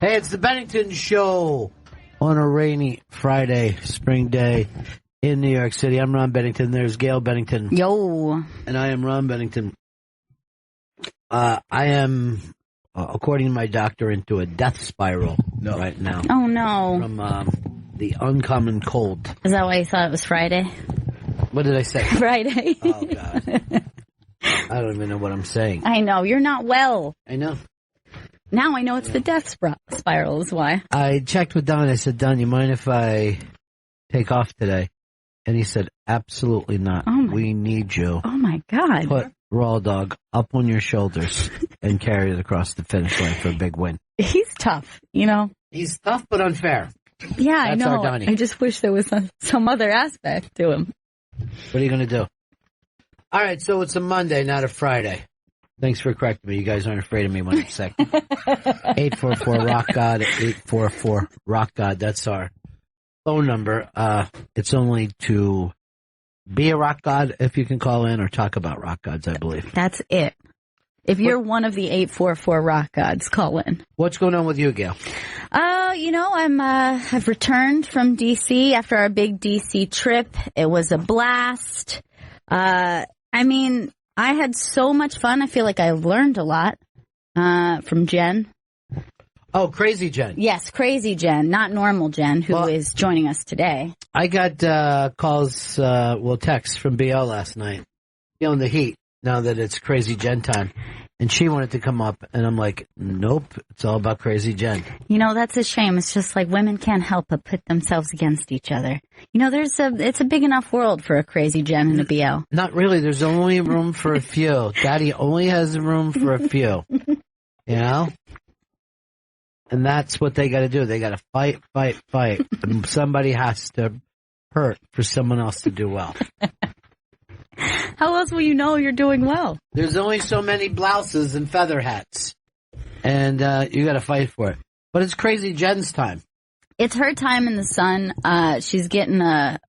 Hey, it's the Bennington Show on a rainy Friday, spring day in New York City. I'm Ron Bennington. There's Gail Bennington. Yo. And I am Ron Bennington. I am, according to my doctor, into a death spiral right now. Oh, no. From the uncommon cold. Is that why you thought it was Friday? What did I say? Friday. Oh, God. I don't even know what I'm saying. I know. You're not well. I know. Now I know it's the death spiral is why. I checked with Don. I said, Don, you mind if I take off today? And he said, absolutely not. We need you. Oh, my God. Put Raw Dog up on your shoulders and carry it across the finish line for a big win. He's tough, you know. He's tough but unfair. Yeah, I That's know. our Donnie. I just wish there was some other aspect to him. What are you going to do? All right, so it's a Monday, not a Friday. Thanks for correcting me. You guys aren't afraid of me when I'm sick. 844-ROCK-GOD, 844-ROCK-GOD. That's our phone number. It's only to be a rock god, if you can call in, or talk about rock gods, I believe. That's it. If you're one of the 844 rock gods, call in. What's going on with you, Gail? You know, I've returned from D.C. after our big D.C. trip. It was a blast. I mean, I had so much fun. I feel like I learned a lot from Jen. Oh, Crazy Jen. Yes, Crazy Jen, not normal Jen, who is joining us today. I got texts from BL last night, feeling the heat now that it's Crazy Jen time. And she wanted to come up, and I'm like, nope, it's all about Crazy Jen. You know, that's a shame. It's just like women can't help but put themselves against each other. You know, it's a big enough world for a Crazy Jen and a BL. Not really. There's only room for a few. Daddy only has room for a few. You know? And that's what they got to do. They got to fight. And somebody has to hurt for someone else to do well. How else will you know you're doing well? There's only so many blouses and feather hats. And you got to fight for it. But it's Crazy Jen's time. It's her time in the sun. She's getting a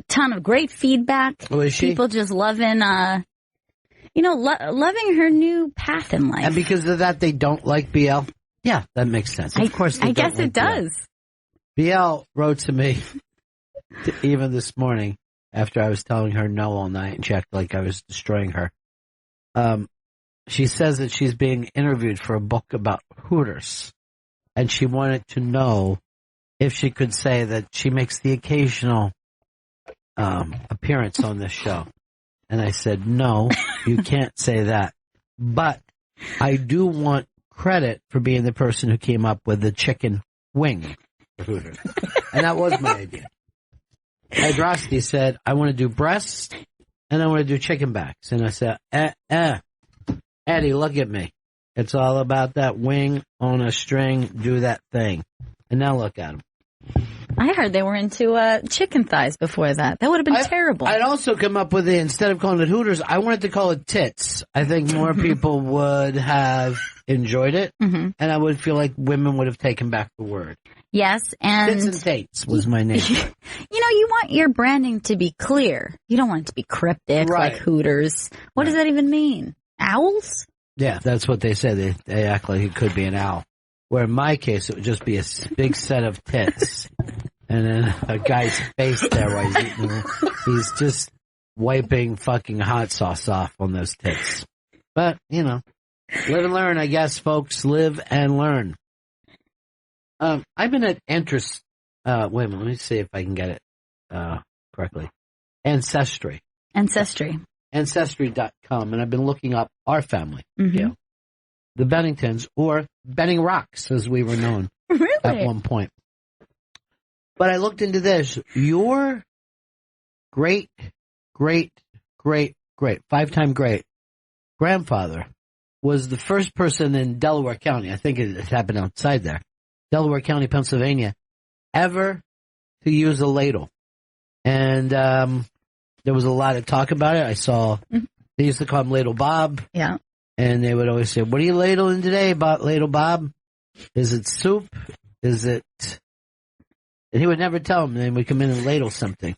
ton of great feedback. Oh, is she? People just loving, loving her new path in life. And because of that, they don't like BL? Yeah, that makes sense. Of course they I don't guess like it does. BL wrote to me even this morning after I was telling her no all night and she acted like I was destroying her. She says that she's being interviewed for a book about Hooters. And she wanted to know if she could say that she makes the occasional appearance on this show. And I said, no, you can't say that. But I do want credit for being the person who came up with the chicken wing for Hooters. And that was my idea. Adrosky said, I want to do breasts and I want to do chicken backs. And I said, Eddie, look at me. It's all about that wing on a string, do that thing. And now look at him. I heard they were into chicken thighs before that. That would have been terrible. I'd also come up with instead of calling it Hooters, I wanted to call it tits. I think more people would have enjoyed it, and I would feel like women would have taken back the word. Yes, and Tits and Tates was my name. You know, you want your branding to be clear. You don't want it to be cryptic like Hooters. What does that even mean? Owls? Yeah, that's what they say. They act like it could be an owl. Where in my case, it would just be a big set of tits. And then a guy's face there while he's eating them. He's just wiping fucking hot sauce off on those tits. But, you know, live and learn, I guess, folks. Live and learn. I've been at wait a minute, let me see if I can get it correctly. Ancestry. Ancestry.com. And I've been looking up our family. Yeah. The Benningtons, or Benning Rocks, as we were known at one point. But I looked into this. Your great, 5-time great grandfather was the first person in Delaware County. I think it happened outside there. Delaware County, Pennsylvania, ever to use a ladle. And there was a lot of talk about it. I saw, they used to call him Ladle Bob. Yeah. And they would always say, what are you ladling today, Ladle Bob? Is it soup? Is it... And he would never tell them. Then we'd come in and ladle something.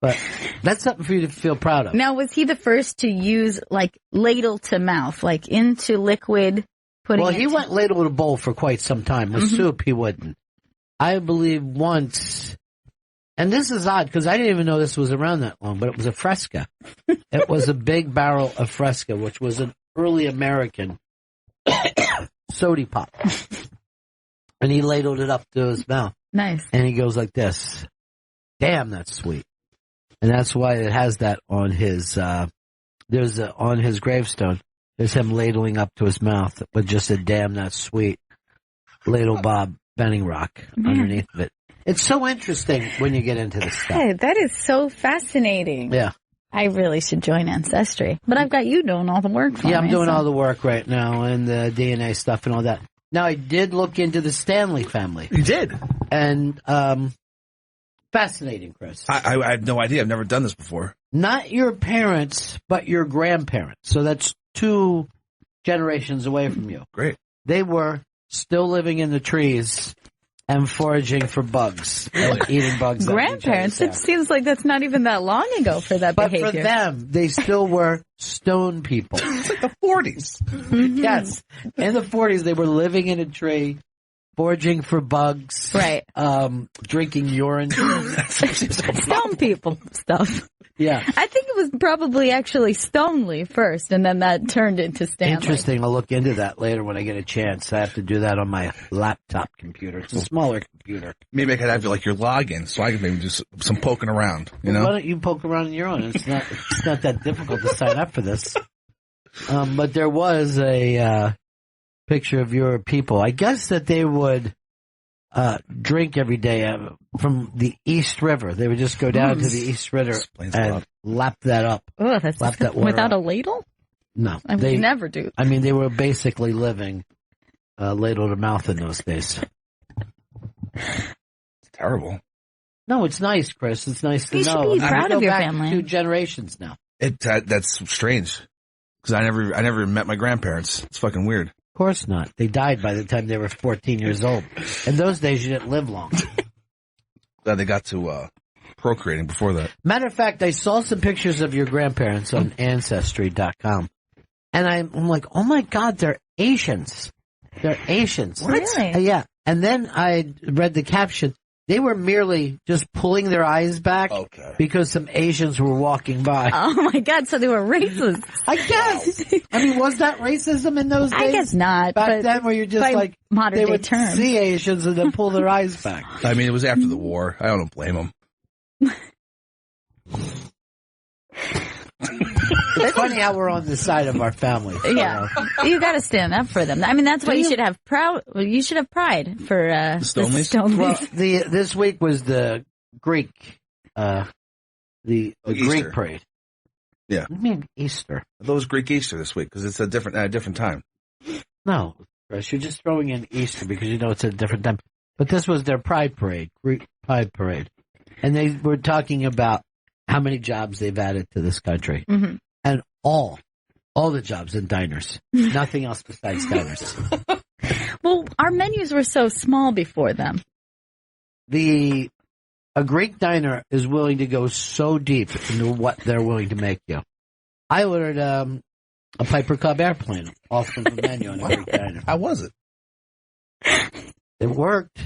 But that's something for you to feel proud of. Now, was he the first to use, like, ladle to mouth, like into liquid putting he went ladle to bowl for quite some time. With soup, he wouldn't. I believe once, and this is odd because I didn't even know this was around that long, but it was a Fresca. It was a big barrel of Fresca, which was an early American sody pop. And he ladled it up to his mouth. Nice. And he goes like this. Damn, that's sweet. And that's why it has that on his, on his gravestone. There's him ladling up to his mouth with just a damn, that's sweet. Ladle Bob Benning Rock underneath of it. It's so interesting when you get into this stuff. Hey, that is so fascinating. Yeah. I really should join Ancestry. But I've got you doing all the work for me. Yeah, I'm doing all the work right now and the DNA stuff and all that. Now, I did look into the Stanley family. You did? And, fascinating, Chris. I have no idea. I've never done this before. Not your parents, but your grandparents. So that's 2 generations away from you. Great. They were still living in the trees and foraging for bugs, and eating bugs. Grandparents, it seems like that's not even that long ago for that behavior. But for them, they still were stone people. It's like the 40s. Yes. In the 40s, they were living in a tree, foraging for bugs. Right. Drinking urine. Stone people stuff. Yeah. I think it was probably actually Stonely first, and then that turned into Stanley. Interesting. I'll look into that later when I get a chance. I have to do that on my laptop computer. It's a smaller computer. Maybe I could have like your login so I could maybe do some poking around, you know? Why don't you poke around on your own? It's not that difficult to sign up for this. But there was a picture of your people. I guess that they would drink every day from the East River. They would just go down to the East River and lap that up. Oh, that's lap that water without up. a ladle? No. I would never do. I mean, they were basically living ladle to mouth in those days. It's terrible. No, it's nice, Chris. It's nice to you know. You should be proud of your back family. 2 generations now. That's strange. Because I never met my grandparents. It's fucking weird. Of course not. They died by the time they were 14 years old. In those days, you didn't live long. Glad they got to procreating before that. Matter of fact, I saw some pictures of your grandparents on ancestry.com. And I'm like, oh my God, they're Asians. They're Asians. What? Really? Yeah. And then I read the caption. They were merely just pulling their eyes back because some Asians were walking by. Oh my God, so they were racist. I guess. Wow. I mean, was that racism in those days? I guess not. Back then where you're just like, they would see Asians and then pull their eyes back. I mean, it was after the war. I don't blame them. It's funny how we're on the side of our family. Yeah. You got to stand up for them. I mean, that's why you should have you should have pride for the Stoneleys. Well, this week was the Greek the Greek parade. Yeah. I mean Easter. Those Greek Easter this week because it's a different time. No, Chris, you're just throwing in Easter because you know it's a different time. But this was their Pride Parade, Greek Pride Parade, and they were talking about how many jobs they've added to this country, and all the jobs in diners, nothing else besides diners. Well, our menus were so small before them. A Greek diner is willing to go so deep into what they're willing to make you. I ordered a Piper Cub airplane off of the menu on a Greek diner. How was it? It worked.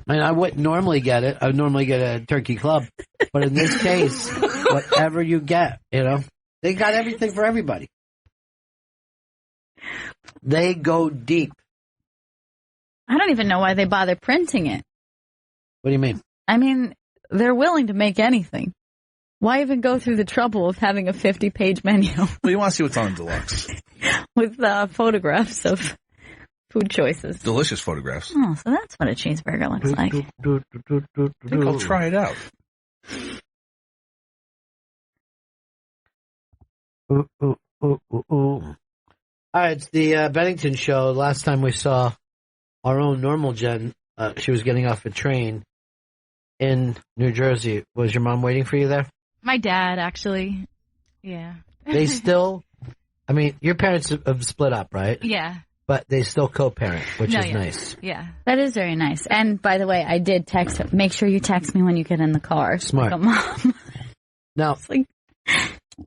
I mean, I wouldn't normally get it. I would normally get a turkey club. But in this case, whatever you get, they got everything for everybody. They go deep. I don't even know why they bother printing it. What do you mean? I mean, they're willing to make anything. Why even go through the trouble of having a 50-page menu? Well, you want to see what's on deluxe. With photographs of food choices. Delicious photographs. Oh, so that's what a cheeseburger looks like. I think I'll try it out. All right, it's the Bennington show. Last time we saw our own normal Jen, she was getting off a train in New Jersey. Was your mom waiting for you there? My dad, actually. Yeah. They still, I mean, your parents have split up, right? Yeah. But they still co-parent, which is nice. Yeah. That is very nice. And by the way, I did text her. Make sure you text me when you get in the car. Smart. Like Mom. Now,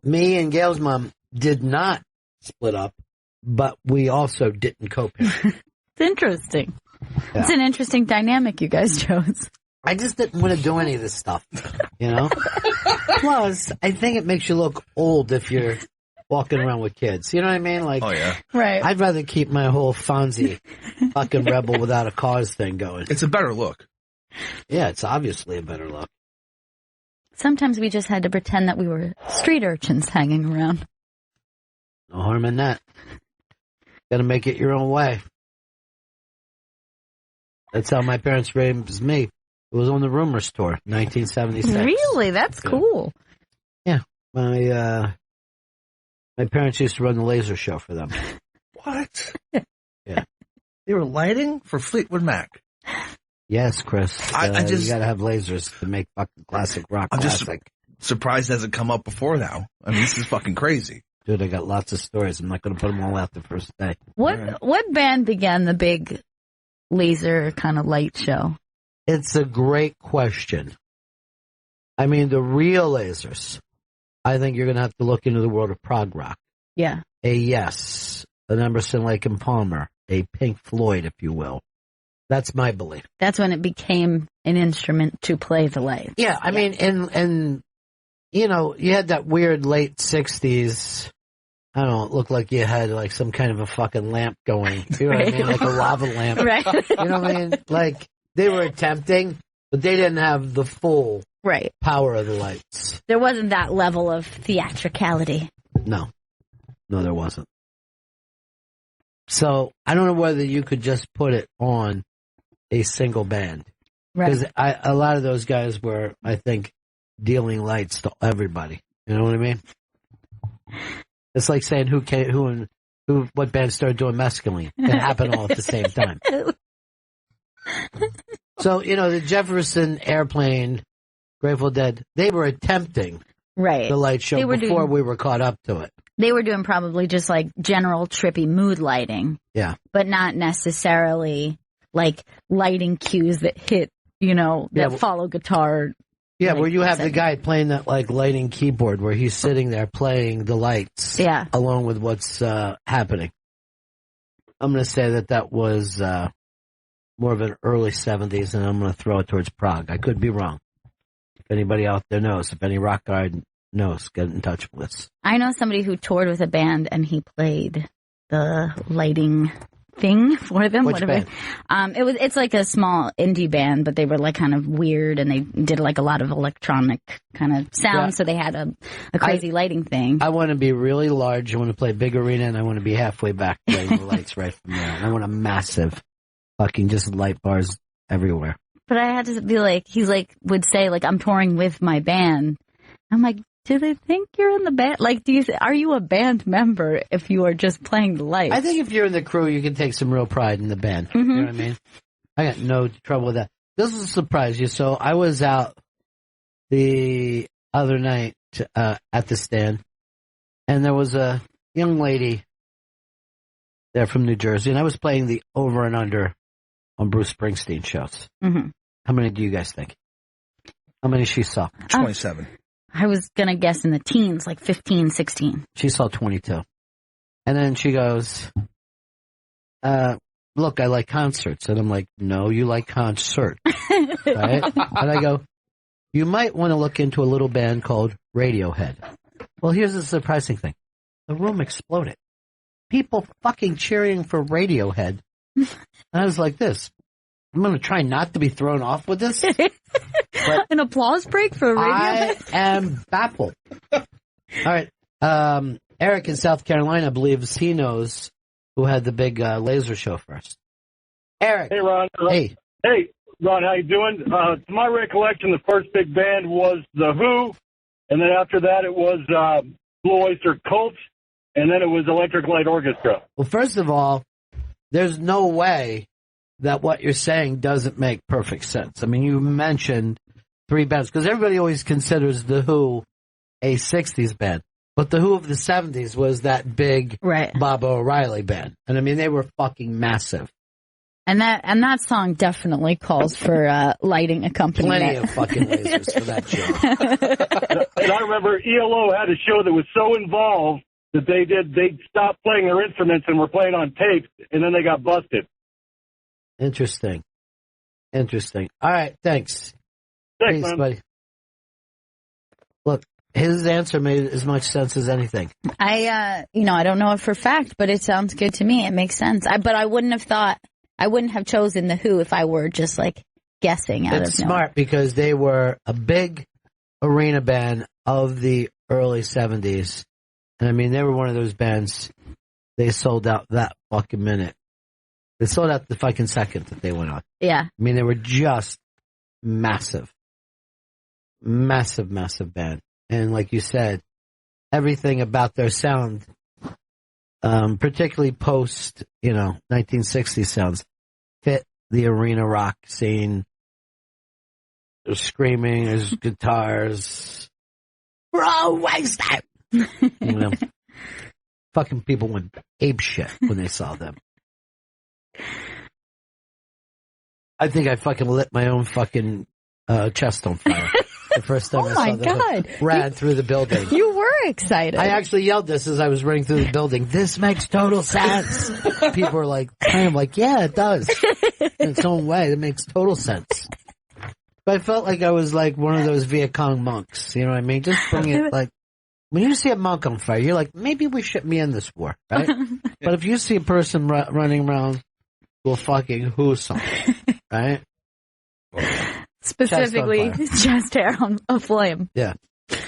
me and Gail's mom did not split up, but we also didn't co-parent. It's interesting. Yeah. It's an interesting dynamic you guys chose. I just didn't want to do any of this stuff, you know? Plus, I think it makes you look old if you're walking around with kids. You know what I mean? Like, Oh, yeah. Right. I'd rather keep my whole Fonzie fucking rebel without a cause thing going. It's a better look. Yeah, it's obviously a better look. Sometimes we just had to pretend that we were street urchins hanging around. No harm in that. Gotta make it your own way. That's how my parents raised me. It was on the Rumor Store, 1976. Really? That's cool. Yeah. My parents used to run the laser show for them. What? Yeah. They were lighting for Fleetwood Mac. Yes, Chris. I just- you gotta have lasers to make fucking classic rock I'm just classic. surprised it hasn't come up before now. I mean, this is fucking crazy. Dude, I got lots of stories. I'm not gonna put them all out the first day. What band began the big laser kind of light show? It's a great question. I mean, the real lasers, I think you're gonna have to look into the world of prog rock. Yeah. A Yes, an Emerson, Lake and Palmer, a Pink Floyd, if you will. That's my belief. That's when it became an instrument to play the lights. Yeah, I mean, and you know, you had that weird late 60s, I don't know, it looked like you had like some kind of a fucking lamp going. You know what I mean? Like a lava lamp. Right. You know what I mean? Like, they were attempting, but they didn't have the full Right. power of the lights. There wasn't that level of theatricality. No, there wasn't. So, I don't know whether you could just put it on a single band. Because Right. a lot of those guys were, I think, dealing lights to everybody. You know what I mean? It's like saying what band started doing mescaline. It happened all at the same time. So, you know, the Jefferson Airplane, Grateful Dead, they were attempting Right. the light show before we were caught up to it. They were doing probably just like general trippy mood lighting. Yeah. But not necessarily like lighting cues that hit, that follow guitar. Yeah, like, where you have the segment. guy playing that like lighting keyboard where he's sitting there playing the lights along with what's happening. I'm going to say that was more of an early 70s, and I'm going to throw it towards Prague. I could be wrong. If anybody out there knows, if any rock guy knows, get in touch with us. I know somebody who toured with a band and he played the lighting thing for them. Which band? It's like a small indie band, but they were like kind of weird and they did like a lot of electronic kind of sound. Yeah. So they had a crazy lighting thing. I want to be really large. I want to play big arena, and I want to be halfway back playing the lights right from there. And I want a massive fucking just light bars everywhere. But I had to be like, he's like, would say like, I'm touring with my band. I'm like, do they think you're in the band? Like, are you a band member if you are just playing the lights? I think if you're in the crew, you can take some real pride in the band. Mm-hmm. You know what I mean? I got no trouble with that. This will surprise you. So I was out the other night at the stand, and there was a young lady there from New Jersey, and I was playing the over and under on Bruce Springsteen shows. Mm-hmm. How many do you guys think? How many she saw? 27. I was going to guess in the teens, like 15, 16. She saw 22. And then she goes, look, I like concerts. And I'm like, no, you like concert. Right? And I go, you might want to look into a little band called Radiohead. Well, here's the surprising thing. The room exploded. People fucking cheering for Radiohead. And I was like this. I'm going to try not to be thrown off with this. But an applause break for I Radiohead? am baffled. All right. Eric in South Carolina believes he knows who had the big laser show first. Eric. Hey, Ron. Hey. Hey, Ron, how you doing? To my recollection, the first big band was The Who, and then after that it was Blue Oyster Cult, and then it was Electric Light Orchestra. Well, first of all, there's no way that what you're saying doesn't make perfect sense. I mean, you mentioned three bands, because everybody always considers The Who a 60s band. But The Who of the 70s was that big Bob O'Reilly band. And I mean, they were fucking massive. And that song definitely calls for lighting accompaniment. Plenty of fucking lasers for that show. And I remember ELO had a show that was so involved that they stopped playing their instruments and were playing on tapes, and then they got busted. Interesting. All right, thanks. Thanks, Peace, man. buddy. Look, his answer made as much sense as anything. I don't know it for fact, but it sounds good to me. It makes sense. But I wouldn't have chosen the Who if I were just like guessing out It's of smart because they were a big arena band of the early 70s. And I mean, they were one of those bands, they sold out that fucking minute. They sold out the fucking second that they went on. Yeah. I mean, they were just massive. Massive band. And like you said, everything about their sound, particularly post, 1960s sounds, fit the arena rock scene. There's screaming, there's guitars. We're all wasted! Fucking people went ape shit when they saw them. I think I fucking lit my own fucking chest on fire the first time I saw them. Oh my God. Ran through the building. You were excited. I actually yelled this as I was running through the building. This makes total sense. People were like, kind of like, yeah, it does. In its own way, it makes total sense. But I felt like I was like one of those Viet Cong monks. You know what I mean? Just bring it like, when you see a monk on fire, you're like, maybe we shouldn't be in this war, right? But if you see a person running around to a fucking Who song, right? Specifically, chest hair on a flame. Yeah.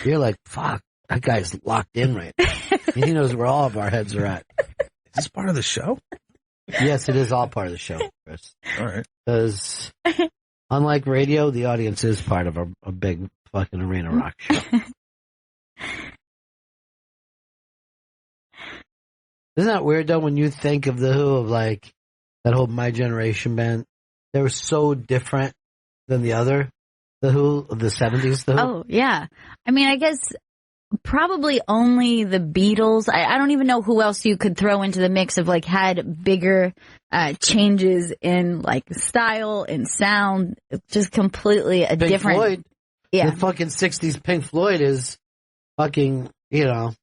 You're like, fuck, that guy's locked in right now. He knows where all of our heads are at. Is this part of the show? Yes, it is all part of the show, Chris. All right. Because unlike radio, the audience is part of a big fucking arena rock show. Isn't that weird though when you think of the Who, of like that whole My Generation band? They were so different than the Who of the 70s, the Who. Oh, yeah. I mean, I guess probably only the Beatles. I don't even know who else you could throw into the mix of like had bigger changes in like style and sound. Just completely a Pink different. Floyd. Yeah. The fucking 60s Pink Floyd is fucking, And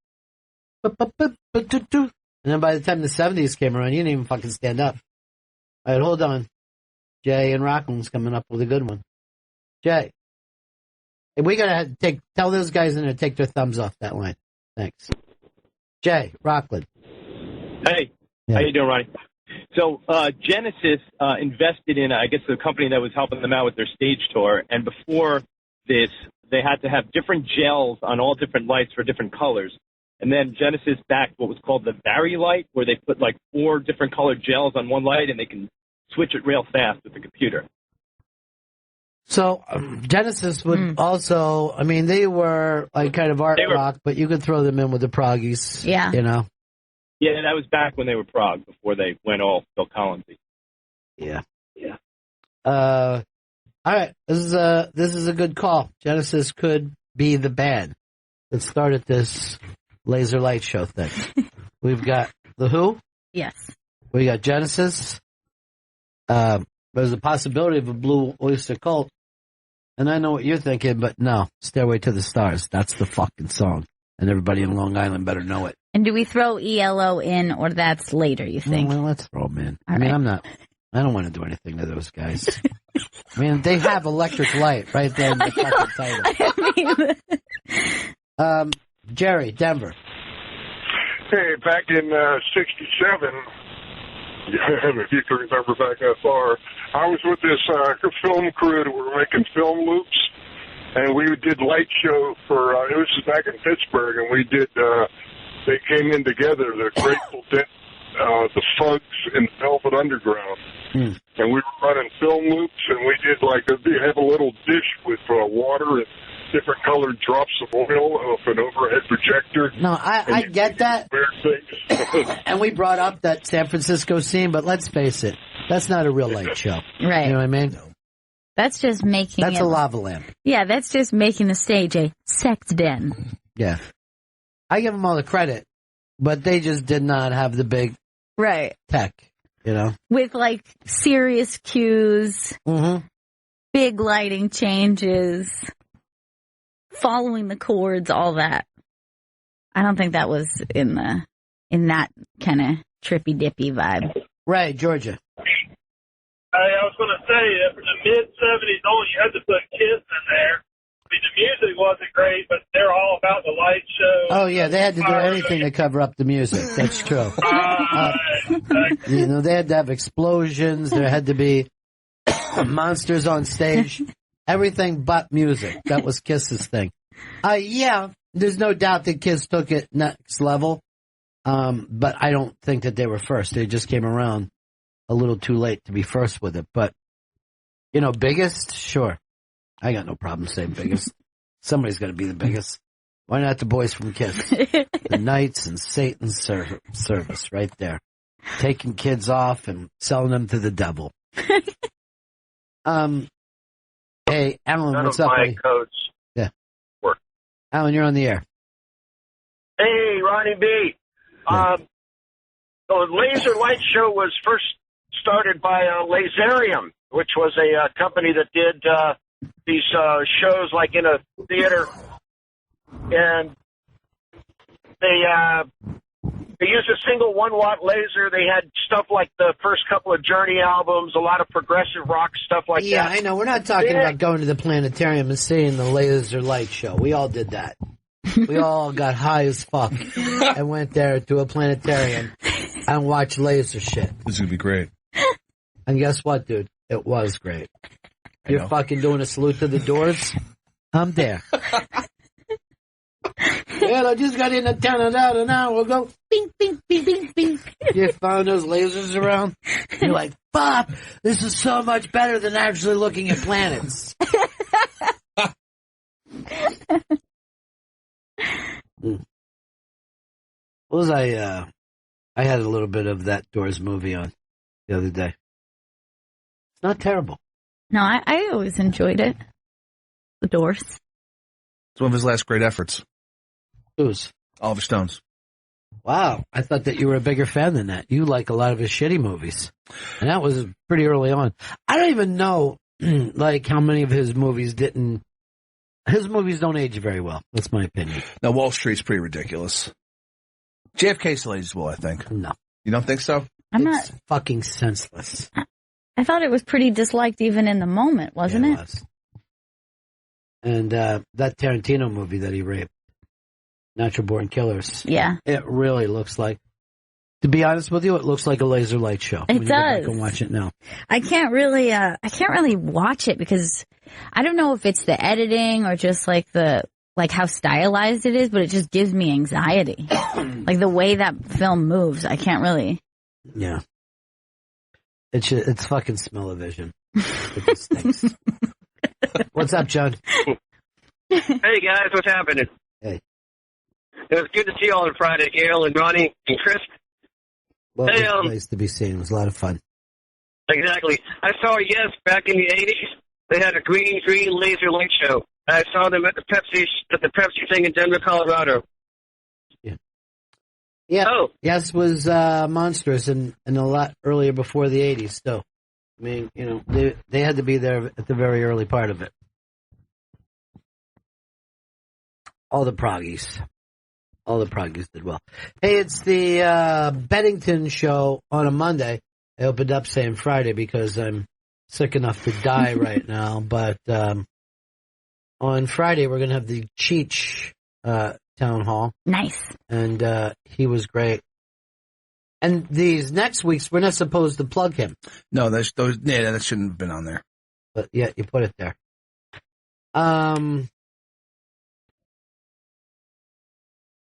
then by the time the 70s came around, you didn't even fucking stand up. All right, hold on. Jay and Rockland's coming up with a good one. Jay. Hey, we gotta tell those guys in there to take their thumbs off that line. Thanks. Jay, Rockland. Hey, Yeah. how you doing, Ronnie? So Genesis invested in, I guess, the company that was helping them out with their stage tour. And before this, they had to have different gels on all different lights for different colors. And then Genesis backed what was called the Vari light, where they put like 4 different colored gels on one light, and they can switch it real fast with the computer. So Genesis would also, I mean, they were like kind of art rock, but you could throw them in with the proggies. Yeah. Yeah, that was back when they were prog, before they went all Phil Collinsy. Yeah. Yeah. All right. This is a good call. Genesis could be the band that started this laser light show thing. We've got the Who. Yes. We got Genesis. There's a possibility of a Blue Oyster Cult. And I know what you're thinking, but no. Stairway to the Stars. That's the fucking song. And everybody in Long Island better know it. And do we throw ELO in, or that's later, you think? Well, let's throw them in. All I mean, right. I don't want to do anything to those guys. I mean, they have Electric Light right there in the fucking title. Jerry, Denver. Hey, back in 67, if you can remember back that far, I was with this film crew that were making film loops, and we did light show for, it was back in Pittsburgh, and we did, they came in together, the Grateful Dead, the Fugs, and Velvet Underground. And we were running film loops, and we did they have a little dish with water and different colored drops of oil off an overhead projector. No, I get that. Weird things. And we brought up that San Francisco scene, but let's face it, that's not a real light show. Right. You know what I mean? That's just making That's a lava lamp. Yeah, that's just making the stage a sex den. Yeah. I give them all the credit, but they just did not have the big Right. tech, With like serious cues, big lighting changes, following the chords, all that. I don't think that was in that kind of trippy dippy vibe. Right, Georgia. I was going to say, from the mid-'70s on, you had to put Kiss in there. I mean, the music wasn't great, but they're all about the light show. Oh, yeah, they had to do anything to cover up the music. That's true. They had to have explosions. There had to be monsters on stage. Everything but music. That was Kiss's thing. Yeah, there's no doubt that Kiss took it next level. But I don't think that they were first. They just came around a little too late to be first with it. But, biggest? Sure. I got no problem saying biggest. Somebody's got to be the biggest. Why not the boys from Kiss? The Knights and Satan's service right there. Taking kids off and selling them to the devil. Hey, Alan, what's up, buddy? Coach. Yeah. Work. Alan, you're on the air. Hey, Ronnie B. Yeah. The Laser Light Show was first started by Laserium, which was a company that did these shows like in a theater, and they used a single 1-watt laser. They had stuff like the first couple of Journey albums, a lot of progressive rock stuff like that. Yeah, I know. We're not talking about going to the planetarium and seeing the Laser Light Show. We all did that. We all got high as fuck and went there to a planetarium and watched laser shit. This is going to be great. And guess what, dude? It was great. You're fucking doing a salute to the Doors? I'm there. Well, I just got in a town and out an hour ago. Bing, bing, bing, bing, bing. You found those lasers around? You're like, Bob, this is so much better than actually looking at planets. What was I had a little bit of that Doors movie on the other day. It's not terrible. No, I always enjoyed it. The Doors. It's one of his last great efforts. Whose? Oliver Stone's. Wow, I thought that you were a bigger fan than that. You like a lot of his shitty movies. And that was pretty early on. I don't even know, like, how many of his movies didn't... His movies don't age very well. That's my opinion. Now, Wall Street's pretty ridiculous. JFK still ages well, I think. No. You don't think so? It's fucking senseless. I thought it was pretty disliked even in the moment, wasn't it? It was. And that Tarantino movie that he raped, Natural Born Killers. Yeah. It really looks like, to be honest with you, it looks like a laser light show. It does. Go back and watch it now. I can't really watch it because I don't know if it's the editing or just like how stylized it is, but it just gives me anxiety. Like the way that film moves, I can't really. Yeah. It's fucking smell-o-vision. It just stinks. What's up, John? Hey guys, what's happening? Hey. It was good to see you all on Friday, Gail and Ronnie and Chris. Well, Hey, it was nice to be seen. It was a lot of fun. Exactly. I saw Yes back in the 80s. They had a green laser light show. I saw them at the Pepsi thing in Denver, Colorado. Yeah. Yeah. Oh. Yes was monstrous and a lot earlier before the 80s still. I mean, they had to be there at the very early part of it. All the proggies did well. Hey, it's the Bennington show on a Monday. I opened up saying Friday because I'm sick enough to die right now. But on Friday, we're going to have the Cheech town hall. Nice. And he was great. And these next weeks, we're not supposed to plug him. No, that shouldn't have been on there. But yeah, you put it there.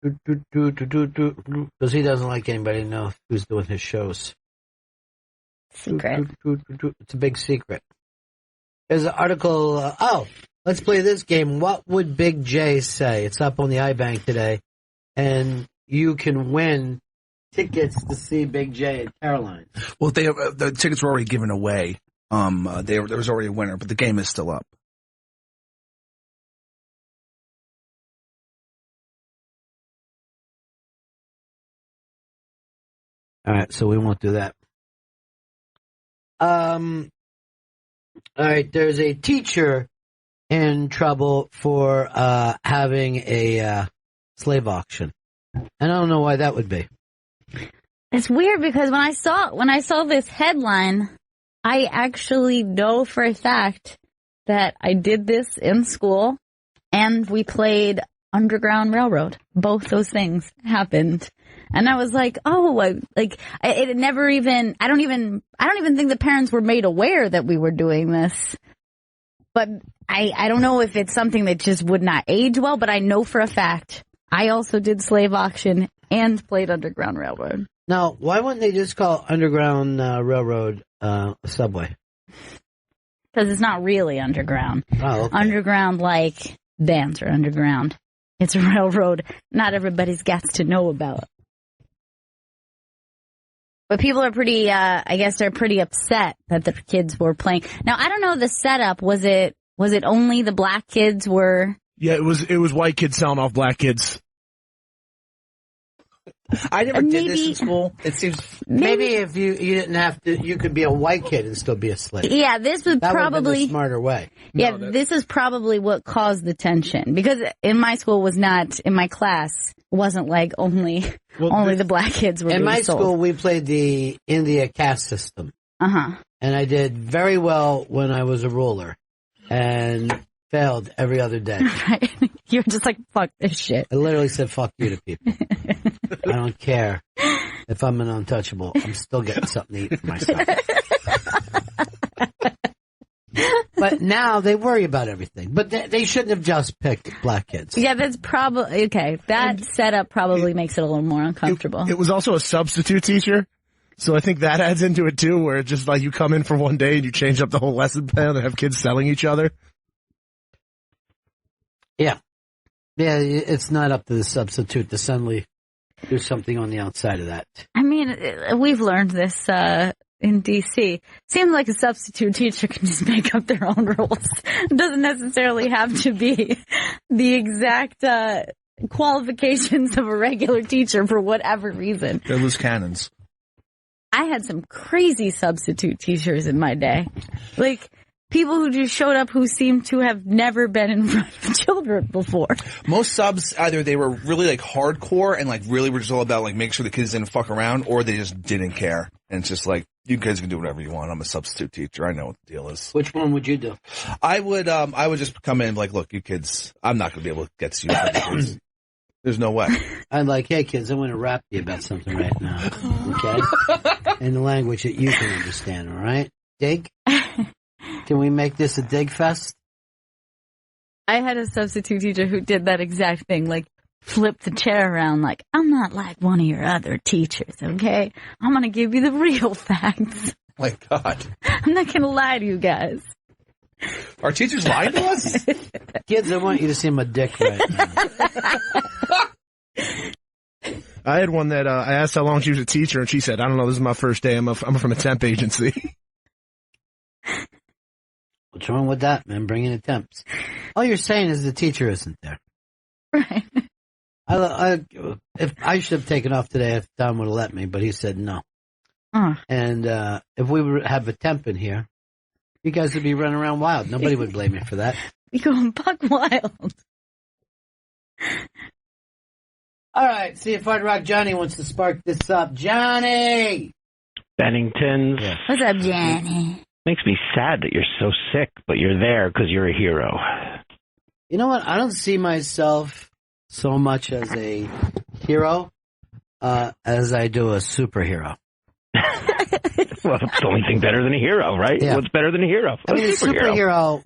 Because he doesn't like anybody to know who's doing his shows. Secret. It's a big secret. There's an article. Let's play this game. What would Big J say? It's up on the iBank today. And you can win tickets to see Big J at Caroline. Well, the tickets were already given away. There was already a winner, but the game is still up. All right, so we won't do that. All right, there's a teacher in trouble for having a slave auction. And I don't know why that would be. It's weird because when I saw this headline, I actually know for a fact that I did this in school and we played Underground Railroad. Both those things happened. And I was like, it never even, I don't even think the parents were made aware that we were doing this. But I don't know if it's something that just would not age well, but I know for a fact I also did slave auction and played Underground Railroad. Now, why wouldn't they just call Underground Railroad Subway? Because it's not really underground. Oh, okay. Underground like bands are underground. It's a railroad not everybody's got to know about. But people are pretty, I guess they're pretty upset that the kids were playing. Now, I don't know the setup. Was it only the black kids were? Yeah, it was white kids selling off black kids. I never did this in school. It seems maybe if you didn't have to, you could be a white kid and still be a slave. Yeah, this was that probably would have been the smarter way. Yeah, this is probably what caused the tension because in my school was not in my class wasn't like only the black kids were. In my sold. school, we played the India caste system. And I did very well when I was a ruler, and failed every other day. Right. You're just like, fuck this shit. I literally said, fuck you to people. I don't care if I'm an untouchable. I'm still getting something to eat for myself. But now they worry about everything. But they shouldn't have just picked black kids. Yeah, that's probably, okay. That setup probably makes it a little more uncomfortable. It was also a substitute teacher. So I think that adds into it too, where it's just like you come in for one day and you change up the whole lesson plan and have kids selling each other. Yeah. Yeah, it's not up to the substitute to suddenly do something on the outside of that. I mean, we've learned this in D.C. Seems like a substitute teacher can just make up their own rules. It doesn't necessarily have to be the exact qualifications of a regular teacher for whatever reason. They're loose cannons. I had some crazy substitute teachers in my day. Like, people who just showed up who seemed to have never been in front of children before. Most subs, either they were really like hardcore and like really were just all about like make sure the kids didn't fuck around, or they just didn't care. And it's just like, you guys can do whatever you want. I'm a substitute teacher. I know what the deal is. Which one would you do? I would just come in like, look, you kids, I'm not going to be able to get to you. There's no way. I'm like, hey kids, I want to rap you about something right now. Okay? In the language that you can understand, all right? Dig? Can we make this a dig fest? I had a substitute teacher who did that exact thing, like flip the chair around like, I'm not like one of your other teachers, okay? I'm going to give you the real facts. My God. I'm not going to lie to you guys. Are teachers lying to us? Kids, I want you to see my dick right now. I had one that I asked how long she was a teacher, and she said, I don't know, this is my first day. I'm from a temp agency. What's wrong with that, man? Bring in the temps. All you're saying is the teacher isn't there. Right. If I should have taken off today if Tom would have let me, but he said no. And if we would have a temp in here, you guys would be running around wild. Nobody would blame you for that. You're going buck wild. All right, see if Hard Rock Johnny wants to spark this up. Johnny! Bennington. Yeah. What's up, Johnny? Makes me sad that you're so sick, but you're there because you're a hero. You know what? I don't see myself so much as a hero as I do a superhero. Well, it's the only thing better than a hero, right? Yeah. What's better than a hero? I mean, a superhero,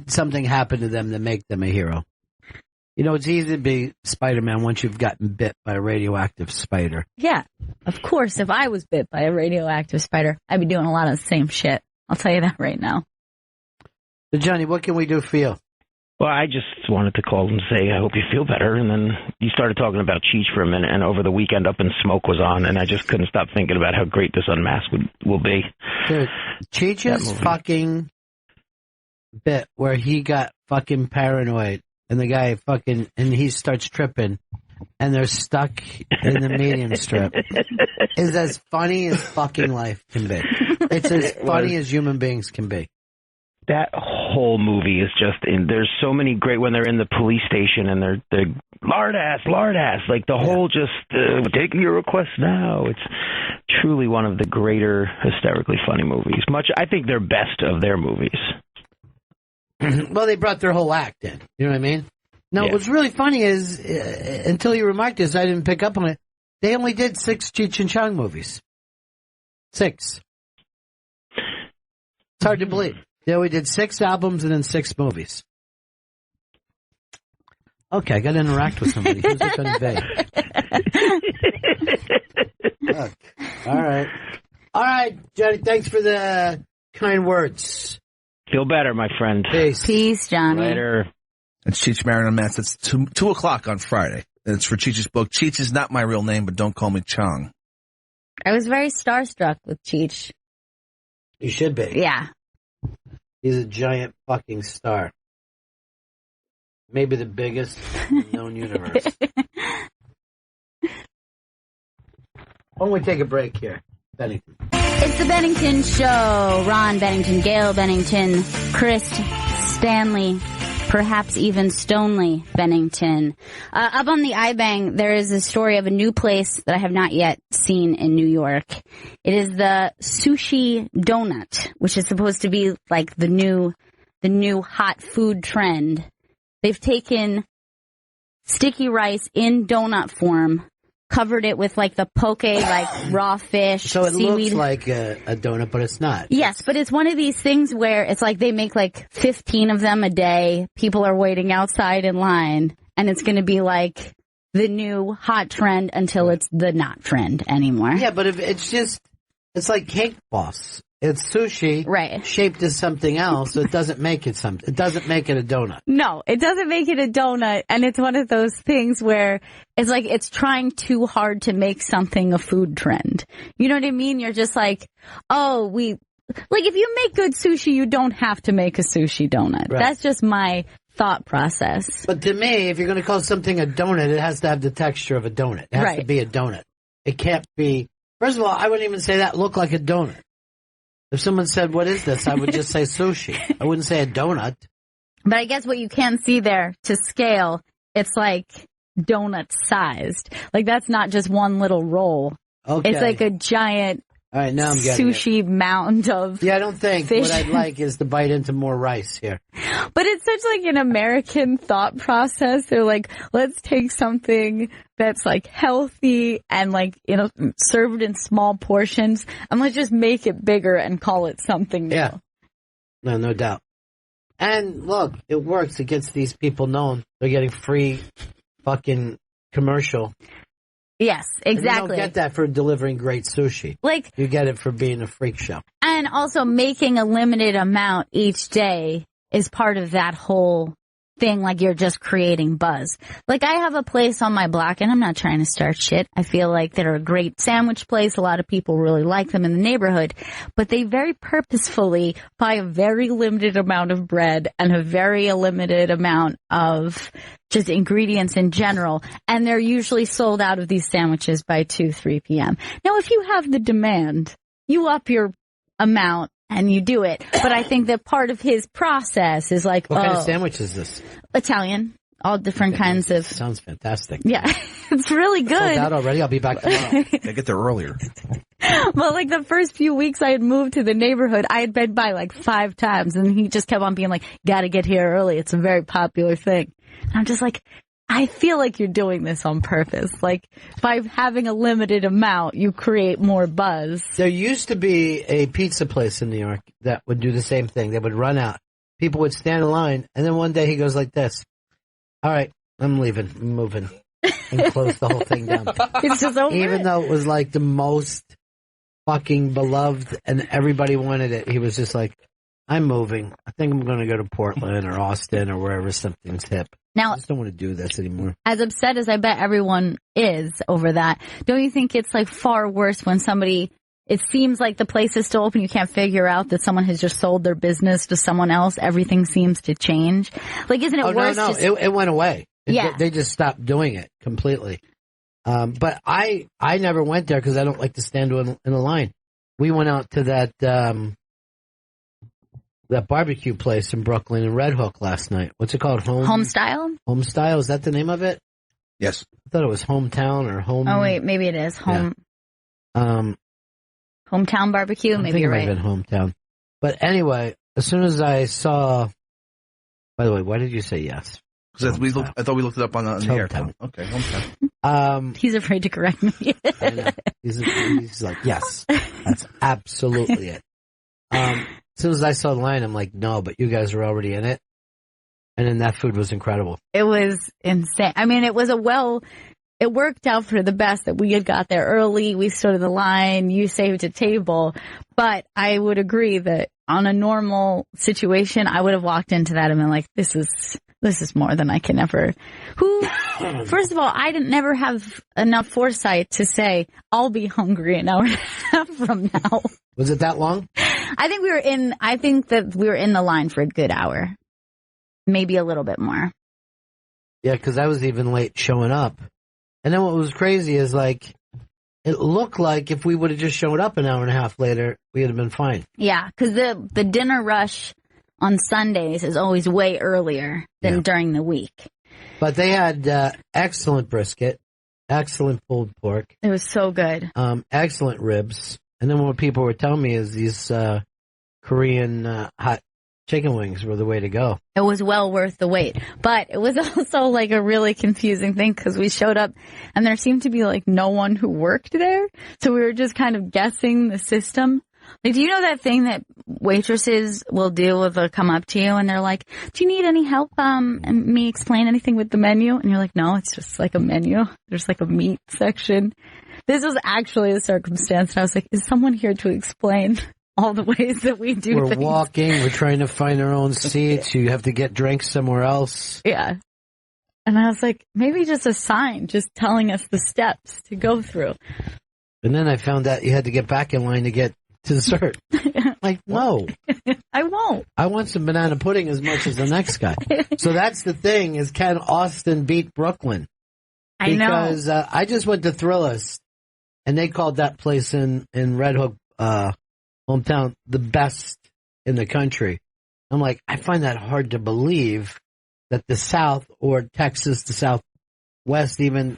something happened to them to make them a hero. You know, it's easy to be Spider-Man once you've gotten bit by a radioactive spider. Yeah, of course. If I was bit by a radioactive spider, I'd be doing a lot of the same shit. I'll tell you that right now. So, Johnny, what can we do for you? Well, I just wanted to call and say I hope you feel better. And then you started talking about Cheech for a minute, and over the weekend Up in Smoke was on, and I just couldn't stop thinking about how great this Unmasked will be. Dude, Cheech's fucking bit where he got fucking paranoid. And the guy and he starts tripping, and they're stuck in the medium strip. Is as funny as fucking life can be. It's as funny as human beings can be. That whole movie is just there's so many great when they're in the police station and they're lard ass, like the whole just taking your request now. It's truly one of the greater hysterically funny movies. I think they're best of their movies. Well, they brought their whole act in. You know what I mean? Now, what's really funny is, until you remarked this, I didn't pick up on it. They only did 6 Cheech and Chong movies. 6. It's hard to believe. They only did 6 albums and then 6 movies. Okay, I got to interact with somebody. Who's this convey? All right, Johnny. Thanks for the kind words. Feel better, my friend. Peace, Johnny. Later. It's Cheech Marin on Mats. It's 2 o'clock on Friday. And it's for Cheech's book. Cheech is not my real name, but don't call me Chong. I was very starstruck with Cheech. You should be. Yeah. He's a giant fucking star. Maybe the biggest in the known universe. Why don't we take a break here? Bennington. It's the Bennington Show. Ron Bennington, Gail Bennington, Chris Stanley, perhaps even Stonely Bennington. Up on the iBang, there is a story of a new place that I have not yet seen in New York. It is the Sushi Donut, which is supposed to be like the new hot food trend. They've taken sticky rice in donut form, covered it with like the poke, like raw fish, so it seaweed. looks like a donut, but it's not. Yes, but it's one of these things where it's like they make like 15 of them a day. People are waiting outside in line, and it's going to be like the new hot trend until it's the not trend anymore. Yeah, but if it's like Cake Boss. It's sushi, right? Shaped as something else, so it doesn't make it something. It doesn't make it a donut. No, it doesn't make it a donut, and it's one of those things where it's like it's trying too hard to make something a food trend. You know what I mean? You're just like, like if you make good sushi, you don't have to make a sushi donut. Right. That's just my thought process. But to me, if you're going to call something a donut, it has to have the texture of a donut. It has to be a donut. It can't be. First of all, I wouldn't even say that looked like a donut. If someone said, what is this? I would just say sushi. I wouldn't say a donut. But I guess what you can see there to scale, it's like donut sized. Like that's not just one little roll. Okay. It's like a giant all right, now I'm getting sushi mound of I don't think fish. What I'd like is to bite into more rice here. But it's such like an American thought process. They're like, let's take something that's like healthy and like, served in small portions and let's just make it bigger and call it something new. Yeah. No doubt. And look, it works. It gets these people known. They're getting free fucking commercial. Yes, exactly. And you don't get that for delivering great sushi. Like you get it for being a freak show. And also making a limited amount each day is part of that whole thing, like you're just creating buzz. Like I have a place on my block, and I'm not trying to start shit. I feel like they're a great sandwich place. A lot of people really like them in the neighborhood, but they very purposefully buy a very limited amount of bread and a very limited amount of just ingredients in general, and they're usually sold out of these sandwiches by 2-3 p.m. Now, if you have the demand, you up your amount and you do it. But I think that part of his process is like, what kind of sandwich is this? Italian. All different kinds of. Sounds fantastic. Yeah, it's really good. Sold out already. I'll be back tomorrow. I get there earlier. Well, like the first few weeks I had moved to the neighborhood, I had been by like 5 times, and he just kept on being like, gotta get here early. It's a very popular thing. And I'm just like, I feel like you're doing this on purpose. Like, by having a limited amount, you create more buzz. There used to be a pizza place in New York that would do the same thing. They would run out. People would stand in line, and then one day he goes like this. All right, I'm leaving. I'm moving. And close the whole thing down. It's just over. Even though it was like the most fucking beloved and everybody wanted it, he was just like, I'm moving. I think I'm going to go to Portland or Austin or wherever something's hip. Now, I just don't want to do this anymore. As upset as I bet everyone is over that, don't you think it's like far worse when somebody, it seems like the place is still open, you can't figure out that someone has just sold their business to someone else, everything seems to change? Like, isn't it worse? No, it went away. Yeah. They just stopped doing it completely. But I never went there because I don't like to stand in a line. We went out to that, that barbecue place in Brooklyn in Red Hook last night. What's it called? Home Style? Home Style, is that the name of it? Yes. I thought it was Hometown or Home. Oh, wait, maybe it is. Yeah. Hometown Barbecue? Maybe you're right. It might have been Hometown. But anyway, as soon as I saw... By the way, why did you say yes? Because I thought we looked it up on the air. Okay, Hometown. He's afraid to correct me. I know. He's like, yes, that's absolutely it. As soon as I saw the line, I'm like, no, but you guys are already in it. And then that food was incredible. It was insane. I mean, it worked out for the best that we had got there early. We stood in the line. You saved a table. But I would agree that on a normal situation, I would have walked into that and been like, this is more than I can ever. First of all, I didn't never have enough foresight to say, I'll be hungry an hour and a half from now. Was it that long? I think that we were in the line for a good hour. Maybe a little bit more. Yeah, because I was even late showing up. And then what was crazy is like, it looked like if we would have just showed up an hour and a half later, we would have been fine. Yeah, because the dinner rush on Sundays is always way earlier than during the week. But they had excellent brisket, excellent pulled pork. It was so good. Excellent ribs. And then what people were telling me is these Korean hot chicken wings were the way to go. It was well worth the wait. But it was also like a really confusing thing because we showed up and there seemed to be like no one who worked there. So we were just kind of guessing the system. Like, do you know that thing that waitresses will do? They'll come up to you and they're like, do you need any help and me explain anything with the menu? And you're like, no, it's just like a menu. There's like a meat section. This was actually a circumstance. And I was like, is someone here to explain all the ways that we do We're things? walking. We're trying to find our own seats. You have to get drinks somewhere else. Yeah. And I was like, maybe just a sign just telling us the steps to go through. And then I found out you had to get back in line to get dessert. Like, no. I won't. I want some banana pudding as much as the next guy. So that's the thing, is can Austin beat Brooklyn? I know. Because I just went to Thrillist, and they called that place in Red Hook, hometown, the best in the country. I'm like, I find that hard to believe that the South or Texas, the Southwest even,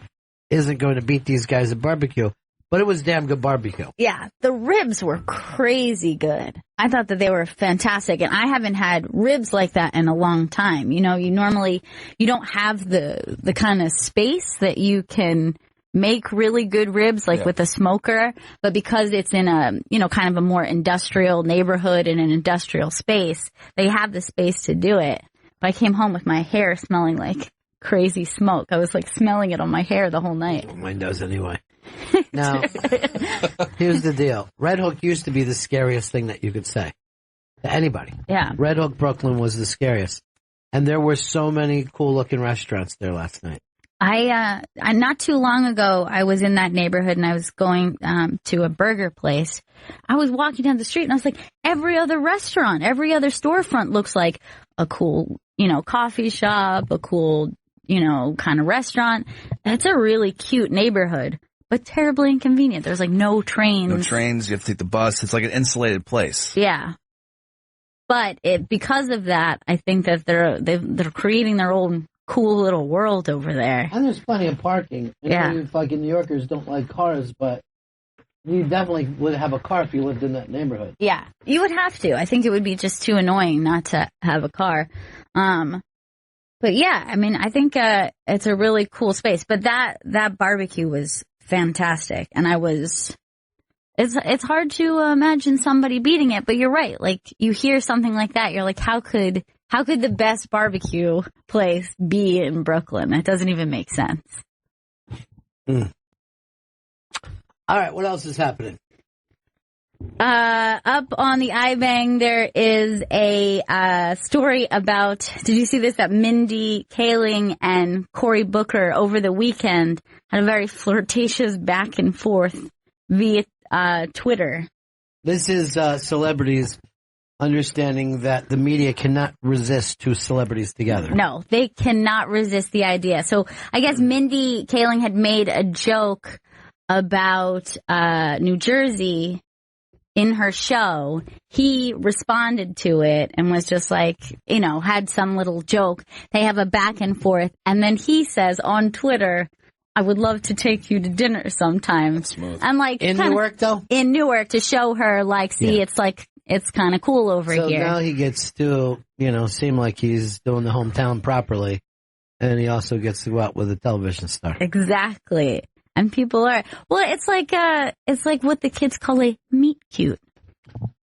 isn't going to beat these guys at barbecue. But it was damn good barbecue. Yeah, the ribs were crazy good. I thought that they were fantastic, and I haven't had ribs like that in a long time. You know, you don't have the kind of space that you can make really good ribs like with a smoker, but because it's in a, kind of a more industrial neighborhood in an industrial space, they have the space to do it. But I came home with my hair smelling like crazy smoke. I was like smelling it on my hair the whole night. Mine does anyway. Now, here's the deal. Red Hook used to be the scariest thing that you could say to anybody. Yeah. Red Hook, Brooklyn was the scariest. And there were so many cool looking restaurants there last night. I not too long ago, I was in that neighborhood and I was going to a burger place. I was walking down the street and I was like, every other restaurant, every other storefront looks like a cool, coffee shop, a cool, kind of restaurant. It's a really cute neighborhood, but terribly inconvenient. There's like no trains. No trains. You have to take the bus. It's like an insulated place. Yeah. But because of that, I think that they're creating their own cool little world over there. And there's plenty of parking. I know fucking New Yorkers don't like cars, but you definitely would have a car if you lived in that neighborhood. Yeah, you would have to. I think it would be just too annoying not to have a car. But yeah, I mean, I think it's a really cool space. But that barbecue was fantastic, and it's hard to imagine somebody beating it. But you're right. Like, you hear something like that, you're like, how could the best barbecue place be in Brooklyn? That doesn't even make sense. Mm. All right, what else is happening? Up on the iBang, there is a story about, did you see this, that Mindy Kaling and Cory Booker over the weekend had a very flirtatious back and forth via Twitter. This is celebrities understanding that the media cannot resist two celebrities together. No, they cannot resist the idea. So I guess Mindy Kaling had made a joke about New Jersey in her show, he responded to it and was just like, you know, had some little joke. They have a back and forth. And then he says on Twitter, I would love to take you to dinner sometime. I'm like, in Newark, though? In Newark, to show her, like, see, it's like, it's kind of cool over so here. So now he gets to, you know, seem like he's doing the hometown properly. And he also gets to go out with a television star. Exactly. And people are, well, it's like what the kids call a meet cute.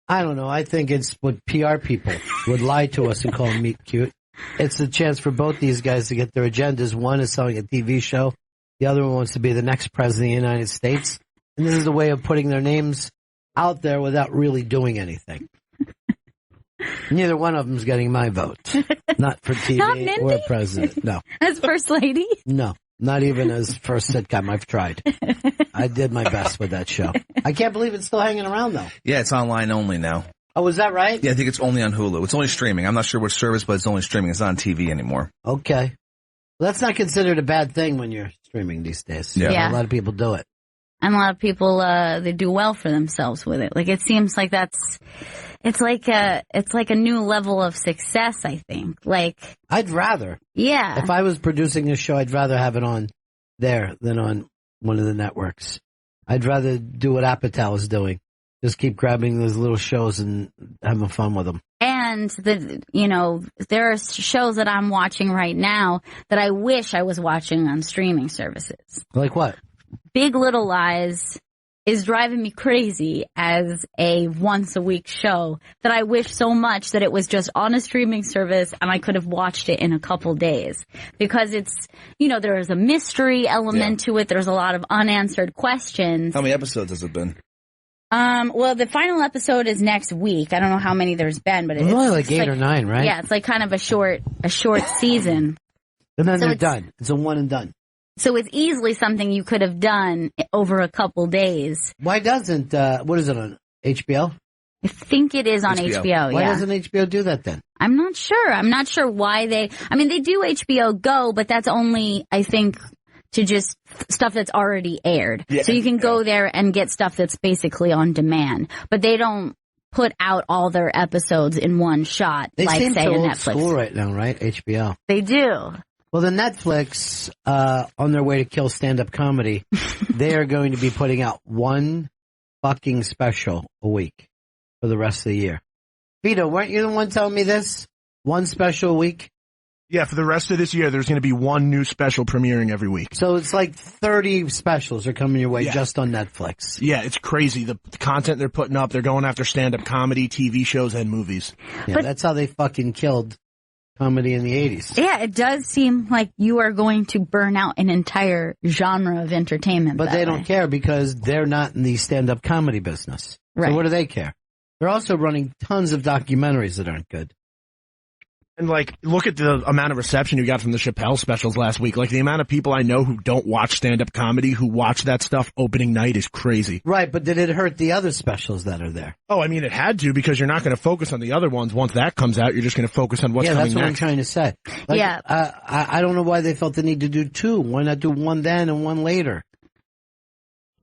I don't know. I think it's what PR people would lie to us and call meet cute. It's a chance for both these guys to get their agendas. One is selling a TV show. The other one wants to be the next president of the United States. And this is a way of putting their names out there without really doing anything. Neither one of them's getting my vote. Not for TV or president. No. As first lady? No. Not even as first sitcom. I've tried. I did my best with that show. I can't believe it's still hanging around, though. Yeah, it's online only now. Oh, is that right? Yeah, I think it's only on Hulu. It's only streaming. I'm not sure which service, but it's only streaming. It's not on TV anymore. Okay. Well, that's not considered a bad thing when you're streaming these days. Yeah. A lot of people do it. And a lot of people, they do well for themselves with it. Like, it seems like it's like a new level of success, I think. Like, I'd rather. Yeah. If I was producing a show, I'd rather have it on there than on one of the networks. I'd rather do what Apatow is doing. Just keep grabbing those little shows and having fun with them. And there are shows that I'm watching right now that I wish I was watching on streaming services. Like what? Big Little Lies is driving me crazy as a once a week show that I wish so much that it was just on a streaming service and I could have watched it in a couple days. Because it's, there's a mystery element to it. There's a lot of unanswered questions. How many episodes has it been? Well, the final episode is next week. I don't know how many there's been, but it's only like 8 or 9, right? Yeah, it's like kind of a short season. And then they're done. It's a one and done. So it's easily something you could have done over a couple days. Why doesn't, what is it on HBO? I think it is on HBO. Why doesn't HBO do that then? I'm not sure. I'm not sure why they do HBO Go, but that's only, I think, to just stuff that's already aired. Yeah. So you can go there and get stuff that's basically on demand. But they don't put out all their episodes in one shot, they like, seem say, so a old Netflix. School right now, right? HBO. They do. Well, the Netflix, on their way to kill stand-up comedy, they are going to be putting out one fucking special a week for the rest of the year. Vito, weren't you the one telling me this? One special a week? Yeah, for the rest of this year, there's going to be one new special premiering every week. So it's like 30 specials are coming your way just on Netflix. Yeah, it's crazy. The content they're putting up, they're going after stand-up comedy, TV shows, and movies. Yeah, but that's how they fucking killed comedy in the 80s. Yeah, it does seem like you are going to burn out an entire genre of entertainment. But they don't care because they're not in the stand-up comedy business. Right. So what do they care? They're also running tons of documentaries that aren't good. And, look at the amount of reception you got from the Chappelle specials last week. Like, the amount of people I know who don't watch stand-up comedy, who watch that stuff opening night is crazy. Right, but did it hurt the other specials that are there? Oh, I mean, it had to, because you're not going to focus on the other ones. Once that comes out, you're just going to focus on what's coming next. Yeah, that's what I'm trying to say. I don't know why they felt the need to do two. Why not do one then and one later?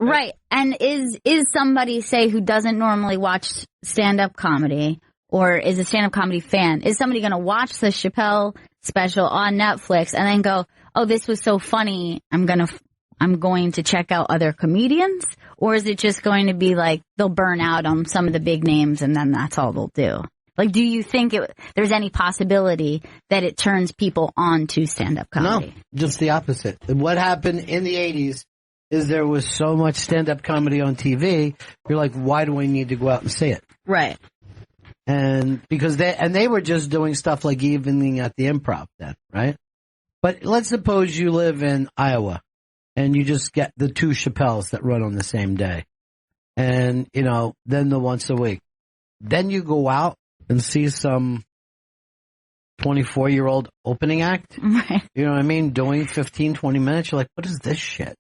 Right. And is somebody, say, who doesn't normally watch stand-up comedy or is a stand-up comedy fan, is somebody going to watch the Chappelle special on Netflix and then go, oh, this was so funny, I'm going to check out other comedians? Or is it just going to be like they'll burn out on some of the big names and then that's all they'll do? Like, do you think there's any possibility that it turns people on to stand-up comedy? No, just the opposite. What happened in the 80s is there was so much stand-up comedy on TV, you're like, why do I need to go out and see it? Right. And because they were just doing stuff like evening at the Improv then, right? But let's suppose you live in Iowa and you just get the two Chappelles that run on the same day. And, then the once a week. Then you go out and see some 24-year-old opening act. Right. You know what I mean? Doing 15, 20 minutes. You're like, what is this shit?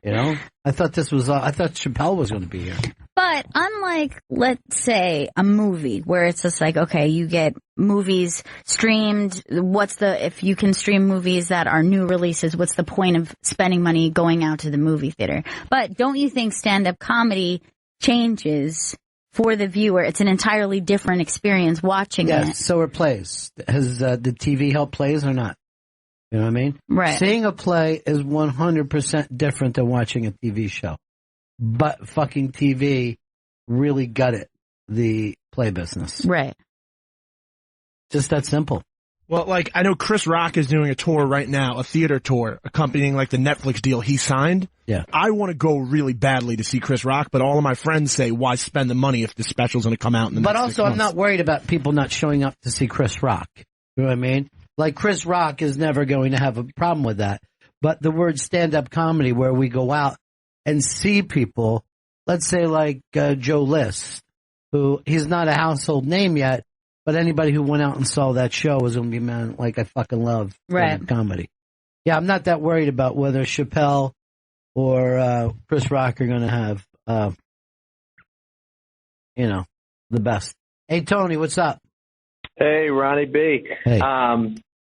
I thought Chappelle was going to be here. But unlike, let's say, a movie where it's just like, okay, you get movies streamed. If you can stream movies that are new releases, what's the point of spending money going out to the movie theater? But don't you think stand-up comedy changes for the viewer. It's an entirely different experience watching it. So are plays. Has the TV help plays or not? You know what I mean? Right. Seeing a play is 100% different than watching a TV show. But fucking TV really gutted the play business. Right. Just that simple. Well, like, I know Chris Rock is doing a tour right now, a theater tour, accompanying, like, the Netflix deal he signed. Yeah. I want to go really badly to see Chris Rock, but all of my friends say, why spend the money if the special's going to come out in the next 6 also, months? I'm not worried about people not showing up to see Chris Rock. You know what I mean? Like, Chris Rock is never going to have a problem with that. But the word stand-up comedy, where we go out and see people, let's say like Joe List, who, he's not a household name yet, but anybody who went out and saw that show was going to be, man, like, I fucking love stand-up comedy. Yeah, I'm not that worried about whether Chappelle or Chris Rock are going to have, the best. Hey, Tony, what's up? Hey, Ronnie B. Hey.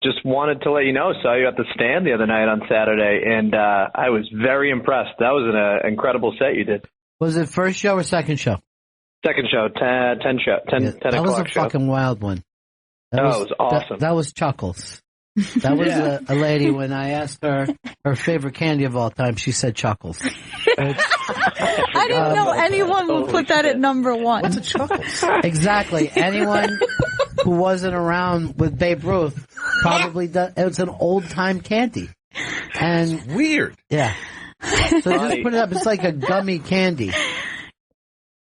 Just wanted to let you know, saw you at the Stand the other night on Saturday, and I was very impressed. That was an incredible set you did. Was it first show or second show? Second show, 10 That was a show. fucking wild one. It was awesome. That was Chuckles. That was a lady, when I asked her favorite candy of all time, she said Chuckles. I didn't know anyone would put that at number one. What's a Chuckles? Exactly. Anyone who wasn't around with Babe Ruth probably does. It was an old-time candy. And it's weird. Yeah. So just put it up. It's like a gummy candy.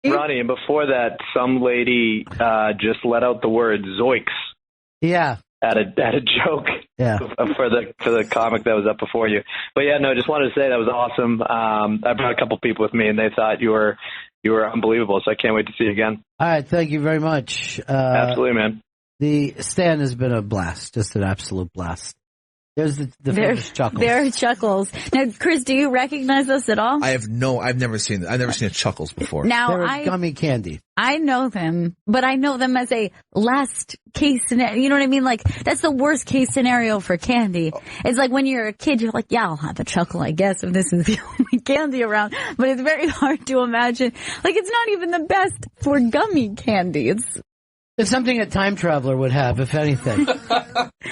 Ronnie, and before that, some lady just let out the word zoinks. Yeah. At a joke. Yeah. For the comic that was up before you. But yeah, no, just wanted to say that was awesome. I brought a couple people with me, and they thought you were unbelievable. So I can't wait to see you again. All right, thank you very much. Absolutely, man. The Stand has been a blast, just an absolute blast. There's the famous Chuckles. There are Chuckles. Now, Chris, do you recognize us at all? I've never seen a Chuckles before. Now, They're a gummy candy. I know them, but I know them as a last case scenario. You know what I mean? Like, that's the worst case scenario for candy. It's like when you're a kid, you're like, yeah, I'll have a Chuckle, I guess, if this is the only candy around. But it's very hard to imagine. Like, it's not even the best for gummy candy. It's something a time traveler would have, if anything.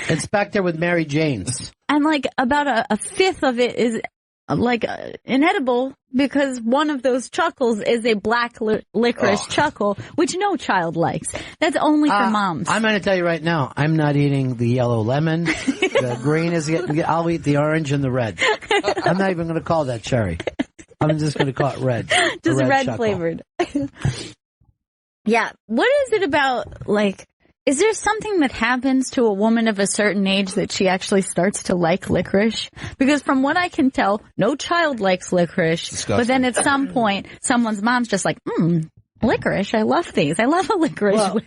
It's back there with Mary Jane's. And like about a fifth of it is like inedible, because one of those Chuckles is a black licorice Chuckle, which no child likes. That's only for moms. I'm going to tell you right now, I'm not eating the yellow lemon. The green is I'll eat the orange and the red. I'm not even going to call that cherry. I'm just going to call it red. Just red Chuckle. flavored. Yeah. What is it about, like, is there something that happens to a woman of a certain age that she actually starts to like licorice? Because from what I can tell, no child likes licorice. Disgusting. But then at some point, someone's mom's just like, licorice, I love these. I love a licorice whip.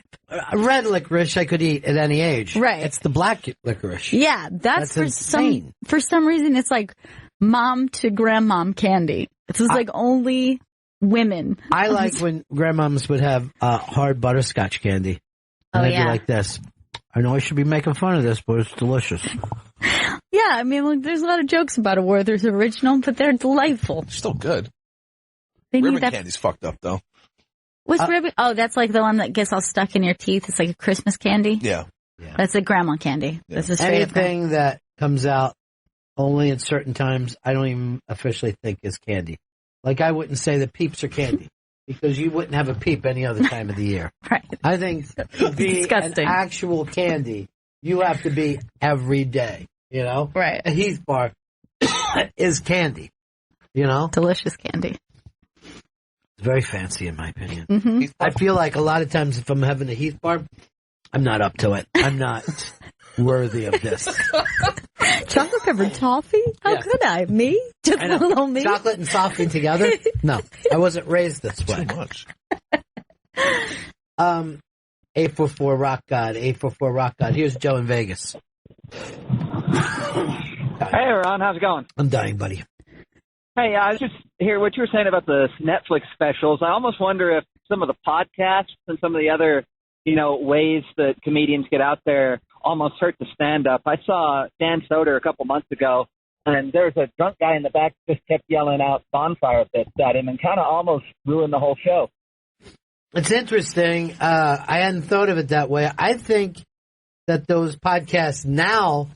Red licorice I could eat at any age. Right. It's the black licorice. Yeah, that's for insane. for some reason it's like mom to grandmom candy. It's just like only women. I like when grandmoms would have hard butterscotch candy. And I'd be like this. I know I should be making fun of this, but it's delicious. Yeah, I mean, like, there's a lot of jokes about it where there's original, but they're delightful. Still good. They Ribbon need that. candy's fucked up, though. What's ribbon? Oh, that's like the one that gets all stuck in your teeth. It's like a Christmas candy. Yeah. That's a grandma candy. Yeah. This is straight up Anything that comes out only at certain times, I don't even officially think is candy. Like, I wouldn't say that Peeps are candy, because you wouldn't have a Peep any other time of the year. Right. I think to be disgusting. an actual candy, you have to be every day, you know? Right. A Heath bar is candy, you know? Delicious candy. It's very fancy, in my opinion. Mm-hmm. I feel like a lot of times if I'm having a Heath bar, I'm not up to it. I'm not worthy of this. Chocolate covered toffee? How could I? Me? Just a little me? Chocolate and toffee together? No, I wasn't raised this way. Too much. 844 Rock God, 844 Rock God. Here's Joe in Vegas. Hey, Ron, how's it going? I'm dying, buddy. Hey, I was just hearing what you were saying about the Netflix specials. I almost wonder if some of the podcasts and some of the other, ways that comedians get out there almost hurt the stand-up. I saw Dan Soder a couple months ago, and there was a drunk guy in the back that just kept yelling out bonfire bits at him and kind of almost ruined the whole show. It's interesting. I hadn't thought of it that way. I think that those podcasts now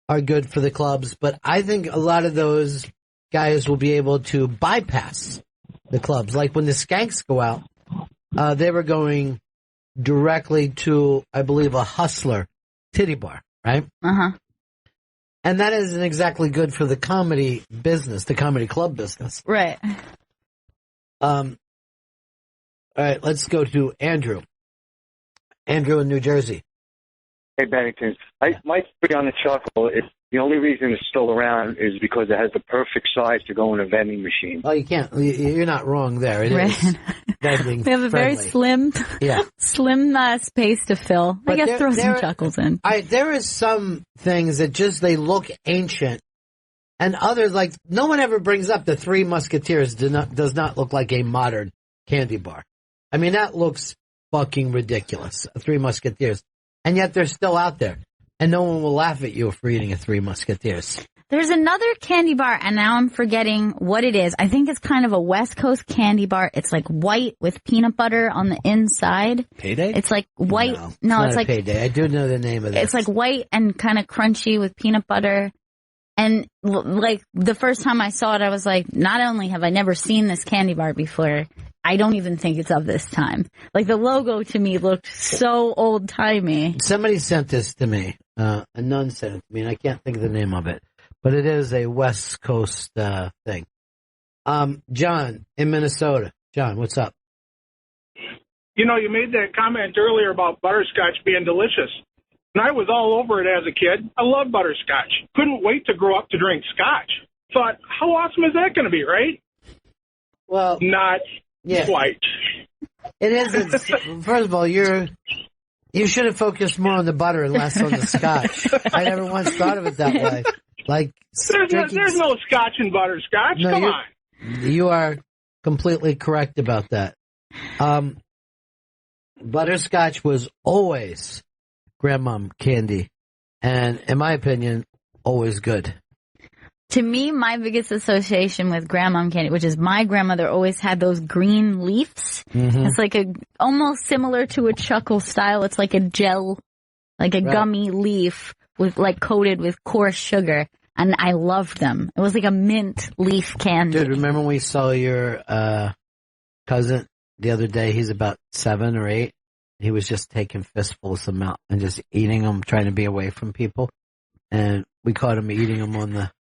are good for the clubs, but I think a lot of those guys will be able to bypass the clubs. Like when the Skanks go out, they were going directly to, I believe, a Hustler titty bar, right? Uh-huh. And that isn't exactly good for the comedy business, the comedy club business. Right. All right, let's go to Andrew. Andrew in New Jersey. Hey, Bennington. My theory on the chuckle is the only reason it's still around is because it has the perfect size to go in a vending machine. Oh, you can't. You're not wrong there. It is vending We have a very friendly. slim space to fill. But I guess throw some chuckles in. There is some things that just, they look ancient. And others, like, no one ever brings up the Three Musketeers does not look like a modern candy bar. I mean, that looks fucking ridiculous. Three Musketeers. And yet they're still out there. And no one will laugh at you for eating a Three Musketeers. There's another candy bar, and now I'm forgetting what it is. I think it's kind of a West Coast candy bar. It's like white with peanut butter on the inside. Payday? It's like white. No, it's like Payday. I do know the name of this. It's like white and kind of crunchy with peanut butter. And like the first time I saw it, I was like, not only have I never seen this candy bar before, I don't even think it's of this time. Like the logo to me looked so old timey. Somebody sent this to me. A nun sent it to me, and I can't think of the name of it. But it is a West Coast thing. John in Minnesota. John, what's up? You know, you made that comment earlier about butterscotch being delicious. And I was all over it as a kid. I love butterscotch. Couldn't wait to grow up to drink scotch. Thought, how awesome is that going to be, right? Well, not quite. It isn't. First of all, you should have focused more on the butter and less on the scotch. I never once thought of it that way. Like there's no scotch in butterscotch. No, Come on. You are completely correct about that. Butterscotch was always grandmom candy, and in my opinion, always good. To me, my biggest association with grandmom candy, which is my grandmother always had those green leaves. Mm-hmm. It's like almost similar to a chuckle style. It's like a gel, like a gummy leaf with like coated with coarse sugar. And I loved them. It was like a mint leaf candy. Dude, remember when we saw your cousin the other day? He's about 7 or 8. He was just taking fistfuls of them out and just eating them, trying to be away from people. And we caught him eating them on the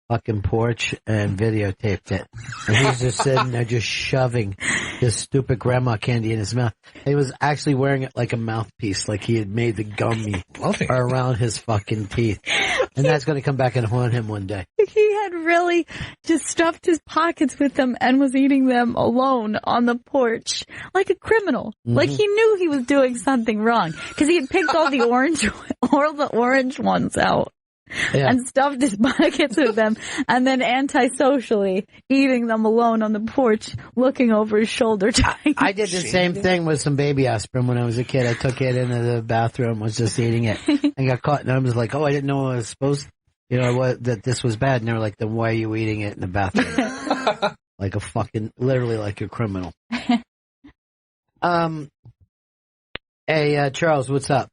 fucking porch and videotaped it. And he was just sitting there just shoving this stupid grandma candy in his mouth. He was actually wearing it like a mouthpiece, like he had made the gummy around his fucking teeth. And that's going to come back and haunt him one day. He had really just stuffed his pockets with them and was eating them alone on the porch like a criminal. Mm-hmm. Like he knew he was doing something wrong because he had picked all the orange ones out. Yeah. And stuffed his pockets with them, and then antisocially eating them alone on the porch, looking over his shoulder. I did the same thing with some baby aspirin when I was a kid. I took it into the bathroom, was just eating it, and got caught. And I was like, "Oh, I didn't know I was supposed, that this was bad." And they were like, "Then why are you eating it in the bathroom?" Like a fucking, literally like a criminal. Hey, Charles, what's up?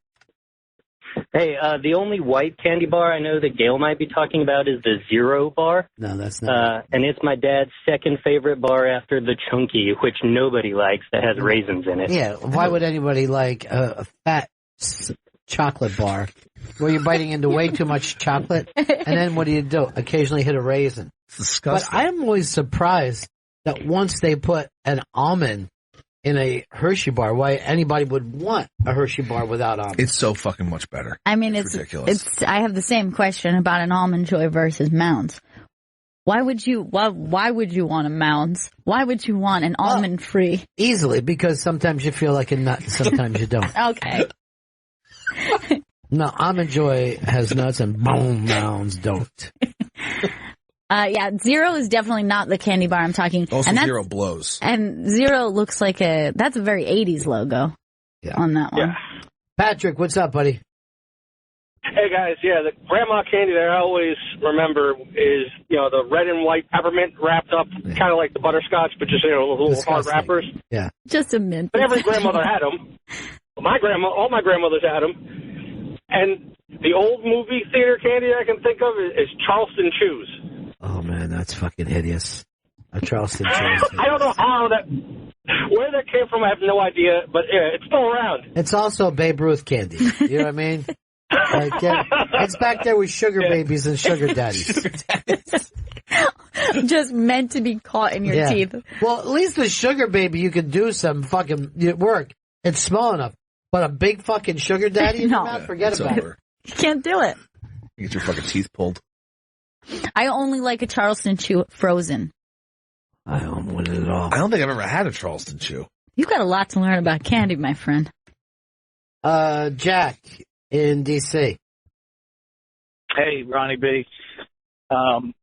Hey, the only white candy bar I know that Gail might be talking about is the Zero bar. No, that's not. And it's my dad's second favorite bar after the Chunky, which nobody likes, that has raisins in it. Yeah, why would anybody like a fat chocolate bar where you're biting into way too much chocolate? And then what do? Occasionally hit a raisin. It's disgusting. But I'm always surprised that once they put an almond in a Hershey bar, why anybody would want a Hershey bar without almond. It's so fucking much better. I mean, it's ridiculous. I have the same question about an Almond Joy versus Mounds. Why would you want a Mounds? Why would you want an almond free? Easily, because sometimes you feel like a nut, and sometimes you don't. Okay. No, Almond Joy has nuts, and boom, Mounds don't. Yeah, Zero is definitely not the candy bar I'm talking. Also, Zero blows. And Zero looks like that's a very 80s logo on that one. Yeah. Patrick, what's up, buddy? Hey guys, yeah, the grandma candy that I always remember is, the red and white peppermint wrapped up, kind of like the butterscotch, but just, little hard wrappers. Yeah. Just a mint. But every grandmother had them. All my grandmothers had them. And the old movie theater candy I can think of is Charleston Chews. Oh man, that's fucking hideous. A Charleston Chews. I don't know where that came from. I have no idea, but yeah, it's still around. It's also Babe Ruth candy. You know what I mean? Like, it's back there with sugar babies and sugar daddies. Just meant to be caught in your teeth. Well, at least the sugar baby, you can do some fucking work. It's small enough. But a big fucking sugar daddy in your mouth? Forget about it. You can't do it. You get your fucking teeth pulled. I only like a Charleston Chew frozen. I don't want it at all. I don't think I've ever had a Charleston Chew. You've got a lot to learn about candy, my friend. Jack in D.C. Hey, Ronnie B.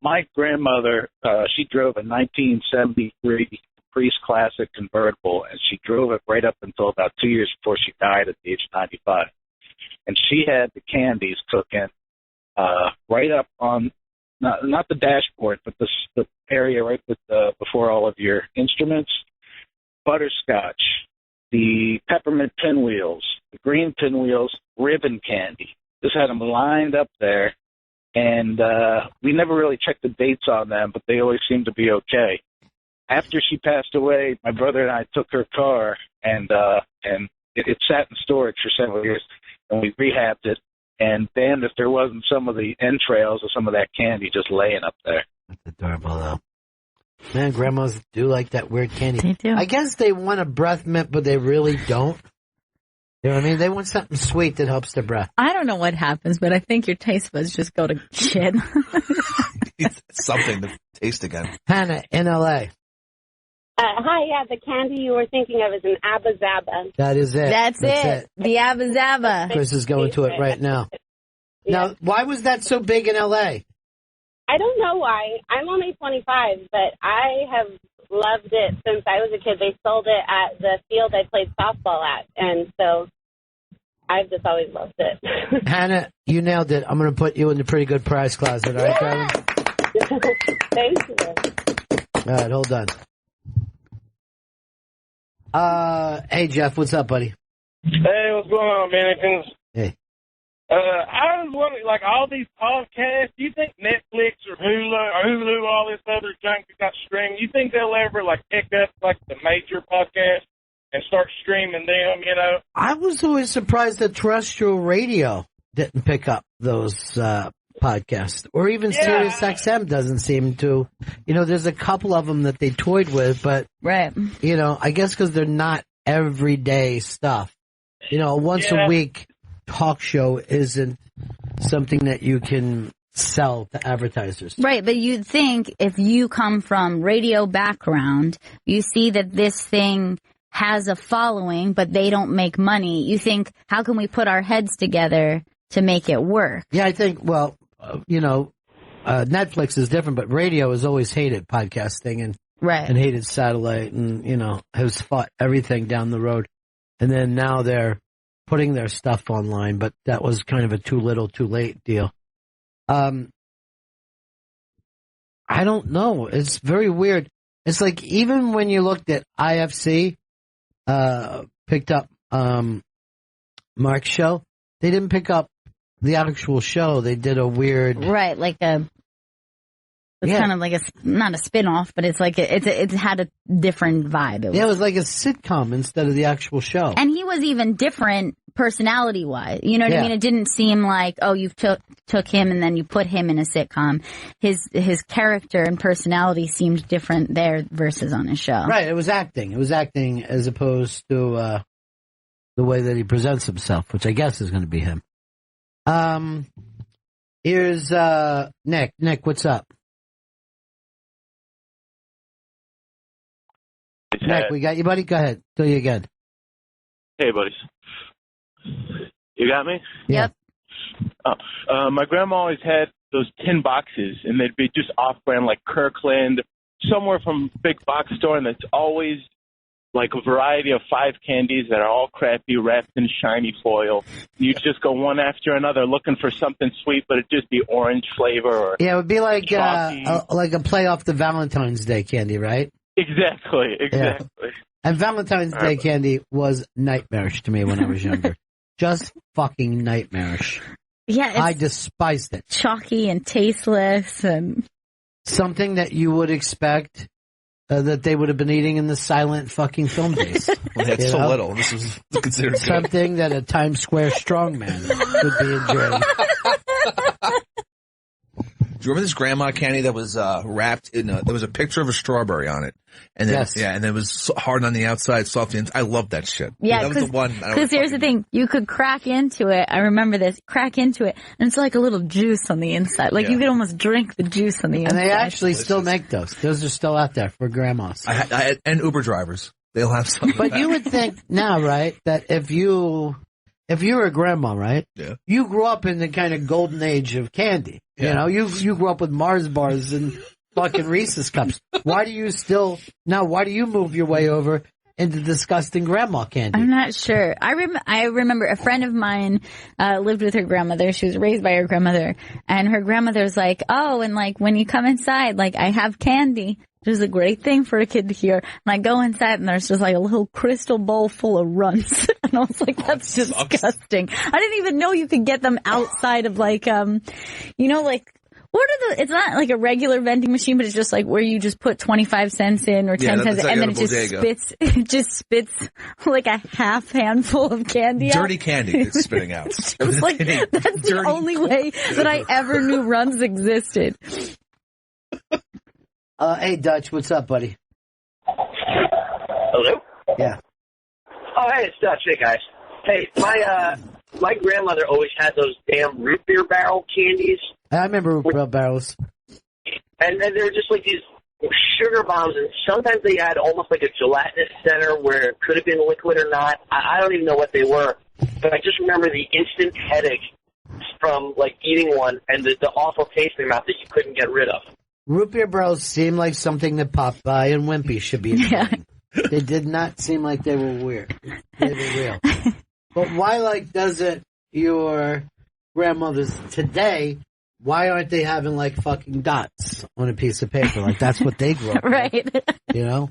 My grandmother, she drove a 1973 Caprice Classic convertible, and she drove it right up until about 2 years before she died at the age of 95. And she had the candies cooking right up on, not the dashboard, but the area right with before all of your instruments. Butterscotch, the peppermint pinwheels, the green pinwheels, ribbon candy. Just had them lined up there, and we never really checked the dates on them, but they always seemed to be okay. After she passed away, my brother and I took her car, and it sat in storage for several years, and we rehabbed it. And damned if there wasn't some of the entrails of some of that candy just laying up there. That's adorable, though. Man, grandmas do like that weird candy. They do. I guess they want a breath mint, but they really don't. You know what I mean? They want something sweet that helps their breath. I don't know what happens, but I think your taste buds just go to shit. Something to taste again. Hannah in L.A. Hi, yeah, the candy you were thinking of is an Abba Zaba. That is it. That's it. The Abba Zaba. Chris is going to it right now. Now, why was that so big in L.A.? I don't know why. I'm only 25, but I have loved it since I was a kid. They sold it at the field I played softball at, and so I've just always loved it. Hannah, you nailed it. I'm going to put you in the pretty good prize closet, all right, darling? Thank you. All right, hold on. Hey, Jeff, what's up, buddy? Hey, what's going on, Benningtons? Hey. I was wondering, like, all these podcasts, do you think Netflix or Hulu, all this other junk that got streamed, you think they'll ever, like, pick up, like, the major podcasts and start streaming them, you know? I was always surprised that terrestrial radio didn't pick up those podcasts. Or even Sirius XM doesn't seem to. You know, there's a couple of them that they toyed with, but, you know, I guess because they're not everyday stuff. You know, once a week talk show isn't something that you can sell to advertisers. Right, but you'd think if you come from radio background, you see that this thing has a following, but they don't make money. You think, how can we put our heads together to make it work? Yeah, I think, well, you know, Netflix is different, but radio has always hated podcasting and hated satellite and, you know, has fought everything down the road. And then now they're putting their stuff online, but that was kind of a too little, too late deal. I don't know. It's very weird. It's like even when you looked at IFC, picked up Mark's show, they didn't pick up the actual show. They did a weird... Right, like it's kind of like not a spin-off, but it's like it had a different vibe. It was like a sitcom instead of the actual show. And he was even different personality-wise. You know what I mean? It didn't seem like, oh, you took him and then you put him in a sitcom. His character and personality seemed different there versus on his show. Right, it was acting. It was acting as opposed to the way that he presents himself, which I guess is going to be him. Here's Nick. Nick, what's up? Nick, we got you, buddy? Go ahead. Do you again. Hey, buddies. You got me? Yep. My grandma always had those tin boxes, and they'd be just off-brand, like Kirkland, somewhere from big box store, and it's always like a variety of 5 candies that are all crappy, wrapped in shiny foil. You just go one after another looking for something sweet, but it'd just be orange flavor or Yeah, it would be like chalky. a play off the Valentine's Day candy, right? Exactly. Yeah. And Valentine's Day candy was nightmarish to me when I was younger. Just fucking nightmarish. Yeah, I despised it. Chalky and tasteless and something that you would expect that they would have been eating in the silent fucking film days. Well, that's so little. This was considered good. Something that a Times Square strongman would be enjoying. Do you remember this grandma candy that was wrapped in there was a picture of a strawberry on it, and then, Yes. and it was hard on the outside, soft on the inside. I love that shit. yeah, that was the one. because here's the thing: you could crack into it. I remember this. Crack into it, and it's like a little juice on the inside. Like you could almost drink the juice on the inside. And they actually still make those. Those are still out there for grandmas. And Uber drivers, they'll have some. But you would think now, right, that if you were a grandma, right? Yeah. You grew up in the kind of golden age of candy. You know, you grew up with Mars bars and fucking Reese's cups. Why do you move your way over into disgusting grandma candy? I'm not sure. I remember a friend of mine lived with her grandmother. She was raised by her grandmother, and her grandmother's like, "Oh, and like when you come inside, like I have candy." Which is a great thing for a kid to hear. And I go inside and there's just like a little crystal bowl full of runts. And I was like, that's disgusting. I didn't even know you could get them outside of like, like, what are it's not like a regular vending machine, but it's just like where you just put 25 cents in or 10 cents like and then it just spits like a half handful of candy out. Dirty candy it's spitting out. It's like, that's the only way that I ever knew runs existed. Hey, Dutch, what's up, buddy? Hello? Yeah. Oh, hey, it's Dutch. Hey, guys. Hey, my grandmother always had those damn root beer barrel candies. I remember root beer barrels. And they were just like these sugar bombs, and sometimes they had almost like a gelatinous center where it could have been liquid or not. I don't even know what they were, but I just remember the instant headache from, like, eating one and the awful taste in your mouth that you couldn't get rid of. Root beer barrels seem like something that Popeye and Wimpy should be enjoying. They did not seem like they were weird. They were real. But why, like, doesn't your grandmothers today, why aren't they having, like, fucking dots on a piece of paper? Like, that's what they grew up with. Right. You know?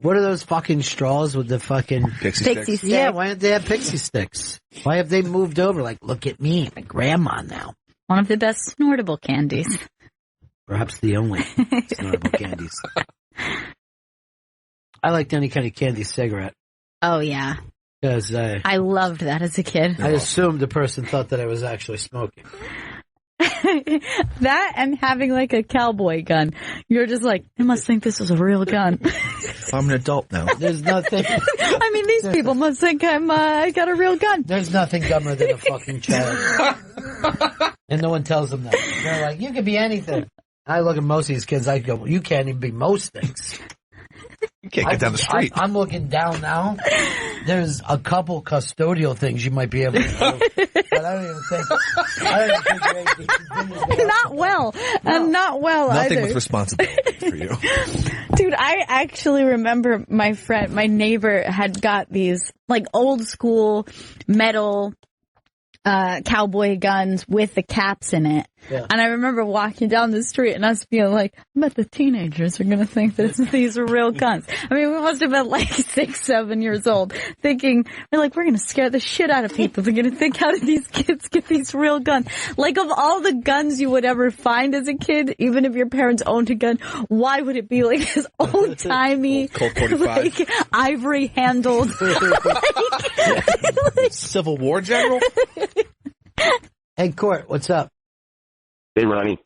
What are those fucking straws with the fucking... Pixie sticks? Yeah, why don't they have pixie sticks? Why have they moved over? Like, look at me, I'm a grandma now. One of the best snortable candies. Perhaps the only snortable candies. I liked any kind of candy cigarette. Oh, yeah. Because I loved that as a kid. I assumed the person thought that I was actually smoking. That and having like a cowboy gun. You're just like, I must think this is a real gun. I'm an adult now. There's nothing. I mean, these people must think I got a real gun. There's nothing dumber than a fucking child. And no one tells them that. They're like, you can be anything. I look at most of these kids, I go, well, you can't even be most things. You can't get down the street. I'm looking down now. There's a couple custodial things you might be able to do. But I don't even think you're Not well. Not well Nothing either. with responsibility for you. Dude, I actually remember my neighbor had got these like old school metal cowboy guns with the caps in it. Yeah. And I remember walking down the street and us being like, I bet the teenagers are going to think that these are real guns. I mean, we must have been like 6, 7 years old thinking, we're going to scare the shit out of people. They're going to think, how did these kids get these real guns? Like, of all the guns you would ever find as a kid, even if your parents owned a gun, why would it be like this old-timey, Colt 45. like, ivory-handled, like, Civil War general? Hey, Court, what's up? Hey, Ronnie.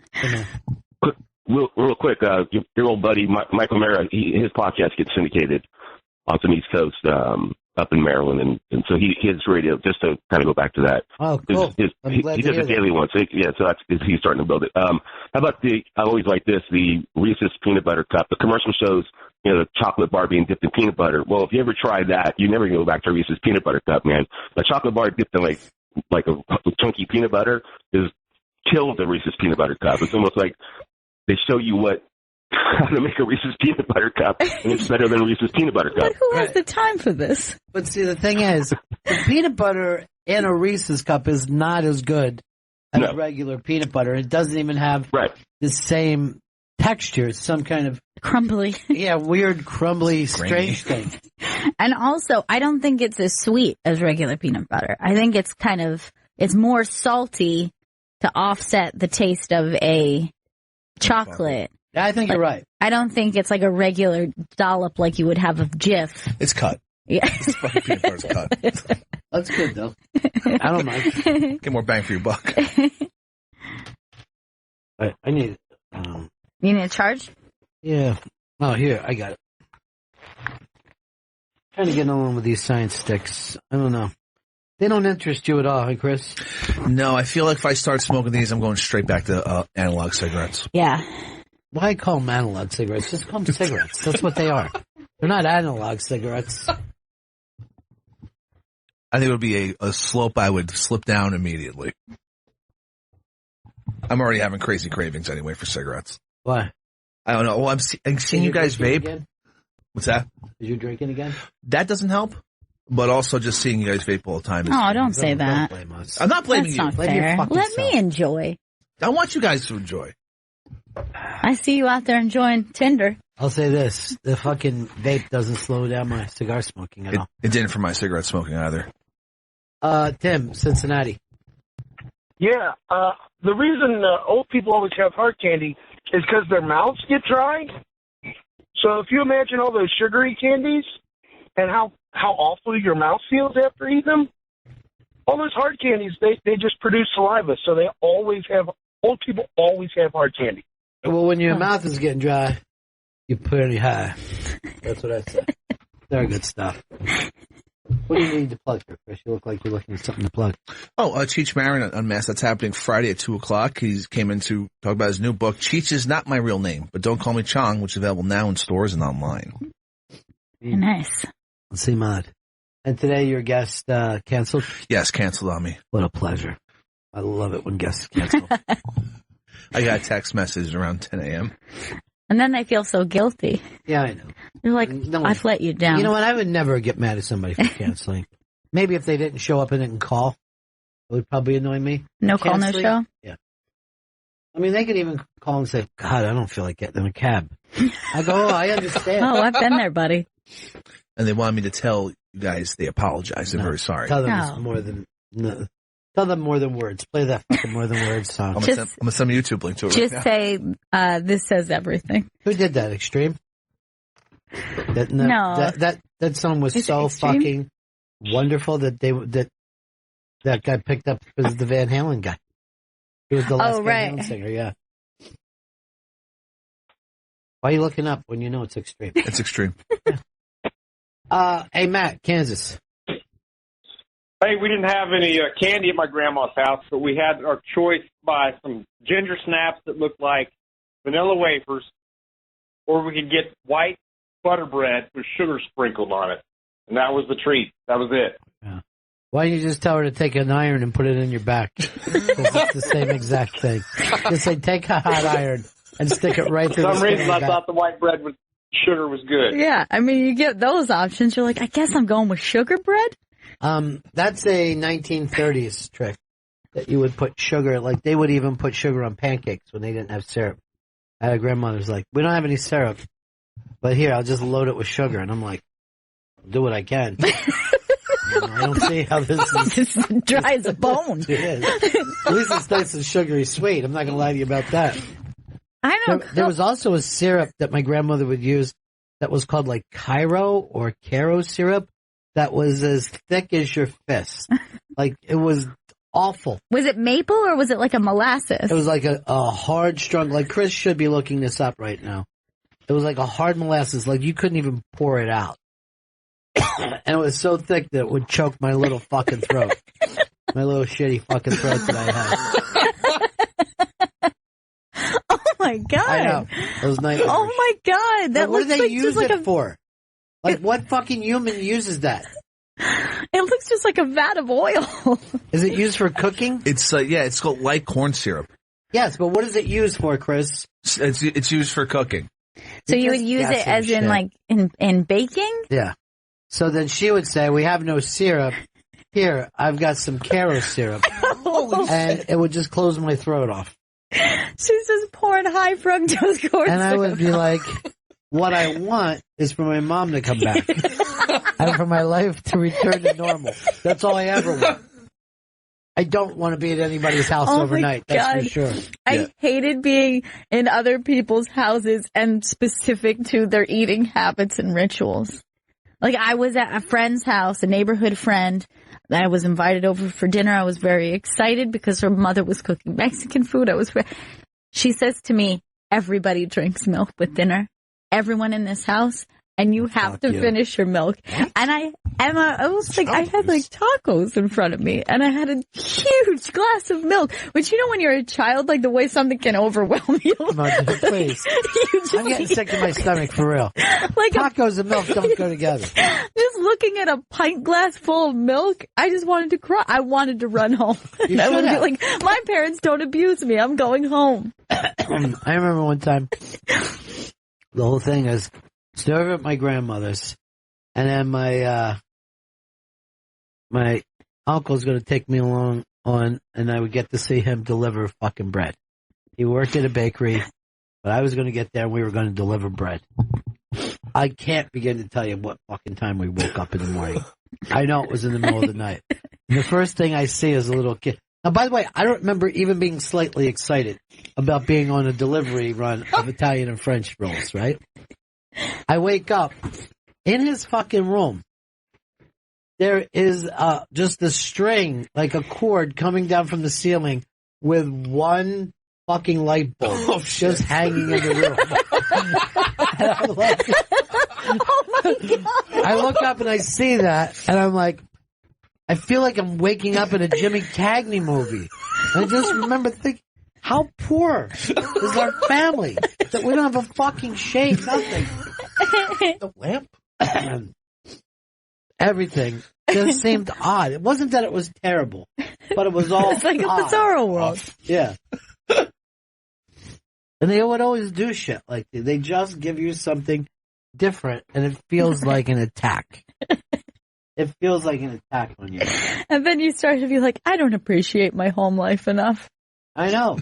Real quick, your old buddy, Michael Mara, his podcast gets syndicated on some East Coast, up in Maryland, and so he has radio, just to kind of go back to that. Oh, cool. He does a daily one, so he's starting to build it. How about I always like this, the Reese's Peanut Butter Cup. The commercial shows, the chocolate bar being dipped in peanut butter. Well, if you ever tried that, you never go back to Reese's Peanut Butter Cup, man. A chocolate bar dipped in like a chunky peanut butter is killed the Reese's Peanut Butter Cup. It's almost like they show you what how to make a Reese's peanut butter cup, and it's better than a Reese's peanut butter cup. But who has the time for this? But see, the thing is, the peanut butter in a Reese's cup is not as good as a regular peanut butter. It doesn't even have the same texture. It's some kind of crumbly. Yeah, weird, crumbly, strange thing. And also, I don't think it's as sweet as regular peanut butter. I think it's it's more salty to offset the taste of a chocolate. Yeah, I think you're right. I don't think it's like a regular dollop like you would have of Jif. It's cut. Yeah. Peanut butter's cut. That's good, though. I don't mind. Get more bang for your buck. I need You need a charge? Yeah. Oh, here, I got it. Trying to get on with these science sticks. I don't know. They don't interest you at all, huh, Chris? No, I feel like if I start smoking these, I'm going straight back to analog cigarettes. Yeah. Why call them analog cigarettes? Just call them cigarettes. That's what they are. They're not analog cigarettes. I think it would be a slope I would slip down immediately. I'm already having crazy cravings anyway for cigarettes. Why? I don't know. Well, I'm seeing you guys vape. Again? What's that? Is you drinking again? That doesn't help. But also just seeing you guys vape all the time. Oh, don't say that. Blame us. I'm not blaming That's you. not Blame fair. your fucking Let self. me enjoy. I want you guys to enjoy. I see you out there enjoying Tinder. I'll say this. The fucking vape doesn't slow down my cigar smoking at all. It didn't for my cigarette smoking either. Tim, Cincinnati. Yeah, the reason old people always have hard candy is because their mouths get dry. So if you imagine all those sugary candies and how awful your mouth feels after eating them, all those hard candies, they just produce saliva. So old people always have hard candy. Well, when your mouth is getting dry, you're pretty high. That's what I say. Very good stuff. What do you need to plug for, Chris? You look like you're looking for something to plug. Oh, Cheech Marin Unmasked. That's happening Friday at 2 o'clock. He came in to talk about his new book. Cheech is not my real name, but don't call me Chong, which is available now in stores and online. Nice. Let's see, Mod. And today your guest canceled? Yes, canceled on me. What a pleasure. I love it when guests cancel. I got a text message around 10 a.m. And then they feel so guilty. Yeah, I know. They're like, I've let you down. You know what? I would never get mad at somebody for canceling. Maybe if they didn't show up and didn't call, it would probably annoy me. No call, no Canceling? show? Yeah. I mean, they could even call and say, God, I don't feel like getting in a cab. I go, I understand. Oh, I've been there, buddy. And they wanted me to tell you guys they apologize. They're very sorry. Tell them it's more than... No. Tell them more than words. Play that fucking more than words song. I'm going to send a YouTube link to it Just right now. say, this says everything. Who did that? Extreme? No. That song was Is it so Extreme? fucking wonderful that that guy picked up as the Van Halen guy. He was the last Van right. Halen singer, yeah. Why are you looking up when you know it's Extreme? It's Extreme. Hey, Matt, Kansas. Hey, we didn't have any candy at my grandma's house, but we had our choice by some ginger snaps that looked like vanilla wafers, or we could get white butter bread with sugar sprinkled on it. And that was the treat. That was it. Yeah. Why don't you just tell her to take an iron and put it in your back? 'Cause it's the same exact thing. Just say, take a hot iron and stick it right through For the some skin reason, of I your thought the white bread with sugar was good. Yeah, I mean, you get those options. You're like, I guess I'm going with sugar bread? That's a 1930s trick that you would put sugar, like they would even put sugar on pancakes when they didn't have syrup. I had a grandmother who's like, we don't have any syrup, but here, I'll just load it with sugar. And I'm like, I'll do what I can. I don't see how this is. Just dry as a bone. It is. At least it's nice and sugary sweet. I'm not going to lie to you about that. I know. There was also a syrup that my grandmother would use that was called like Cairo or Caro syrup that was as thick as your fist. Like, it was awful. Was it maple or was it like a molasses? It was like a hard, strong, like Chris should be looking this up right now. It was like a hard molasses, like you couldn't even pour it out. And it was so thick that it would choke my little fucking throat. My little shitty fucking throat that I had. Oh my God. I know. It was nightmarish. Oh my God. That But what do looks they like use just like it for? Like, what fucking human uses that? It looks just like a vat of oil. Is it used for cooking? It's it's called light corn syrup. Yes, but what is it used for, Chris? It's used for cooking. So you would use it as in like in baking? Yeah. So then she would say, we have no syrup. Here, I've got some Caro syrup. And it would just close my throat off. She's just pouring high fructose corn And I syrup. would be like, what I want is for my mom to come back. And for my life to return to normal. That's all I ever want. I don't want to be at anybody's house overnight. That's for sure. I hated being in other people's houses and specific to their eating habits and rituals. Like I was at a friend's house, a neighborhood friend. I was invited over for dinner. I was very excited because her mother was cooking Mexican food. She says to me, everybody drinks milk with dinner. Everyone in this house. And you have to finish your milk. And I was like, I had like tacos in front of me and I had a huge glass of milk, which, you know, when you're a child, like the way something can overwhelm you. Please. I'm getting sick to my stomach for real. Like tacos and milk don't go together. Just looking at a pint glass full of milk, I just wanted to cry. I wanted to run home. I would be like, my parents don't abuse me. I'm going home. I remember one time, the whole thing is, stay over at my grandmother's, and then my uncle's going to take me along and I would get to see him deliver fucking bread. He worked at a bakery, but I was going to get there and we were going to deliver bread. I can't begin to tell you what fucking time we woke up in the morning. I know it was in the middle of the night. And the first thing I see is a little kid. Now, by the way, I don't remember even being slightly excited about being on a delivery run of Italian and French rolls, right? I wake up in his fucking room. There is just a string, like a cord coming down from the ceiling with one fucking light bulb just hanging in the room. And I'm like, oh my God. I look up and I see that and I'm like, I feel like I'm waking up in a Jimmy Cagney movie. And I just remember thinking, how poor is our family that we don't have a fucking shade, nothing. The lamp, everything just seemed odd. It wasn't that it was terrible, but it was all it's like odd. a bizarro world. Yeah. And they would always do shit like that. They just give you something different, and it feels like an attack. It feels like an attack on you. And then you start to be like, I don't appreciate my home life enough. I know.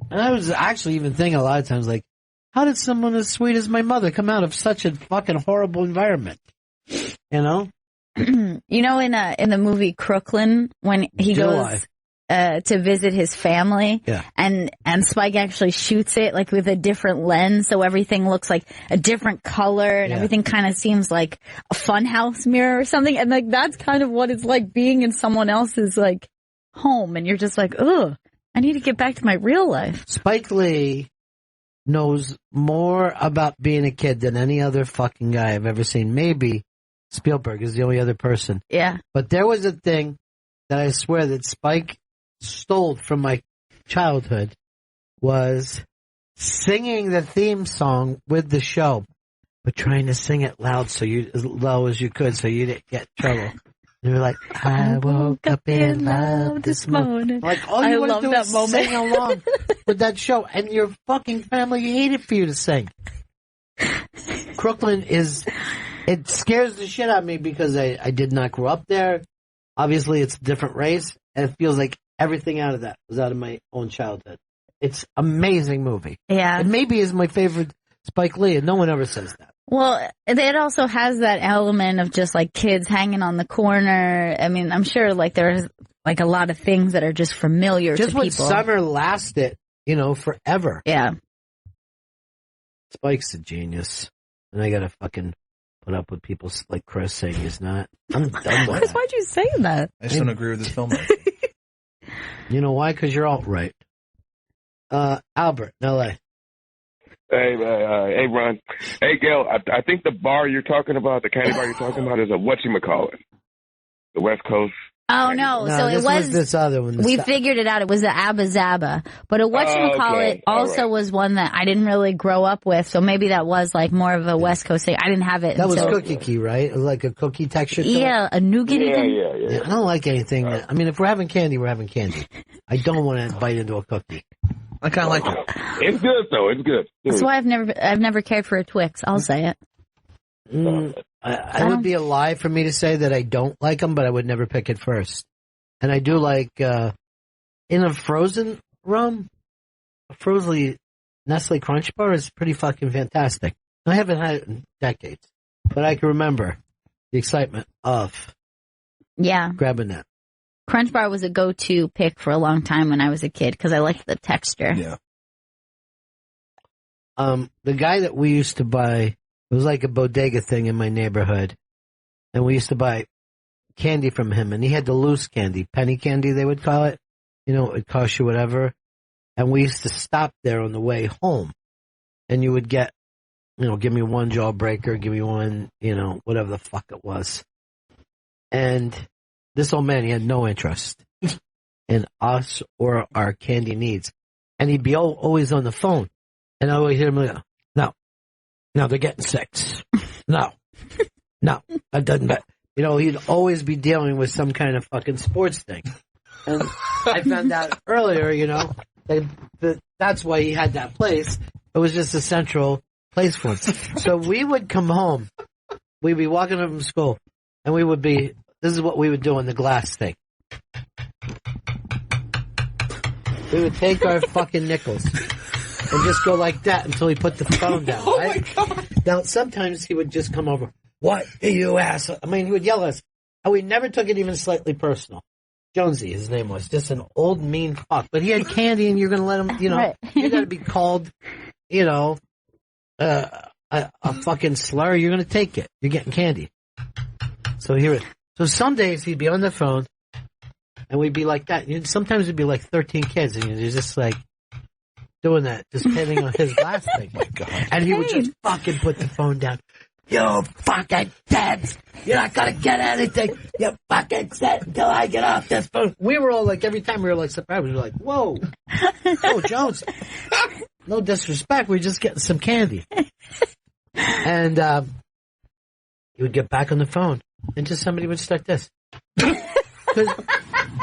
And I was actually even thinking a lot of times, like, how did someone as sweet as my mother come out of such a fucking horrible environment? You know? You know, in the movie Crooklyn, when he goes to visit his family, and Spike actually shoots it like with a different lens, so everything looks like a different color, and everything kind of seems like a funhouse mirror or something, and like that's kind of what it's like being in someone else's like home, and you're just like, ugh, I need to get back to my real life. Spike Lee knows more about being a kid than any other fucking guy I've ever seen. Maybe Spielberg is the only other person. Yeah. But there was a thing that I swear that Spike stole from my childhood, was singing the theme song with the show, but trying to sing it loud as low as you could so you didn't get in trouble. You were like, I woke up in love this morning. Like, all you want to do is sing along with that show, and your fucking family hated for you to sing. Crooklyn it scares the shit out of me because I did not grow up there. Obviously, it's a different race, and it feels like everything out of that was out of my own childhood. It's an amazing movie. Yeah. It maybe is my favorite Spike Lee, and no one ever says that. Well, it also has that element of just like kids hanging on the corner. I mean, I'm sure like there's like a lot of things that are just familiar to people. Just what summer lasted, forever. Yeah. Spike's a genius. And I gotta fucking put up with people like Chris saying he's not. I'm done with Chris, that. why'd you say that? I just don't agree with this film. You know why? Because you're alt-right. Albert, in L.A. Hey, Ron. Hey, Gail, I think the bar you're talking about, the candy bar you're talking about, is a whatchamacallit. The West Coast. Oh, no. So it was this other one. We figured it out. It was the Abba Zaba. But a whatchamacallit also was one that I didn't really grow up with. So maybe that was like more of a West Coast thing. I didn't have it. That was cookie key, right? It was like a cookie texture. Yeah, a nougat even. Yeah. I don't like anything. I mean, if we're having candy, we're having candy. I don't want to bite into a cookie. I kind of like it. It's good though. It's good. That's why I've never cared for a Twix. I'll say it. I would be a lie for me to say that I don't like them, but I would never pick it first. And I do like, in a frozen rum, a frozen Nestle Crunch Bar is pretty fucking fantastic. I haven't had it in decades, but I can remember the excitement of grabbing that. Crunch Bar was a go-to pick for a long time when I was a kid because I liked the texture. Yeah. The guy that we used to buy, it was like a bodega thing in my neighborhood, and we used to buy candy from him, and he had the loose candy, penny candy they would call it. You know, it would cost you whatever. And we used to stop there on the way home, and you would get, you know, give me one jawbreaker, give me one, you know, whatever the fuck it was. And this old man, he had no interest in us or our candy needs. And he'd be always on the phone. And I would hear him like, no, they're getting 6. No, that doesn't matter. You know, he'd always be dealing with some kind of fucking sports thing. And I found out earlier, you know, that's why he had that place. It was just a central place for him. So we would come home. We'd be walking home from school, and we would be, this is what we would do on the glass thing. We would take our fucking nickels and just go like that until he put the phone down, right? Now, sometimes he would just come over. What do you ask? I mean, he would yell at us. And we never took it even slightly personal. Jonesy, his name was. Just an old, mean fuck. But he had candy, and you're going to let him, you know, right. You're going to be called, you know, a fucking slur. You're going to take it. You're getting candy. So so some days he'd be on the phone, and we'd be like that. Sometimes it'd be like 13 kids, and you're just like doing that, just hitting on his last thing. Oh my God. And he would just fucking put the phone down. You fucking kids! You're not gonna get anything! You fucking sit until I get off this phone! We were all like, every time we were like surprised, we were like, whoa! Oh, Jones! No disrespect, we're just getting some candy. And, he would get back on the phone, and just somebody would start this.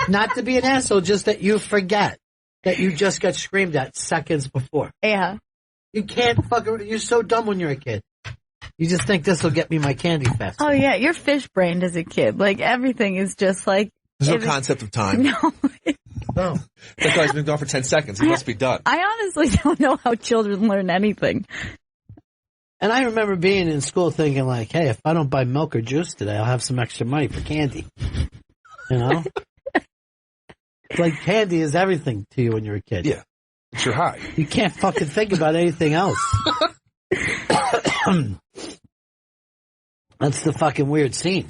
Not to be an asshole, just that you forget that you just got screamed at seconds before. Yeah. You can't fucking, you're so dumb when you're a kid. You just think this will get me my candy fast. Oh, yeah. You're fish-brained as a kid. Like, everything is just like... There's no concept of time. No. No. That guy's been gone for 10 seconds. He must be done. I honestly don't know how children learn anything. And I remember being in school thinking, like, hey, if I don't buy milk or juice today, I'll have some extra money for candy. You know? It's like candy is everything to you when you're a kid. Yeah. It's your high. You can't fucking think about anything else. That's the fucking weird scene.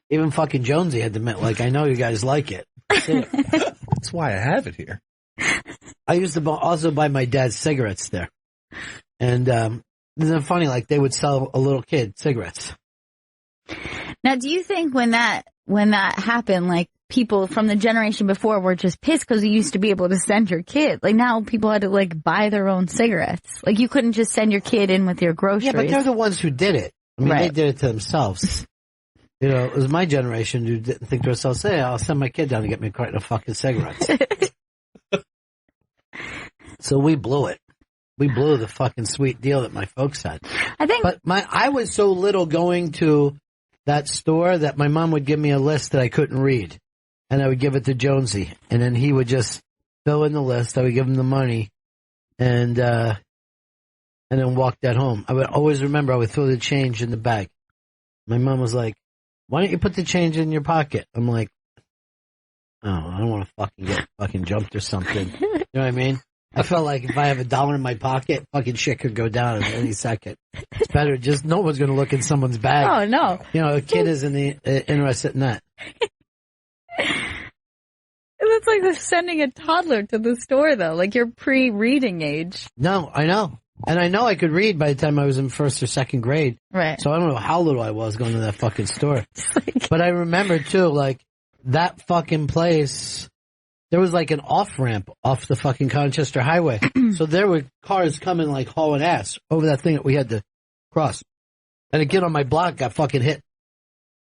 Even fucking Jonesy had to admit, like, I know you guys like it. That's why I have it here. I used to also buy my dad cigarettes there. And isn't it funny, like, they would sell a little kid cigarettes. Now, do you think when that happened, like, people from the generation before were just pissed because you used to be able to send your kid? Like, now people had to, like, buy their own cigarettes. Like, you couldn't just send your kid in with your groceries. Yeah, but they're the ones who did it. I mean, They did it to themselves. You know, it was my generation who didn't think to themselves, hey, I'll send my kid down to get me a carton of fucking cigarettes. So we blew it. We blew the fucking sweet deal that my folks had. But I was so little going to that store that my mom would give me a list that I couldn't read. And I would give it to Jonesy. And then he would just fill in the list. I would give him the money. And then walk that home. I would always remember I would throw the change in the bag. My mom was like, why don't you put the change in your pocket? I'm like, oh, I don't want to fucking get fucking jumped or something. You know what I mean? I felt like if I have $1 in my pocket, fucking shit could go down at any second. It's better, just no one's going to look in someone's bag. Oh, no. You know, a kid isn't interested in that. That's like sending a toddler to the store, though. Like, you're pre-reading age. No, I know. And I know I could read by the time I was in 1st or 2nd grade. Right. So I don't know how little I was going to that fucking store. But I remember, too, like, that fucking place, there was like an off-ramp off the fucking Colchester Highway. So there were cars coming like hauling ass over that thing that we had to cross. And a kid on my block got fucking hit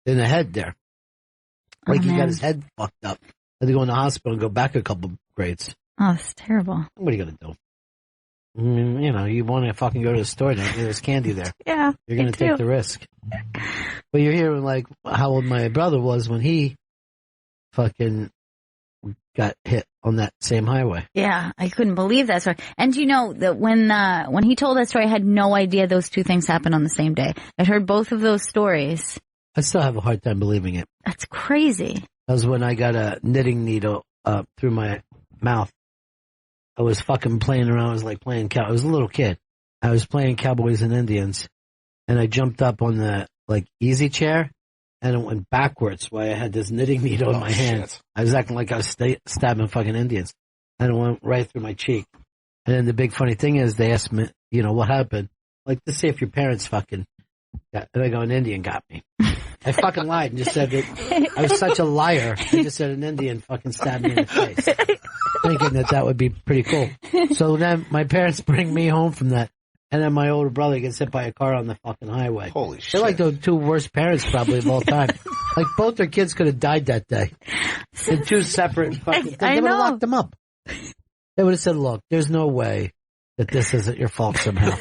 in the head there. Like he got his head fucked up. Had to go in the hospital and go back a couple grades. Oh, it's terrible. What are you going to do? I mean, you want to fucking go to the store, don't you? There's candy there. Yeah. You're going to take the risk. But you're hearing, like, how old my brother was when he fucking got hit on that same highway. Yeah, I couldn't believe that story. And you know that when he told that story, I had no idea those two things happened on the same day. I'd heard both of those stories. I still have a hard time believing it. That's crazy. That was when I got a knitting needle through my mouth. I was fucking playing around. I was like playing I was a little kid. I was playing Cowboys and Indians, and I jumped up on the easy chair, and it went backwards while I had this knitting needle in my hand. I was acting like I was stabbing fucking Indians, and it went right through my cheek. And then the big funny thing is, they asked me, what happened? Like, to see if your parents fucking got, and I go, an Indian got me. I fucking lied and just said that I was such a liar. I just said an Indian fucking stabbed me in the face, thinking that would be pretty cool. So then my parents bring me home from that, and then my older brother gets hit by a car on the fucking highway. Holy shit. They're like the two worst parents probably of all time. Like, both their kids could have died that day. In two separate fucking things. They would have locked them up. They would have said, look, there's no way that this isn't your fault somehow.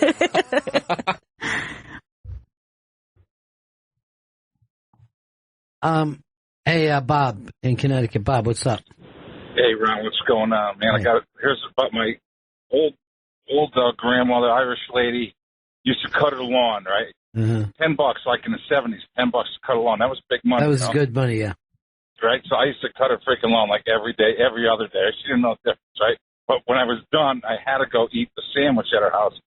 Hey, Bob in Connecticut. Bob, what's up? Hey, Ron, what's going on, man? Hey. Here's about my old grandmother, Irish lady, used to cut her lawn, right? Uh-huh. $10, like in the 70s, $10 to cut a lawn. That was big money. That was good money, yeah. Right? So I used to cut her freaking lawn like every day, every other day. She didn't know the difference, right? But when I was done, I had to go eat the sandwich at her house.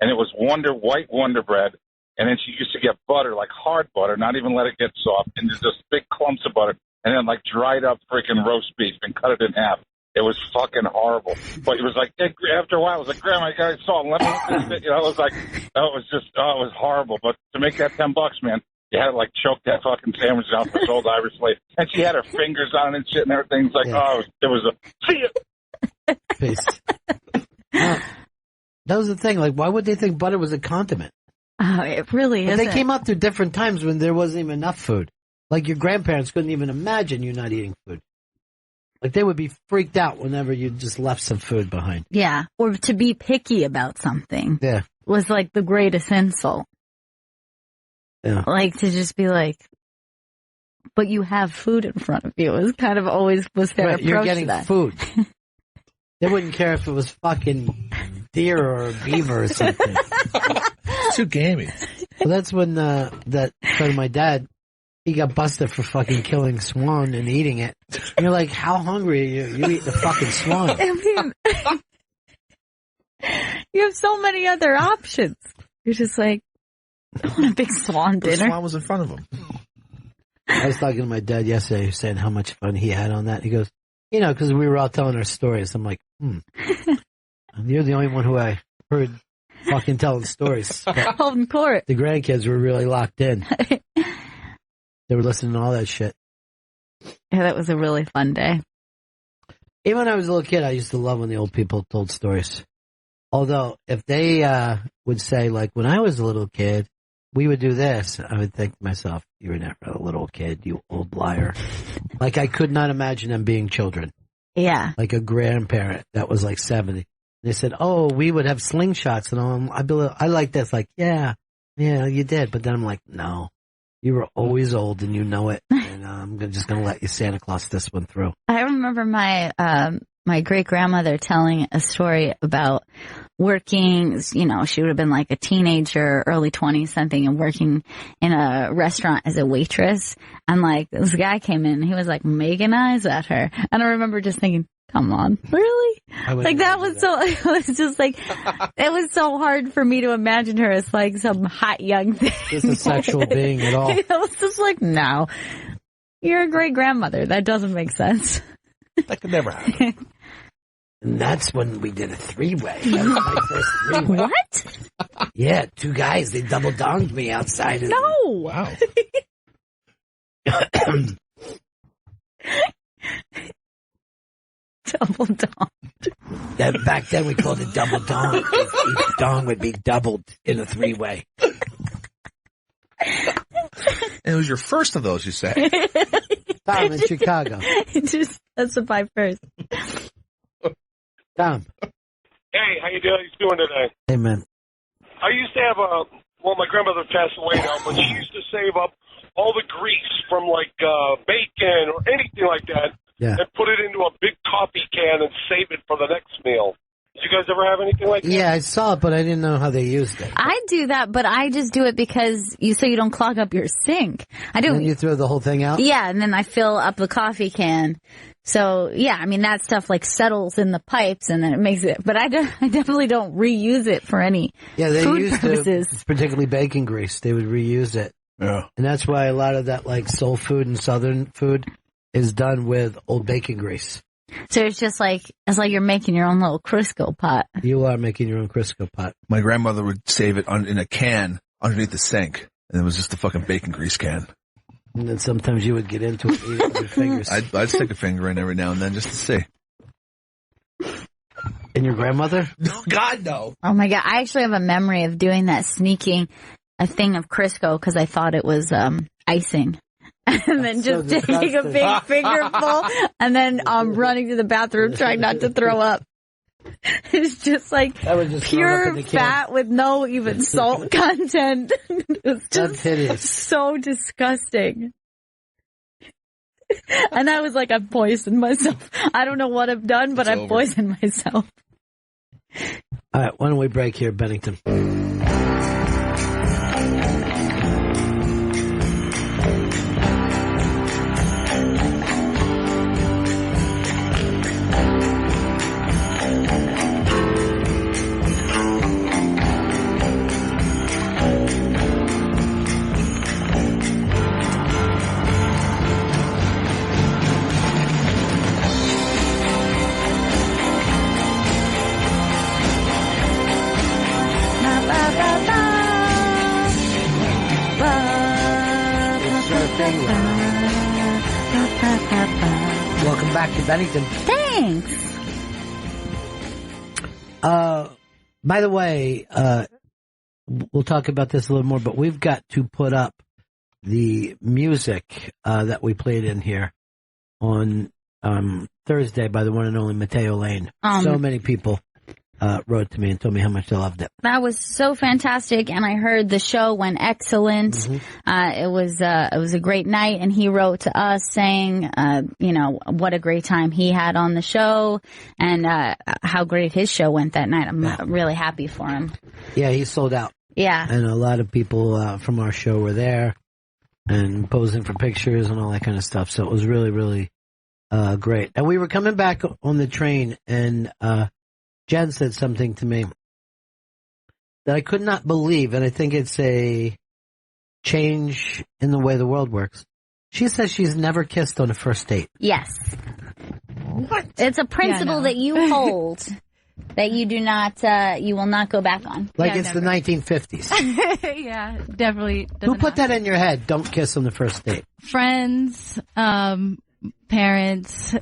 And it was white Wonder Bread. And then she used to get butter, like hard butter, not even let it get soft. And there's just big clumps of butter. And then like dried up freaking roast beef and cut it in half. It was fucking horrible. But it was like, after a while, I was like, Grandma, I got salt and lemon. It was like, it was horrible. But to make that $10, man, you had to like choke that fucking sandwich out for this old Irish lady. And she had her fingers on it and shit and everything. It's like, it was a, see ya. Peace. That was the thing. Like, why would they think butter was a condiment? Oh, it really is. They came up through different times when there wasn't even enough food. Like, your grandparents couldn't even imagine you not eating food. Like, they would be freaked out whenever you just left some food behind. Yeah, or to be picky about something. Yeah. Was like the greatest insult. Yeah. Like, to just be like, but you have food in front of you. It was kind of always was their approach you're getting to that. food. They wouldn't care if it was fucking deer or beaver or something. It's too gamey. Well, that's when that friend of my dad, he got busted for fucking killing swan and eating it. And you're like, how hungry are you? You eat the fucking swan. I mean, you have so many other options. You're just like, I want a big swan dinner. The swan was in front of him. I was talking to my dad yesterday, saying how much fun he had on that. He goes, because we were all telling our stories. I'm like, you're the only one who I heard fucking telling stories. Holding court. The grandkids were really locked in. They were listening to all that shit. Yeah, that was a really fun day. Even when I was a little kid, I used to love when the old people told stories. Although, if they would say, like, when I was a little kid, we would do this, I would think to myself, you were never a little kid, you old liar. Like, I could not imagine them being children. Yeah. Like a grandparent that was like 70. They said, oh, we would have slingshots and all. I like this, like, yeah, you did. But then I'm like, no, you were always old and you know it. And I'm just going to let you Santa Claus this one through. I remember my great-grandmother telling a story about working, she would have been like a teenager, early 20s something, and working in a restaurant as a waitress. And like, this guy came in and he was like making eyes at her. And I remember just thinking, come on, really? Like that was so, it was just like, it was so hard for me to imagine her as like some hot young thing. Just a sexual being at all. It was just like, no, you're a great-grandmother. That doesn't make sense. That could never happen. And that's when we did a three-way. That was my first three-way. What? Yeah, two guys, they double-donged me outside. No! Wow. Double-donged. Back then we called it double-dong. Each dong would be doubled in a three-way. And it was your first of those, you say? Tom in Chicago. Just specify first. Tom. Hey, how you doing today? Hey, man. I used to have my grandmother passed away now, but she used to save up all the grease from like bacon or anything like that, and put it into a big coffee can and save it for the next meal. Did you guys ever have anything like that? Yeah, I saw it, but I didn't know how they used it. I do that, but I just do it because you don't clog up your sink. I do. And you throw the whole thing out? Yeah, and then I fill up the coffee can. So yeah, I mean that stuff like settles in the pipes, and then it makes it. But I definitely don't reuse it for any they food used purposes. to, particularly bacon grease. They would reuse it. Yeah, and that's why a lot of that like soul food and southern food is done with old bacon grease. So it's like you're making your own little Crisco pot. You are making your own Crisco pot. My grandmother would save it in a can underneath the sink, and it was just a fucking bacon grease can. And then sometimes you would get into it and eat it with your fingers. I'd stick a finger in every now and then just to see. And your grandmother? No, God, no. Oh my God. I actually have a memory of doing that, sneaking a thing of Crisco because I thought it was icing. And then just taking a big fingerful and then running to the bathroom trying not to throw up. It's just like pure fat with no even salt content. It's just so disgusting. And I was like, I've poisoned myself. I don't know what I've done, but I've poisoned myself. All right, why don't we break here, Bennington? Welcome back to Bennington. Thanks. By the way, we'll talk about this a little more, but we've got to put up the music that we played in here on Thursday by the one and only Mateo Lane. So many people wrote to me and told me how much they loved it. That was so fantastic, and I heard the show went excellent. It was a great night, and he wrote to us saying, what a great time he had on the show, and how great his show went that night. I'm really happy for him. Yeah, he sold out. Yeah, and a lot of people from our show were there and posing for pictures and all that kind of stuff. So it was really, really great. And we were coming back on the train, and Jen said something to me that I could not believe, and I think it's a change in the way the world works. She says she's never kissed on a first date. Yes. What? It's a principle that you hold that you do not, you will not go back on. Like it's the 1950s. Yeah, definitely. Who put that in your head? Don't kiss on the first date. Friends, parents.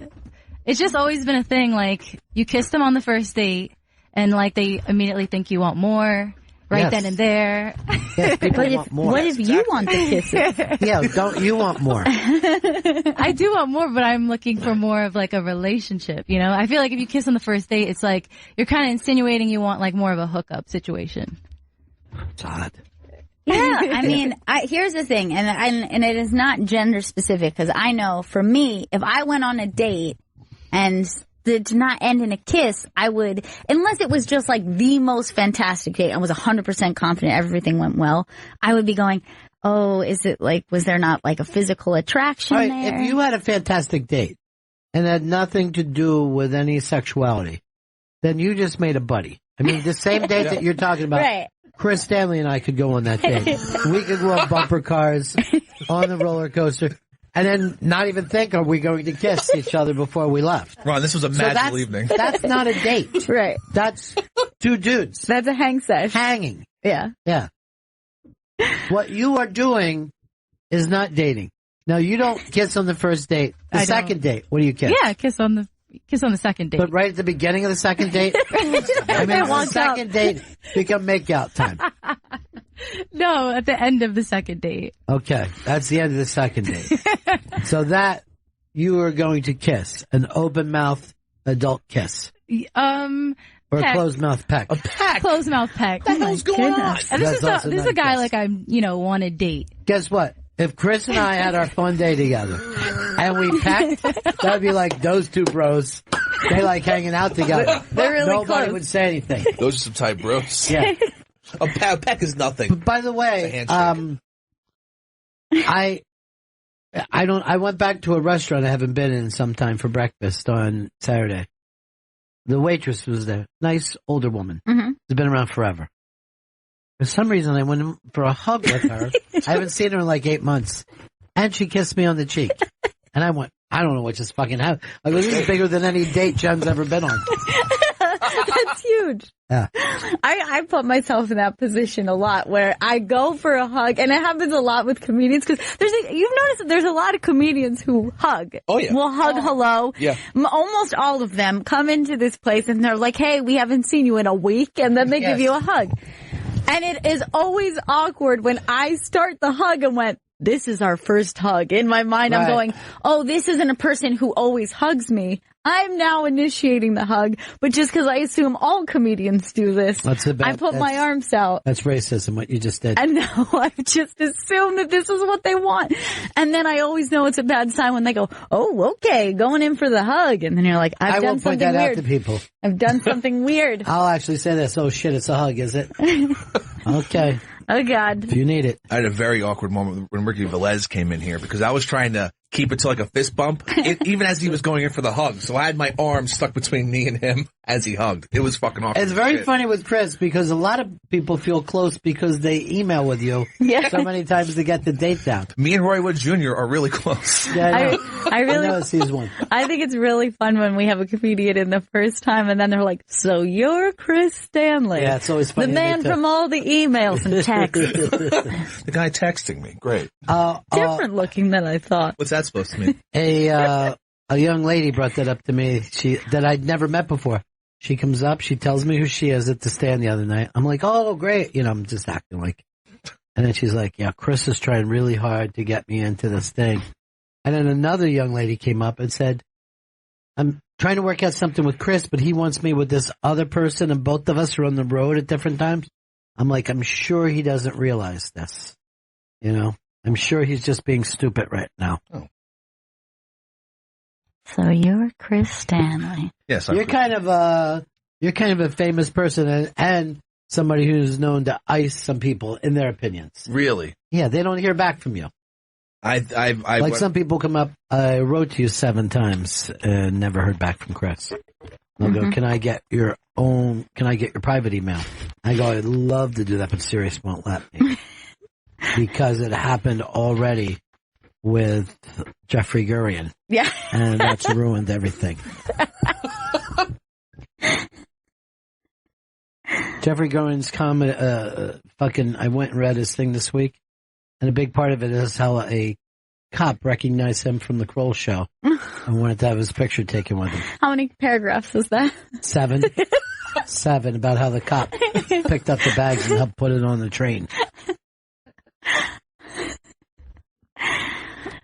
It's just always been a thing, like, you kiss them on the first date, and, like, they immediately think you want more, right then and there. Yes, people want more. What if you want the kisses? Yeah, don't you want more? I do want more, but I'm looking for more of, like, a relationship, you know? I feel like if you kiss on the first date, it's like, you're kind of insinuating you want, like, more of a hookup situation. It's odd. Yeah, I mean, here's the thing, and it is not gender specific, because I know, for me, if I went on a date, and did not end in a kiss, I would, unless it was just like the most fantastic date, I was 100% confident everything went well, I would be going, oh, is it like, was there not like a physical attraction there? If you had a fantastic date and had nothing to do with any sexuality, then you just made a buddy. I mean, the same date that you're talking about, right. Chris Stanley and I could go on that date. We could go on bumper cars, on the roller coaster. And then not even think, are we going to kiss each other before we left? Ron, this was a magical evening. That's not a date. Right. That's two dudes. That's a hang sesh. Hanging. Yeah. Yeah. What you are doing is not dating. No, you don't kiss on the first date. The second date, what do you kiss? Yeah, kiss on the second date. But right at the beginning of the second date? I mean, the second date become make-out time. No, at the end of the second date. Okay, that's the end of the second date. So that you are going to kiss, an open mouth adult kiss. Or a peck. closed mouth peck. A peck. Closed mouth peck. What the hell's going on? And this That's is also a guy not like I want to date. Guess what? If Chris and I had our fun day together and we pecked, that'd be like those two bros. They like hanging out together. They're really Nobody close. would say anything. Those are some tight bros. Yeah. A peck is nothing. But by the way, I went back to a restaurant I haven't been in some time for breakfast on Saturday. The waitress was there. Nice older woman. Mm-hmm. She's been around forever. For some reason, I went in for a hug with her. I haven't seen her in like 8 months. And she kissed me on the cheek. And I went, I don't know what just fucking happened. I go, this is bigger than any date Jen's ever been on. That's huge. Yeah. I put myself in that position a lot where I go for a hug, and it happens a lot with comedians because you've noticed that there's a lot of comedians who hug. Oh, yeah. Will hug hello. Yeah. Almost all of them come into this place and they're like, hey, we haven't seen you in a week, and then they give you a hug. And it is always awkward when I start the hug and went, this is our first hug. In my mind, I'm going, oh, this isn't a person who always hugs me. I'm now initiating the hug, but just because I assume all comedians do this, I put my arms out. That's racism, what you just did. And now I just assume that this is what they want. And then I always know it's a bad sign when they go, oh, okay, going in for the hug. And then you're like, I I've done won't point something that weird. out to people. I've done something weird. I'll actually say this. Oh, shit, it's a hug, is it? Okay. Oh, God. If you need it. I had a very awkward moment when Ricky Velez came in here because I was trying to keep it to like a fist bump, even as he was going in for the hug. So I had my arm stuck between me and him as he hugged. It was fucking awkward. It's very funny with Chris because a lot of people feel close because they email with you so many times to get the date down. Me and Roy Wood Jr. are really close. Yeah, I know. I really, I know he's one. I think it's really fun when we have a comedian in the first time and then they're like, so you're Chris Stanley. Yeah, it's always funny. The man from all the emails and texts. The guy texting me. Great. Different looking than I thought. What's that supposed to mean? A young lady brought that up to me. That I'd never met before. She comes up, she tells me who she is at the stand the other night. I'm like, oh, great. You know, I'm just acting like. And then she's like, yeah, Chris is trying really hard to get me into this thing. And then another young lady came up and said, I'm trying to work out something with Chris, but he wants me with this other person, and both of us are on the road at different times. I'm like, I'm sure he doesn't realize this. You know, I'm sure he's just being stupid right now. Oh. So you're Chris Stanley. Yes, you're kind of a famous person and somebody who's known to ice some people in their opinions. Really? Yeah, they don't hear back from you. I some people come up. I wrote to you 7 times and never heard back from Chris. I'll go, can I get your private email? I go, I'd love to do that, but Sirius won't let me because it happened already with Jeffrey Gurian. Yeah. And that's ruined everything. Jeffrey Gurian's comment, I went and read his thing this week, and a big part of it is how a cop recognized him from the Kroll show and wanted to have his picture taken with him. How many paragraphs was that? 7. 7, about how the cop picked up the bags and helped put it on the train.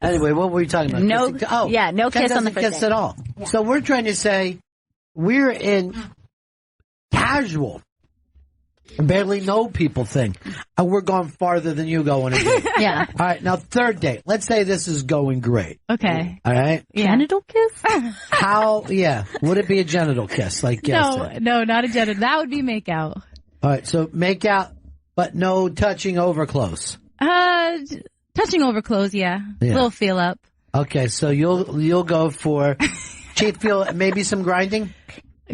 Anyway, what were we talking about? No kiss on the first kiss date. at all. Yeah. So we're trying to say we're in casual, barely know people thing. And we're going farther than you go on a date. Yeah. All right, now third date. Let's say this is going great. Okay. All right. Genital kiss? Would it be a genital kiss? Like No, not a genital. That would be make out. All right, so make out, but no touching over close. Touching over clothes, yeah. Little feel up. Okay, so you'll go for cheap feel, maybe some grinding.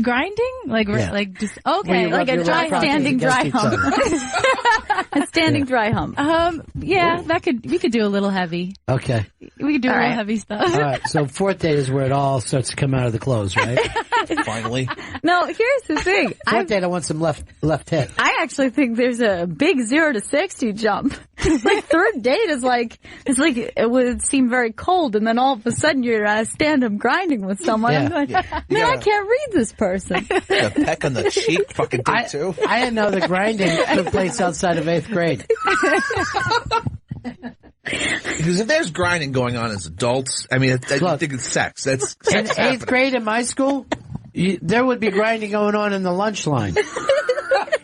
Grinding? Like just okay, like a standing dry hump. A standing dry hump. Yeah, we could do a little heavy. Okay. We could do a little heavy stuff. All right, so fourth date is where it all starts to come out of the clothes, right? Finally. No, here's the thing. Fourth date, I want some left hit. I actually think there's a big 0 to 60 jump. Like third date is like it would seem very cold, and then all of a sudden you're stand-up grinding with someone. Yeah. I'm going, man, I can't read this person. A peck on the cheek, fucking date too. I didn't know the grinding took place outside of 8th grade. Because if there's grinding going on as adults, I mean, I think it's sex. That's in sex 8th grade in my school. there would be grinding going on in the lunch line.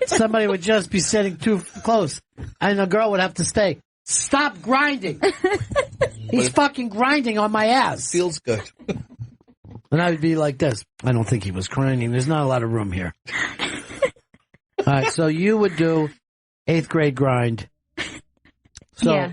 Somebody would just be sitting too close, and the girl would have to stay. Stop grinding. He's fucking grinding on my ass. Feels good. And I would be like this. I don't think he was grinding. There's not a lot of room here. All right, so you would do 8th grade grind. So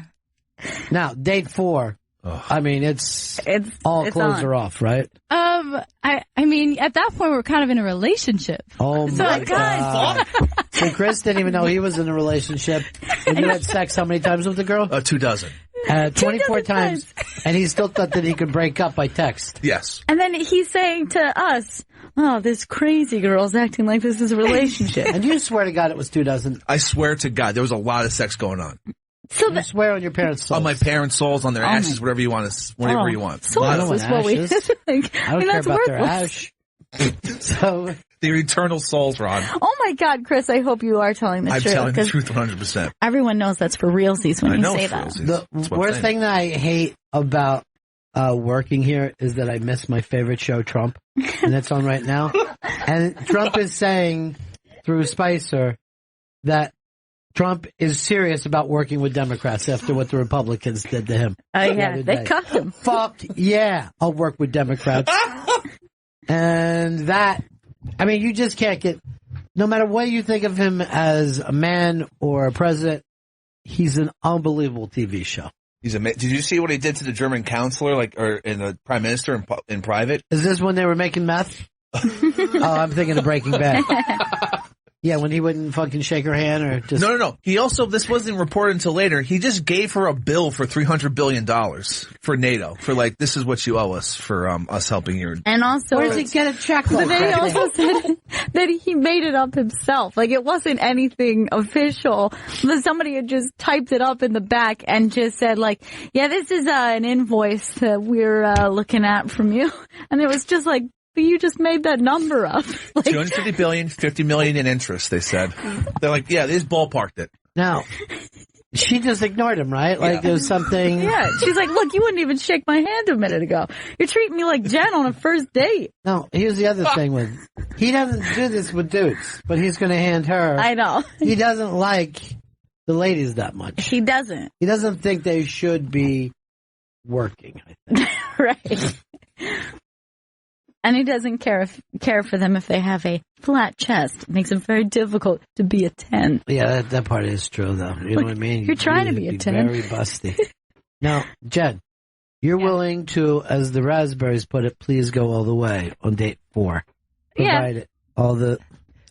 now, date 4. I mean, it's all clothes on. are off, right? I mean, at that point, we're kind of in a relationship. Oh my God. So Chris didn't even know he was in a relationship. And you had sex how many times with the girl? 24 24 times. And he still thought that he could break up by text. Yes. And then he's saying to us, oh, this crazy girl's acting like this is a relationship. And you swear to God it was 24. I swear to God, there was a lot of sex going on. So you swear on your parents' souls. On my parents' souls, on their ashes, whatever you want. Whatever you want. Souls is what we I don't care about their ash. So their eternal souls, Ron. Oh my God, Chris! I hope you are telling the I'm truth. telling the truth 100%. Everyone knows that's for realsies when I you know say it's that. realsies. The worst thing that I hate about working here is that I miss my favorite show, Trump, and that's on right now. And Trump is saying through Spicer that Trump is serious about working with Democrats after what the Republicans did to him. Oh yeah, they cut him. Fuck yeah, I'll work with Democrats. And that, I mean, you just can't get, no matter what you think of him as a man or a president, he's an unbelievable TV show. He's Did you see what he did to the German counselor, or in the prime minister in private? Is this when they were making meth? Oh, I'm thinking of Breaking Bad. Yeah, when he wouldn't fucking shake her hand or just... No. He also, this wasn't reported until later, he just gave her a bill for $300 billion for NATO. For this is what you owe us for us helping you. And also... Where does he get a check But like then he that? also said that he made it up himself. It wasn't anything official. But somebody had just typed it up in the back and just said, yeah, this is an invoice that we're looking at from you. And it was just but you just made that number up. $250 billion, $50 million in interest, they said. They're like, yeah, they just ballparked it. Now, she just ignored him, right? There was something... Yeah, she's like, look, you wouldn't even shake my hand a minute ago. You're treating me like Jen on a first date. No, here's the other thing with... He doesn't do this with dudes, but he's going to hand her... I know. He doesn't like the ladies that much. He doesn't. He doesn't think they should be working, I think. Right. And he doesn't care for them if they have a flat chest. It makes it very difficult to be a 10. Yeah, that part is true, though. You know what I mean? You're trying to be a 10. Very busty. Now, Jen, you're willing to, as the Raspberries put it, please go all the way on date 4. Provided all the...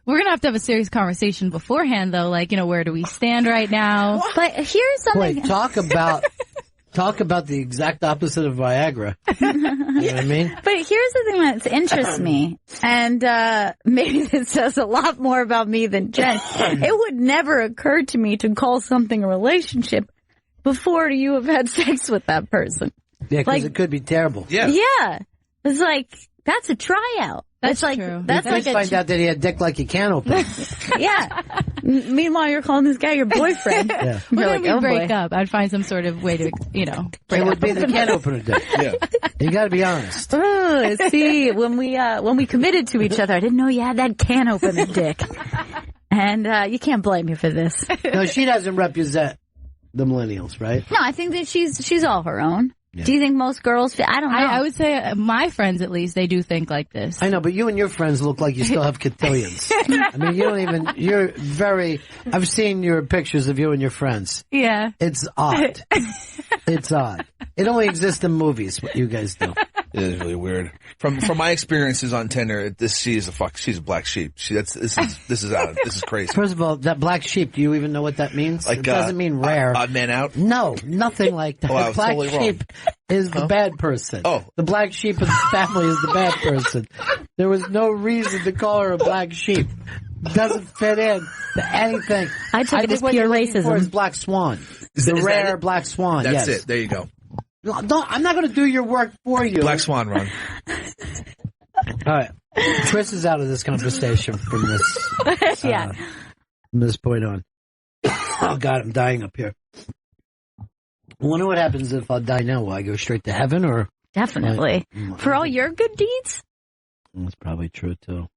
We're going to have a serious conversation beforehand, though. Where do we stand right now? But here's something... Wait, talk about the exact opposite of Viagra. You know what I mean? But here's the thing that interests me, and maybe this says a lot more about me than Jen. It would never occur to me to call something a relationship before you have had sex with that person. Yeah, because it could be terrible. Yeah. It's that's a tryout. That's true. That's you find out that he had a dick like a can opener. Yeah. Meanwhile, you're calling this guy your boyfriend. Yeah. When we break up, I'd find some sort of way to, It would be the can opener dick. Yeah. You got to be honest. Oh, see, when we committed to each other, I didn't know you had that can opener dick. And you can't blame me for this. No, she doesn't represent the millennials, right? No, I think that she's all her own. Yeah. Do you think most girls feel? I don't know. I would say my friends, at least, they do think like this. I know, but you and your friends look like you still have cotillions. I mean, you're very, I've seen your pictures of you and your friends. Yeah. It's odd. It's odd. It only exists in movies, what you guys do. It is really weird. From my experiences on Tinder, she's a black sheep. This is crazy. First of all, that black sheep, do you even know what that means? It doesn't mean rare. Odd man out? No, nothing like that. Oh, I was black totally sheep is the bad person. Oh. The black sheep of the family is the bad person. There was no reason to call her a black sheep. Doesn't fit in to anything. I took it as what pure you're looking for racism. is black swan. Is the that rare it? black swan. That's yes. it. There you go. No, I'm not going to do your work for you. Black swan, Ron. All right. Chris is out of this conversation from this. Yeah. From this point on. Oh, God, I'm dying up here. I wonder what happens if I die now. Will I go straight to heaven or? Definitely. For all your good deeds? That's probably true, too.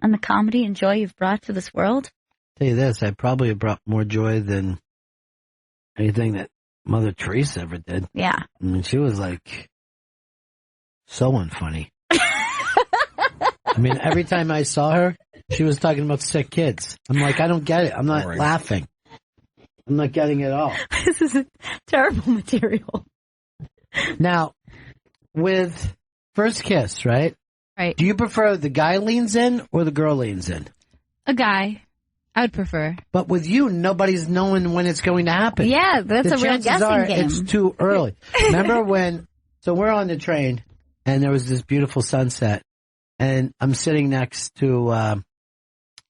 And the comedy and joy you've brought to this world? Tell you this, I probably have brought more joy than anything that Mother Teresa ever did. Yeah. I mean, she was like so unfunny. I mean, every time I saw her, she was talking about sick kids. I'm like, I don't get it. I'm not laughing. I'm not getting it at all. This is terrible material. Now, with first kiss, right? Right. Do you prefer the guy leans in or the girl leans in? A guy. I would prefer. But with you, nobody's knowing when it's going to happen. Yeah, that's the a real chances guessing are game. It's too early. Remember when, so we're on the train and there was this beautiful sunset and I'm sitting next to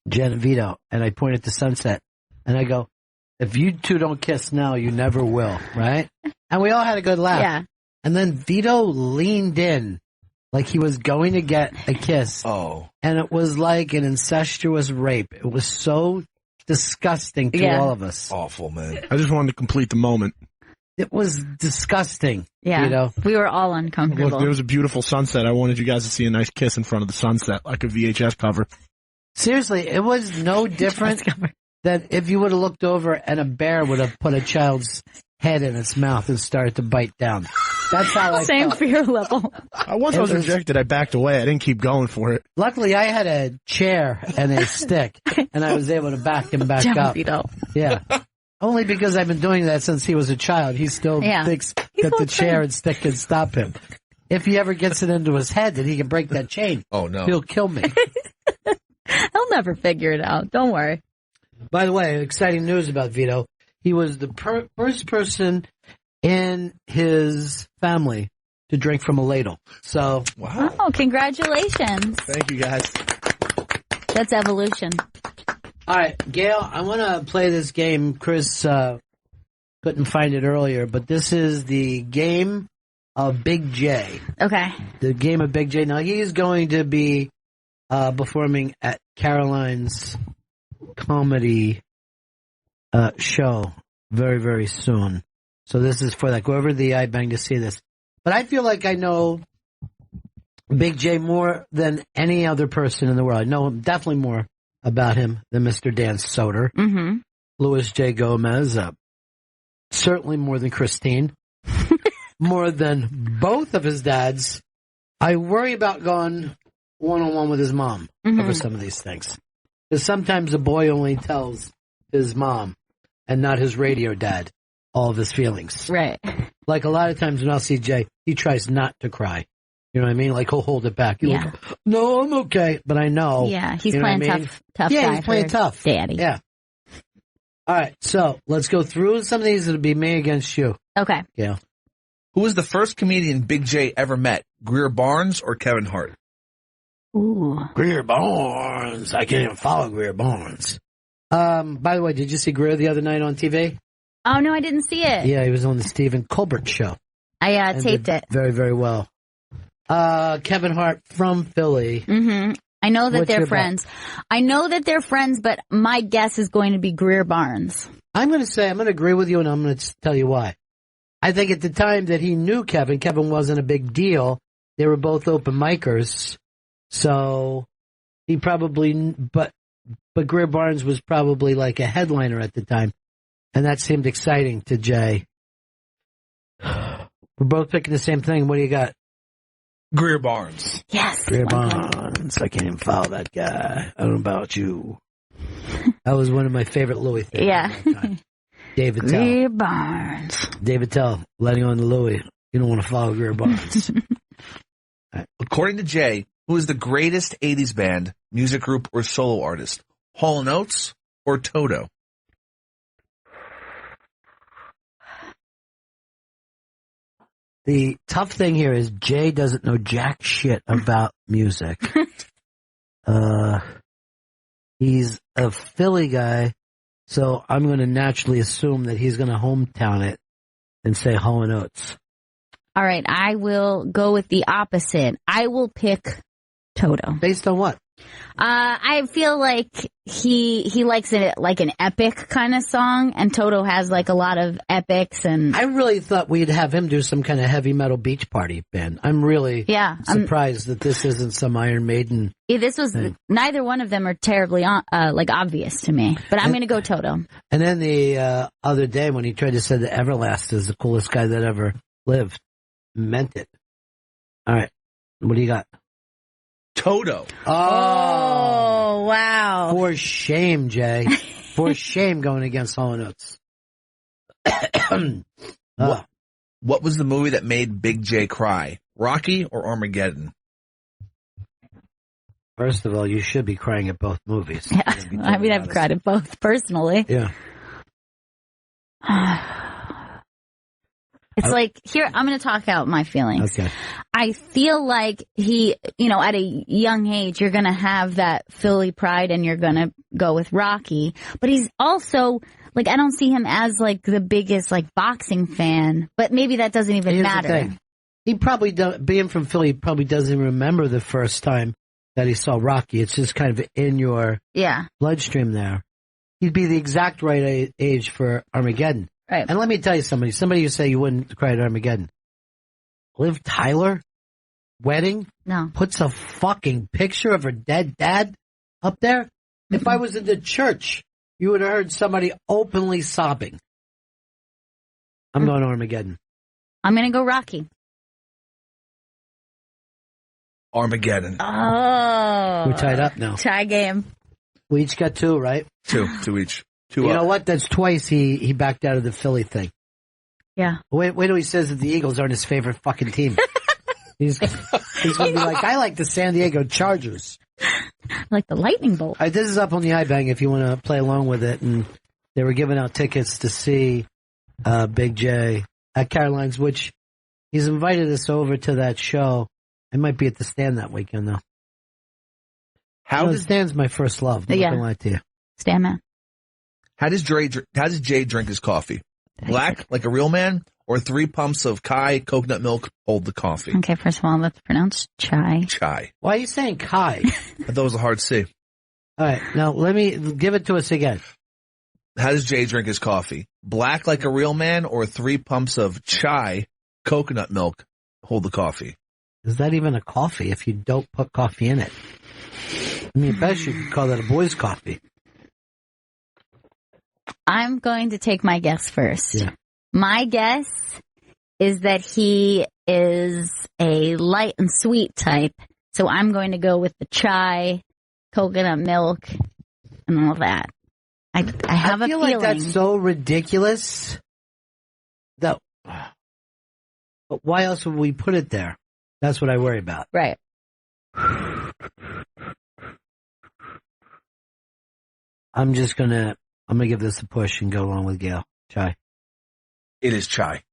Jen and Vito and I point at the sunset and I go, if you two don't kiss now, you never will, right? And we all had a good laugh. Yeah. And then Vito leaned in like he was going to get a kiss. Oh. And it was like an incestuous rape. It was so disgusting to all of us. Awful, man. I just wanted to complete the moment. It was disgusting. Yeah. Vito. We were all uncomfortable. Look, there was a beautiful sunset. I wanted you guys to see a nice kiss in front of the sunset, like a VHS cover. Seriously, it was no different than if you would have looked over and a bear would have put a child's head in its mouth and started to bite down. That's how I Same felt. fear level. Once I was rejected, I backed away. I didn't keep going for it. Luckily, I had a chair and a stick, and I was able to back him back up. Yeah. Only because I've been doing that since he was a child. He still thinks that the chair and stick can stop him. If he ever gets it into his head that he can break that chain, he'll kill me. He'll never figure it out. Don't worry. By the way, exciting news about Vito. He was the first person in his family to drink from a ladle. So, wow. Oh, congratulations. Thank you, guys. That's evolution. All right, Gail, I want to play this game. Chris couldn't find it earlier, but this is the game of Big J. Okay. The game of Big J. Now, he's going to be performing at Caroline's comedy show very, very soon. So this is for that. Go over to the iBang to see this. But I feel like I know Big J more than any other person in the world. I know definitely more about him than Mr. Dan Soder. Mm-hmm. Louis J. Gomez. Certainly more than Christine. More than both of his dads. I worry about going one-on-one with his mom over some of these things. Because sometimes a boy only tells his mom and not his radio dad all of his feelings. Right. Like a lot of times when I'll see Jay, he tries not to cry. You know what I mean? Like he'll hold it back. He'll go, no, I'm okay. But I know. Yeah, he's you know playing what I mean? tough Yeah, guy he's playing for tough. Daddy. Yeah. All right, so let's go through some of these. It'll be me against you. Okay. Yeah. Who was the first comedian Big J ever met? Greer Barnes or Kevin Hart? Ooh. Greer Barnes. I can't even follow Greer Barnes. By the way, did you see Greer the other night on TV? Oh, no, I didn't see it. Yeah, he was on the Stephen Colbert show. I And taped did it. very, very well. Kevin Hart from Philly. Mm-hmm. I know that What's they're your friends. I know that they're friends, but my guess is going to be Greer Barnes. I'm going to agree with you, and I'm going to tell you why. I think at the time that he knew Kevin wasn't a big deal. They were both open micers. So he probably, but Greer Barnes was probably like a headliner at the time. And that seemed exciting to Jay. We're both picking the same thing. What do you got? Greer Barnes. Yes. Greer Barnes. I can't even follow that guy. I don't know about you. That was one of my favorite Louis things. Yeah. David Tell. Greer Barnes. David Tell, letting on the Louis. You don't want to follow Greer Barnes. According to Jay, who is the greatest 80s band, music group, or solo artist? Hall & Oates or Toto? The tough thing here is Jay doesn't know jack shit about music. He's a Philly guy, so I'm going to naturally assume that he's going to hometown it and say Hall & Oates. All right, I will go with the opposite. I will pick Toto. Based on what? I feel like he likes it like an epic kind of song, and Toto has like a lot of epics. And I really thought we'd have him do some kind of heavy metal beach party band. I'm really surprised that this isn't some Iron Maiden. Yeah, this was neither one of them are terribly like obvious to me, but I'm going to go Toto. And then the other day when he tried to say that Everlast is the coolest guy that ever lived, meant it. All right, what do you got? Toto. Oh, wow. For shame, Jay. For shame going against Hall & Oates. What was the movie that made Big J cry? Rocky or Armageddon? First of all, you should be crying at both movies. Yeah. I mean, I've cried at both personally. Yeah. It's like, here, I'm going to talk out my feelings. Okay. I feel like he, at a young age, you're going to have that Philly pride and you're going to go with Rocky. But he's also, like, I don't see him as, like, the biggest, like, boxing fan. But maybe that doesn't even matter. The thing. He probably, being from Philly, he probably doesn't remember the first time that he saw Rocky. It's just kind of in your bloodstream there. He'd be the exact right age for Armageddon. Right. And let me tell you somebody who say you wouldn't cry at Armageddon. Liv Tyler, wedding, puts a fucking picture of her dead dad up there. If I was in the church, you would have heard somebody openly sobbing. I'm going to Armageddon. I'm going to go Rocky. Armageddon. Oh. We're tied up now. Tie game. We each got two, right? Two each. You know what? That's twice he backed out of the Philly thing. Yeah. Wait till he says that the Eagles aren't his favorite fucking team. he's going to be like, I like the San Diego Chargers. Like the lightning bolt. This is up on the iBang if you want to play along with it. And they were giving out tickets to see Big J at Caroline's, which he's invited us over to that show. I might be at the Stand that weekend, though. The Stand's my first love. I'm not going to lie to you. Stand man. How does Jay drink his coffee? Black, like a real man, or 3 pumps of Kai coconut milk hold the coffee? Okay, first of all, let's pronounce chai. Chai. Why are you saying Kai? I thought it was a hard C. All right, now let me give it to us again. How does Jay drink his coffee? Black, like a real man, or 3 pumps of chai coconut milk hold the coffee? Is that even a coffee if you don't put coffee in it? I mean, best you could call that a boy's coffee. I'm going to take my guess first. Yeah. My guess is that he is a light and sweet type. So I'm going to go with the chai, coconut milk, and all that. I have a feeling. I feel like that's so ridiculous. But why else would we put it there? That's what I worry about. Right. I'm gonna give this a push and go along with Gail. Chai. It is chai.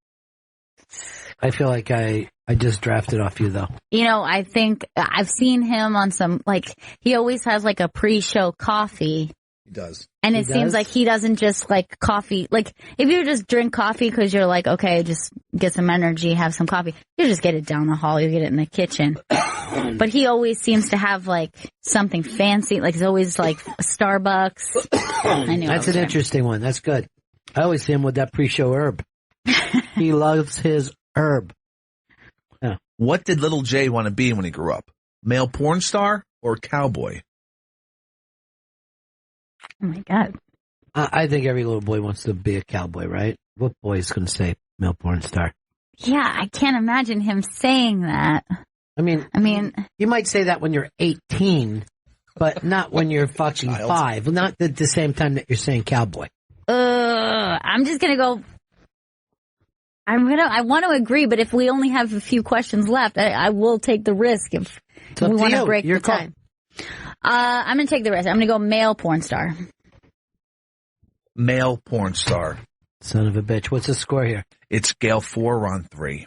I feel like I just drafted off you, though. I think I've seen him on some, like, he always has, like, a pre-show coffee. He does. And it seems like he doesn't just, like, coffee. Like, if you just drink coffee because you're like, okay, just get some energy, have some coffee, you just get it down the hall, you get it in the kitchen. But he always seems to have, like, something fancy. Like, it's always, like, Starbucks. I knew That's an interesting one. That's good. I always see him with that pre-show herb. He loves his herb. Yeah. What did little Jay want to be when he grew up? Male porn star or cowboy? Oh, my God. I think every little boy wants to be a cowboy, right? What boy is going to say male porn star? Yeah, I can't imagine him saying that. I mean, you might say that when you're 18, but not when you're fucking 5. Not at the same time that you're saying cowboy. I'm just going to go. I want to agree, but if we only have a few questions left, I will take the risk if we want to break the time. I'm going to take the risk. I'm going to go male porn star. Male porn star. Son of a bitch. What's the score here? It's Gail 4, Ron 3.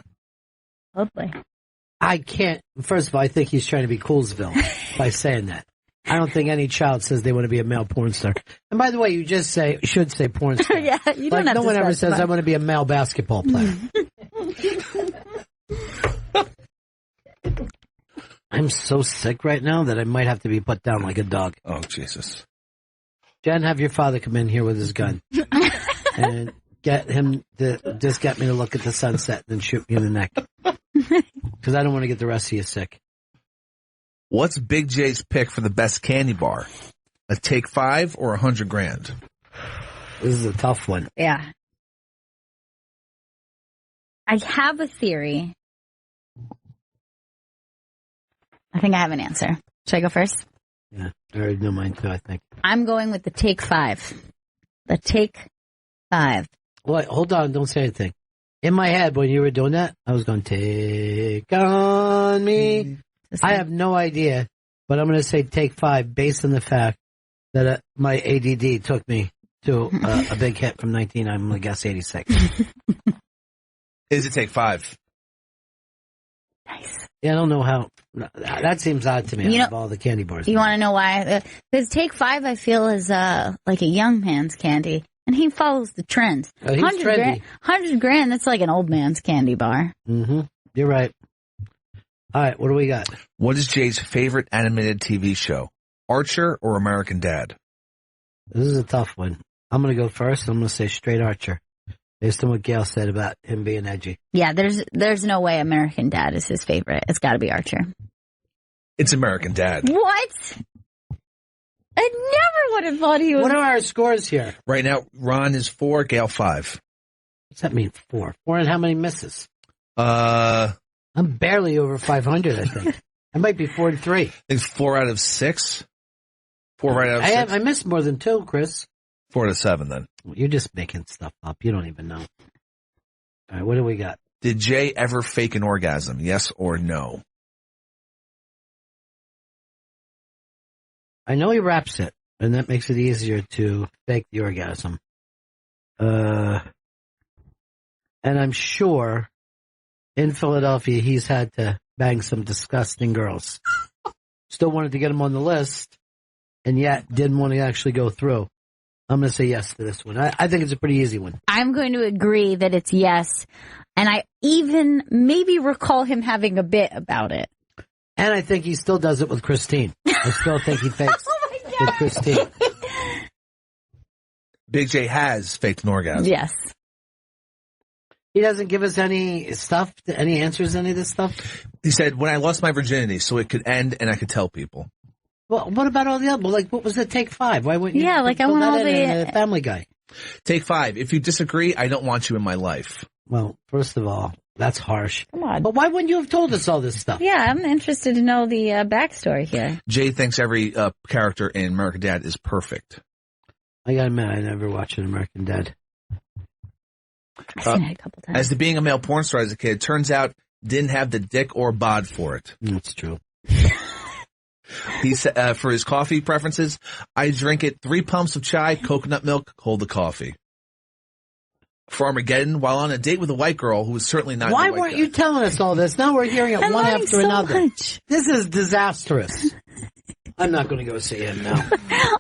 Hopefully. I can't. First of all, I think he's trying to be Coolsville by saying that. I don't think any child says they want to be a male porn star. And by the way, you just should say porn star. Yeah, you don't have no to one ever specify. says I want to be a male basketball player. I'm so sick right now that I might have to be put down like a dog. Oh, Jesus. Jen, have your father come in here with his gun. And get him to just get me to look at the sunset and then shoot me in the neck. Because I don't want to get the rest of you sick. What's Big J's pick for the best candy bar? A Take 5 or $100,000? This is a tough one. Yeah. I have a theory. I think I have an answer. Should I go first? Yeah, I already know mine too, I think. I'm going with the Take 5. The Take 5. Wait, hold on, don't say anything. In my head, when you were doing that, I was going, take on me. I have no idea, but I'm going to say Take 5 based on the fact that my ADD took me to a big hit from I'm going to guess 86. Is it Take 5? Nice. Yeah, I don't know how. That seems odd to me out of all the candy bars. You want to know why? Because Take 5, I feel, is like a young man's candy, and he follows the trends. Oh, he's trendy. $100,000, that's like an old man's candy bar. Mm-hmm. You're right. All right, what do we got? What is Jay's favorite animated TV show? Archer or American Dad? This is a tough one. I'm going to go first. I'm going to say straight Archer. Based on what Gail said about him being edgy. Yeah, there's no way American Dad is his favorite. It's got to be Archer. It's American Dad. What? I never would have thought he was. What are our scores here? Right now, Ron is 4, Gail 5. What's that mean, 4? 4 and how many misses? I'm barely over 500, I think. I might be 4 and 3. I think 4 out of 6. 4 right out of 6. I missed more than 2, Chris. 4 to 7, then. You're just making stuff up. You don't even know. All right, what do we got? Did Jay ever fake an orgasm? Yes or no? I know he raps it, and that makes it easier to fake the orgasm. And I'm sure in Philadelphia he's had to bang some disgusting girls. Still wanted to get him on the list, and yet didn't want to actually go through. I'm going to say yes to this one. I think it's a pretty easy one. I'm going to agree that it's yes. And I even maybe recall him having a bit about it. And I think he still does it with Christine. I still think he fakes with Christine. Big J has faked an orgasm. Yes. He doesn't give us any stuff, any answers to any of this stuff? He said, when I lost my virginity so it could end and I could tell people. Well, what about all the other? Well, like, what was the Take 5? Why wouldn't you? Yeah, like I want all the Family Guy. Take 5. If you disagree, I don't want you in my life. Well, first of all, that's harsh. Come on. But why wouldn't you have told us all this stuff? Yeah, I'm interested to know the backstory here. Jay thinks every character in American Dad is perfect. I gotta admit, I never watched an American Dad. I've seen it a couple times. As to being a male porn star as a kid, turns out didn't have the dick or bod for it. That's true. He said, for his coffee preferences, I drink it 3 pumps of chai, coconut milk, cold the coffee. For Armageddon, while on a date with a white girl who was certainly not. Why weren't you telling us all this? Now we're hearing it one after another. This is disastrous. I'm not going to go see him now.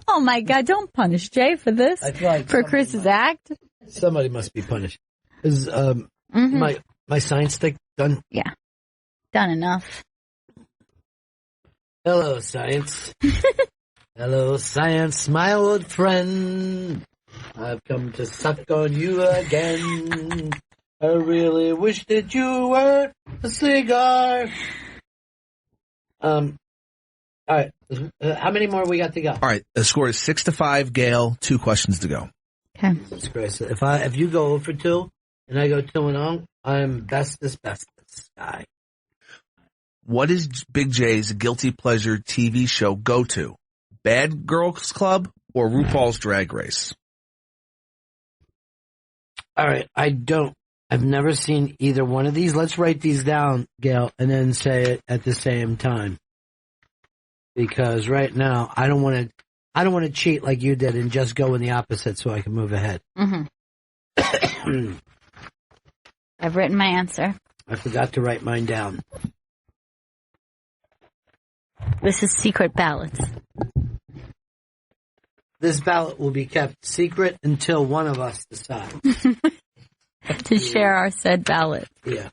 Oh my God! Don't punish Jay for this. I feel like for Chris's act. Somebody must be punished. Is my science stick done? Yeah, done enough. Hello, science. Hello, science, my old friend. I've come to suck on you again. I really wish that you were a cigar. All right. How many more we got to go? All right. The score is 6-5, Gail. 2 questions to go. Okay. That's great. So if you go 0 for 2 and I go 2-0, I'm bestest guy. What is Big J's guilty pleasure TV show go-to? Bad Girls Club or RuPaul's Drag Race? All right. I've never seen either one of these. Let's write these down, Gail, and then say it at the same time. Because right now, I don't want to cheat like you did and just go in the opposite so I can move ahead. Mm-hmm. I've written my answer. I forgot to write mine down. This is secret ballots. This ballot will be kept secret until one of us decides. To share our said ballot. Yeah.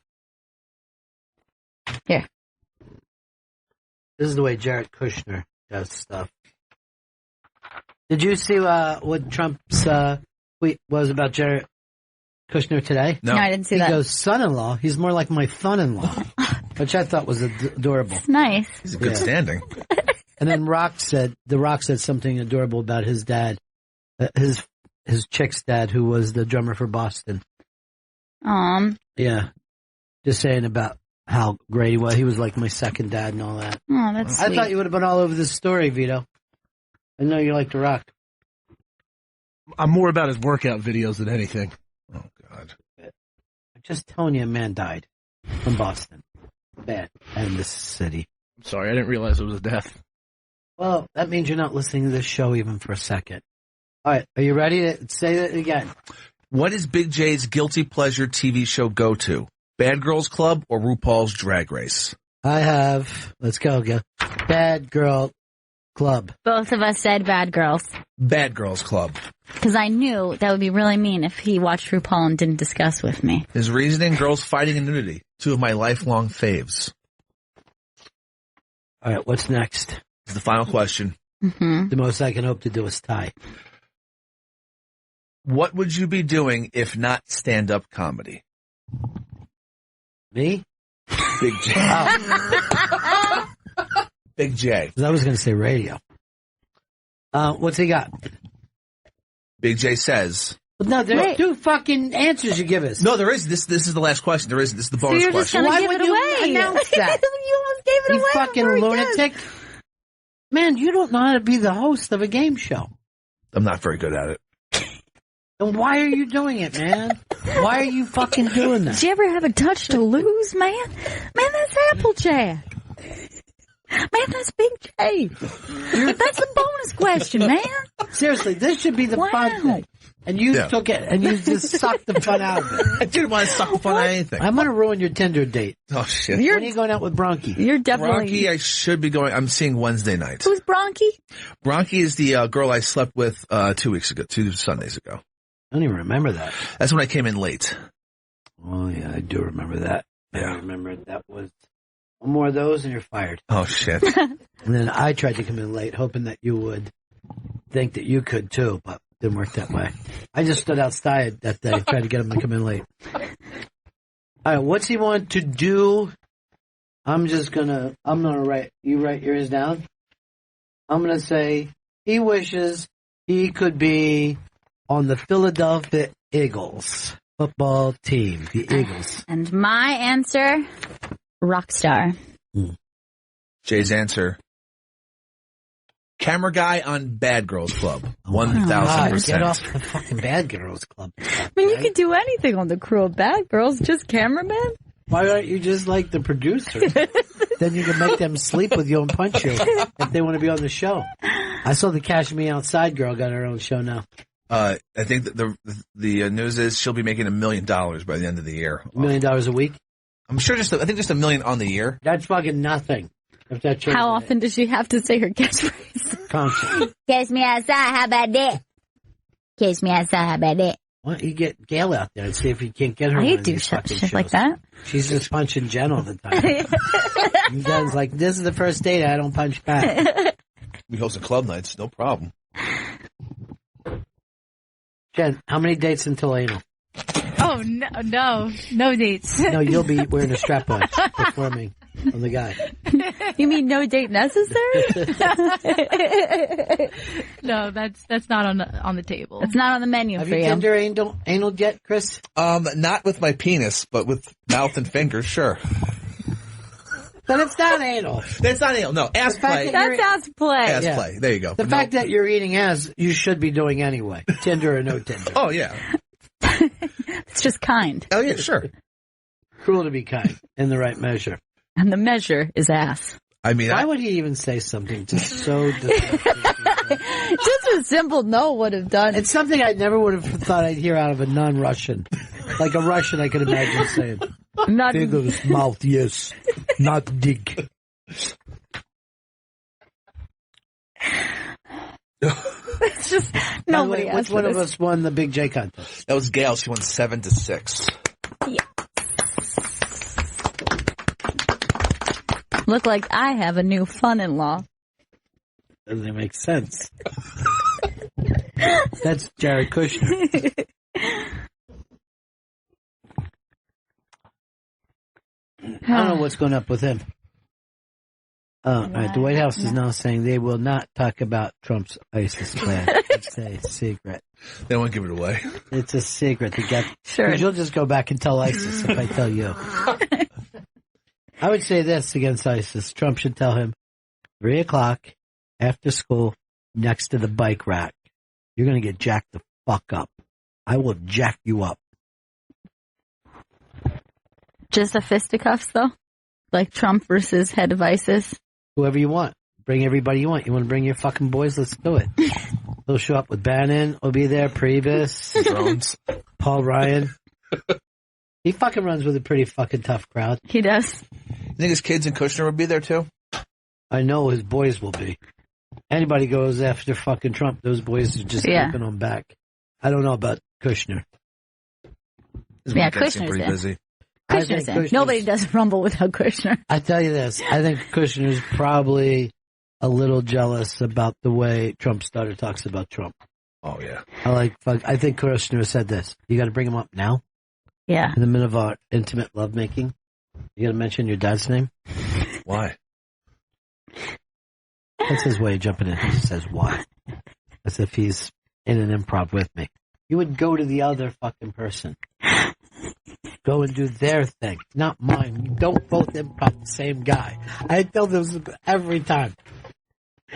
Here. This is the way Jared Kushner does stuff. Did you see what Trump's tweet was about Jared Kushner today? No, I didn't see that. He goes, son-in-law. He's more like my fun-in-law, which I thought was adorable. It's nice. He's a good standing. And then Rock said something adorable about his dad, his chick's dad, who was the drummer for Boston. Yeah, just saying about how great he was. He was like my second dad and all that. Oh, that's sweet. I thought you would have been all over this story, Vito. I know you like to rock. I'm more about his workout videos than anything. Oh, God. I'm just telling you, a man died from Boston. Bad. And this city. I'm sorry, I didn't realize it was a death. Well, that means you're not listening to this show even for a second. All right, are you ready to say that again? What is Big J's guilty pleasure TV show go-to? Bad Girls Club or RuPaul's Drag Race? I have, let's go, Gil. Bad Girl Club. Both of us said Bad Girls. Bad Girls Club. Because I knew that would be really mean if he watched RuPaul and didn't discuss with me. His reasoning, girls fighting and nudity. Two of my lifelong faves. All right, what's next? This is the final question. Mm-hmm. The most I can hope to do is tie. What would you be doing if not stand-up comedy? Me? Big J. Oh. Big J. I was going to say radio. What's he got? Big J says. No, there's two fucking answers you give us. No, there is. This is the last question. There is. This is the bonus so you're just question. Why would give it you away? announce that? You almost gave it You away. fucking lunatic. Man, you don't know how to be the host of a game show. I'm not very good at it. And why are you doing it, man? Why are you fucking doing that? Did you ever have a touch to lose, man? Man, that's Applejack. Man, that's Big J. That's the bonus question, man. Seriously, this should be the fun thing. And you took it, and you just sucked the fun out of it. I didn't want to suck the fun out of anything. I'm going to ruin your Tinder date. Oh, shit. When are you going out with Bronchi? You're definitely... Bronchi, I should be going. I'm seeing Wednesday night. Who's Bronchi? Bronchi is the girl I slept with 2 weeks ago, 2 Sundays ago. I don't even remember that. That's when I came in late. Oh, yeah, I do remember that. Yeah. I remember that was one more of those and you're fired. Oh, shit. And then I tried to come in late, hoping that you would think that you could too, but it didn't work that way. I just stood outside that day, tried to get him to come in late. All right, what's he want to do? I'm gonna write yours down. I'm gonna say he wishes he could be on the Philadelphia Eagles football team, the Eagles. And my answer, rock star. Jay's answer, camera guy on Bad Girls Club. 1,000%. Get off the fucking Bad Girls Club. I mean, you could do anything on the crew of Bad Girls, just cameraman. Why aren't you just like the producer? Then you can make them sleep with you and punch you if they want to be on the show. I saw the Cash Me Outside girl got her own show now. I think that the news is she'll be making $1 million by the end of the year. $1 million a week? I'm sure just $1 million on the year. That's fucking nothing. If that how often does she have to say her catchphrase? Constant. Catch me outside, how about that? Catch me outside, how about that? Why don't you get Gail out there and see if you can't get her I one of do these shit fucking shows. like that. She's just punching Jen all the time. And Jen's like, this is the first date I don't punch back. We hosting club nights, no problem. Jen, how many dates until anal? Oh, no dates. No, you'll be wearing a strap-on performing on the guy. You mean no date necessary? No, that's not on the table. It's not on the menu Have for you you. Tinder anal yet, Chris? Not with my penis, but with mouth and fingers, sure. But it's not anal. That's not anal. No, ass play. That's ass play. Ass play. There you go. The fact that you're eating ass, you should be doing anyway. Tinder or no Tinder. Oh, yeah. It's just kind. Oh, yeah, sure. Cruel to be kind in the right measure. And the measure is ass. I mean, why would he even say something just so disgusting? Just a simple no would have done. It's something I never would have thought I'd hear out of a non-Russian. Like a Russian I could imagine saying. Not fingers, mouth, yes. Not dick. It's just nobody asked which for one this. of us won the Big J contest? That was Gail. She won 7-6. Yeah. Look like I have a new son-in-law. Doesn't even make sense. That's Jared Kushner. I don't know what's going up with him. All right, the White House is now saying they will not talk about Trump's ISIS plan. It's a secret. They won't give it away. It's a secret. Sure. Because you'll just go back and tell ISIS if I tell you. I would say this against ISIS. Trump should tell him, 3 o'clock after school, next to the bike rack. You're going to get jacked the fuck up. I will jack you up. Just a fisticuffs, though? Like Trump versus head of ISIS? Whoever you want. Bring everybody you want. You want to bring your fucking boys? Let's do it. They'll show up with Bannon. Will be there. Priebus. Drones. Paul Ryan. He fucking runs with a pretty fucking tough crowd. He does. You think his kids and Kushner will be there too? I know his boys will be. Anybody goes after fucking Trump, those boys are just keeping him back. I don't know about Kushner. Kushner's pretty busy. Kushner's in. Nobody does Rumble without Kushner. I tell you this, I think Kushner's probably a little jealous about the way Trump starter talks about Trump. Oh, yeah. I think Kushner said this. You got to bring him up now? Yeah. In the middle of our intimate lovemaking? You got to mention your dad's name? Why? That's his way of jumping in. He says, why? As if he's in an improv with me. You would go to the other fucking person. Go and do their thing, not mine. You don't both improv the same guy. I tell this every time.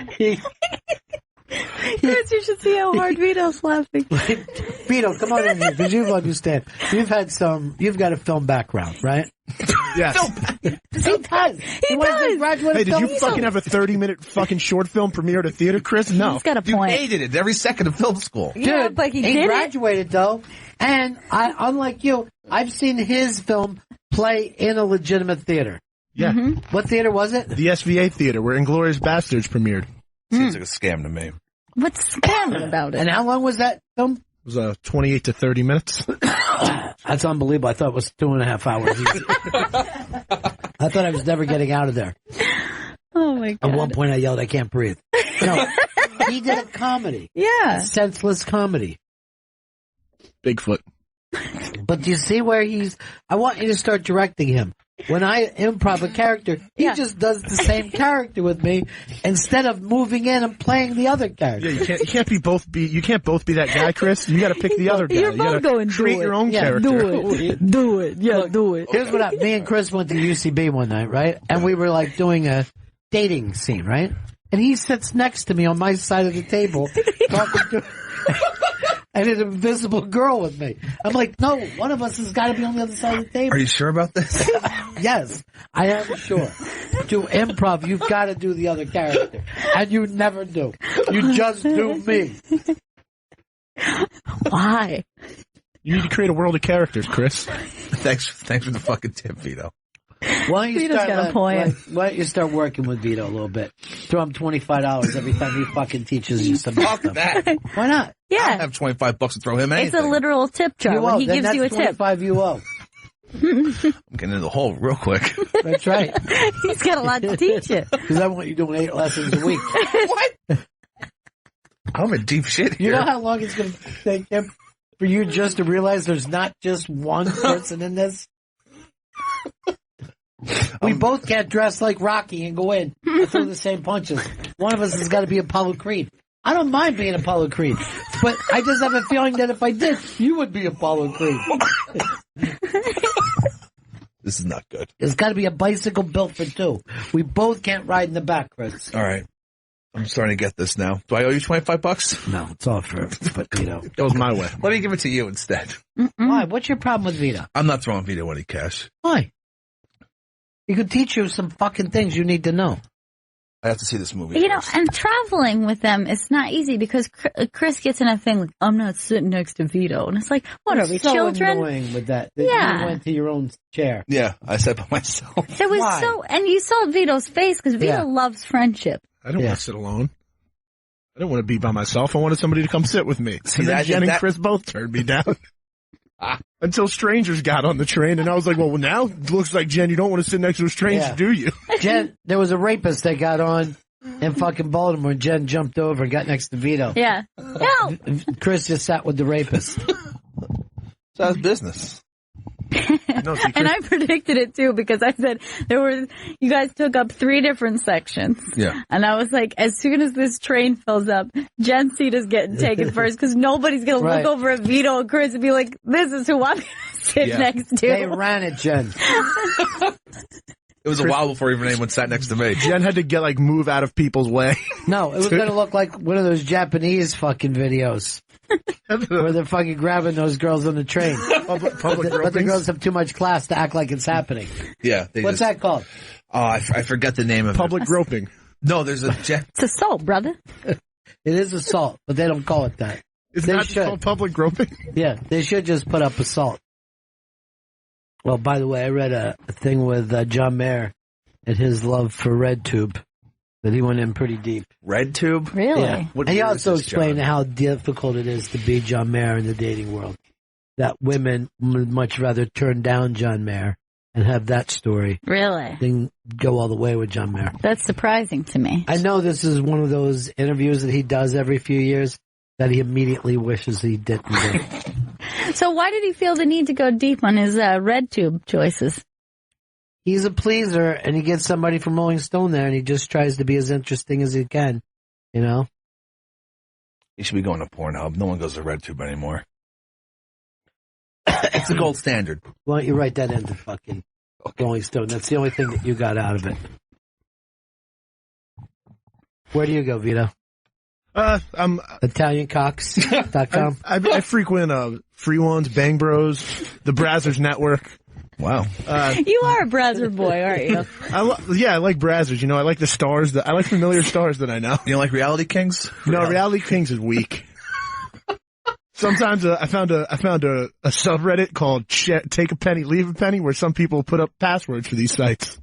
Chris, you should see how hard Vito's laughing. Vito, come on in here, because you understand. You've got a film background, right? Yes. He does. He does. Hey, did you fucking have a 30-minute fucking short film premiere at a theater, Chris? No. He's got a point. You hated it every second of film school. Yeah, Dude, but he graduated, though. And unlike you, I've seen his film play in a legitimate theater. Yeah. Mm-hmm. What theater was it? The SVA Theater, where Inglourious Bastards premiered. Seems like a scam to me. What's scamming about it? And how long was that film? It was 28 to 30 minutes. That's unbelievable. I thought it was 2.5 hours. I thought I was never getting out of there. Oh, my God. At one point I yelled, I can't breathe. No, he did a comedy. Yeah. A senseless comedy. Bigfoot. But do you see where I want you to start directing him. When I improv a character, he just does the same character with me instead of moving in and playing the other character. Yeah, you can't both be that guy, Chris. You got to pick the other guy. You're both going to create your own character. Do it. Yeah, Look, do it. Here's what me and Chris went to UCB one night, right? And we were like doing a dating scene, right? And he sits next to me on my side of the table talking to and an invisible girl with me. I'm like, no, one of us has got to be on the other side of the table. Are you sure about this? Yes, I am sure. To improv, you've got to do the other character. And you never do. You just do me. Why? You need to create a world of characters, Chris. Thanks for the fucking tip, Vito. Why don't you Vito's got a point. Why don't you start working with Vito a little bit? Throw him $25 every time he fucking teaches you some Fuck stuff. that. Why not? I Yeah. don't have $25 to throw him anything. It's a literal tip jar when he gives you a tip. $25 you owe. I'm getting in the hole real quick. That's right. He's got a lot to teach you. Because I want you doing 8 lessons a week. What? I'm in deep shit You here. know how long it's going to take him for you just to realize there's not just one person in this? We both can't dress like Rocky and go in and throw the same punches. One of us has got to be Apollo Creed. I don't mind being Apollo Creed, but I just have a feeling that if I did, you would be Apollo Creed. This is not good. There's got to be a bicycle built for two. We both can't ride in the back, Chris. All right. I'm starting to get this now. Do I owe you $25? No, it's all for Vito. It goes my way. Let me give it to you instead. Why? What's your problem with Vito? I'm not throwing Vito any cash. Why? He could teach you some fucking things you need to know. I have to see this movie. You know, first. and traveling with them, it's not easy because Chris gets in a thing like, I'm not sitting next to Vito. And it's like, what are we, so children? Annoying with that. Yeah. You went to your own chair. Yeah, I sat by myself. It was Why? and you saw Vito's face because Vito Yeah. loves friendship. I don't want to sit alone. I don't want to be by myself. I wanted somebody to come sit with me. See, and then that- Jen and that- Chris both turned me down. Until strangers got on the train, and I was like, well, now it looks like, Jen, you don't want to sit next to a stranger, Yeah. do you? Jen, there was a rapist that got on in fucking Baltimore, and Jen jumped over and got next to Vito. Yeah. No. Chris just sat with the rapist. So that's business. And I predicted it too because I said you guys took up 3 different sections. Yeah. And I was like, as soon as this train fills up, Jen's seat is getting taken first because nobody's going to Right. look over at Vito and Chris and be like, this is who I'm going to sit next to. They ran it, Jen. It was a while before even anyone sat next to me. Jen had to move out of people's way. No, it was going to look like one of those Japanese fucking videos. Where they're fucking grabbing those girls on the train. But the girls have too much class to act like it's happening. Yeah. What's that called? Oh, I forget the name of Public groping. No, there's a... It's assault, brother. It is assault, but they don't call it that. It's They not should. called public groping? Yeah, they should just put up assault. Well, by the way, I read a thing with John Mayer and his love for RedTube. That he went in pretty deep. RedTube? Really? Yeah. And he also explained how difficult it is to be John Mayer in the dating world. That women would much rather turn down John Mayer and have that story Really? than go all the way with John Mayer. That's surprising to me. I know this is one of those interviews that he does every few years that he immediately wishes he didn't do. So why did he feel the need to go deep on his RedTube choices? He's a pleaser, and he gets somebody from Rolling Stone there, and he just tries to be as interesting as he can, you know? You should be going to Pornhub. No one goes to RedTube anymore. It's the gold standard. Why don't you write that into fucking Rolling Stone? That's the only thing that you got out of it. Where do you go, Vito? I'm ItalianCocks.com. I frequent Free Ones, Bang Bros, the Brazzers Network. Wow. You are a Brazzer boy, aren't you? I like Brazzers. You know, I like the stars. I like familiar stars that I know. You don't like Reality Kings? No, Reality Kings is weak. Sometimes I found a subreddit called Take a Penny, Leave a Penny, where some people put up passwords for these sites.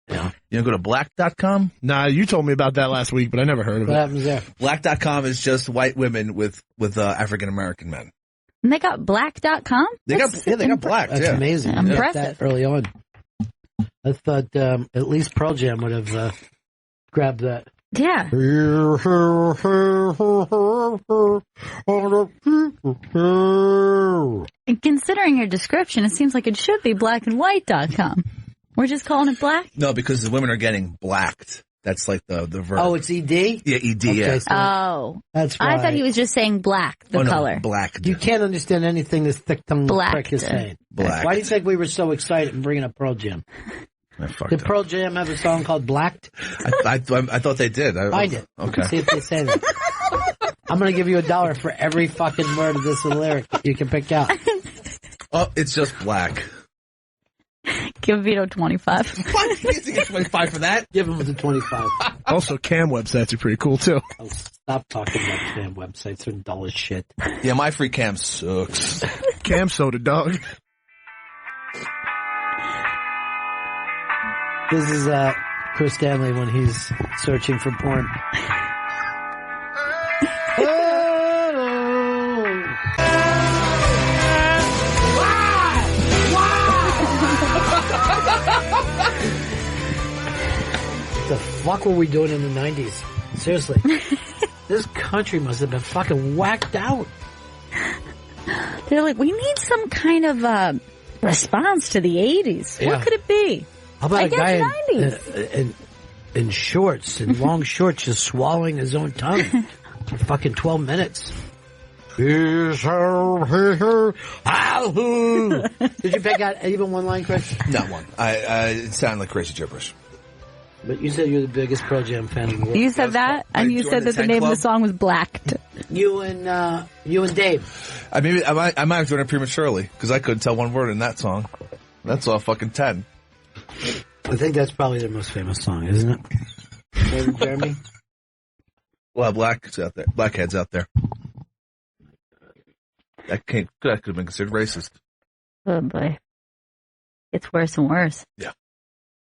Yeah. You don't go to black.com? Nah, you told me about that last week, but I never heard of it. What happens there? Black.com is just white women with African American men. And they got black.com? They got black. That's amazing. Impressive. Got that early on. I thought at least Pearl Jam would have grabbed that. Yeah. And considering your description, it seems like it should be blackandwhite.com. We're just calling it black? No, because the women are getting blacked. That's like the verb. Oh, it's ED? Yeah, ED, yeah. So Oh. that's why. I thought he was just saying black, the color. No, black. You can't understand anything this thick-tongued Blacked. prick is saying. Blacked. Why do you think we were so excited in bringing up Pearl Jam? Did Pearl Jam have a song called Blacked? I thought they did. I did. Okay. See if they say that. I'm going to give you $1 for every fucking word of this lyric that you can pick out. Oh, it's just black. Give Vito 25. What? You need to get 25 for that? Give him the 25. Also, cam websites are pretty cool, too. Oh, stop talking about cam websites. They're dull as shit. Yeah, my free cam sucks. Cam soda, dog. This is Chris Stanley when he's searching for porn. The fuck were we doing in the 90s? Seriously. This country must have been fucking whacked out. They're like, we need some kind of response to the 80s. Yeah. What could it be? How about I a guess guy 90s. in shorts, in long shorts, just swallowing his own tongue for fucking 12 minutes? Did you pick out even one line, Chris? Not one. It sounded like crazy gibberish. But you said you're the biggest Pearl Jam fan in the world. You said that, and you said that the name of the song was Blacked. You and Dave. I might have joined it prematurely because I couldn't tell one word in that song. That's all fucking 10. I think that's probably their most famous song, isn't it? Jeremy? Well, Blackhead's out there. Blackhead's out there. That could have been considered racist. Oh, boy. It's worse and worse. Yeah.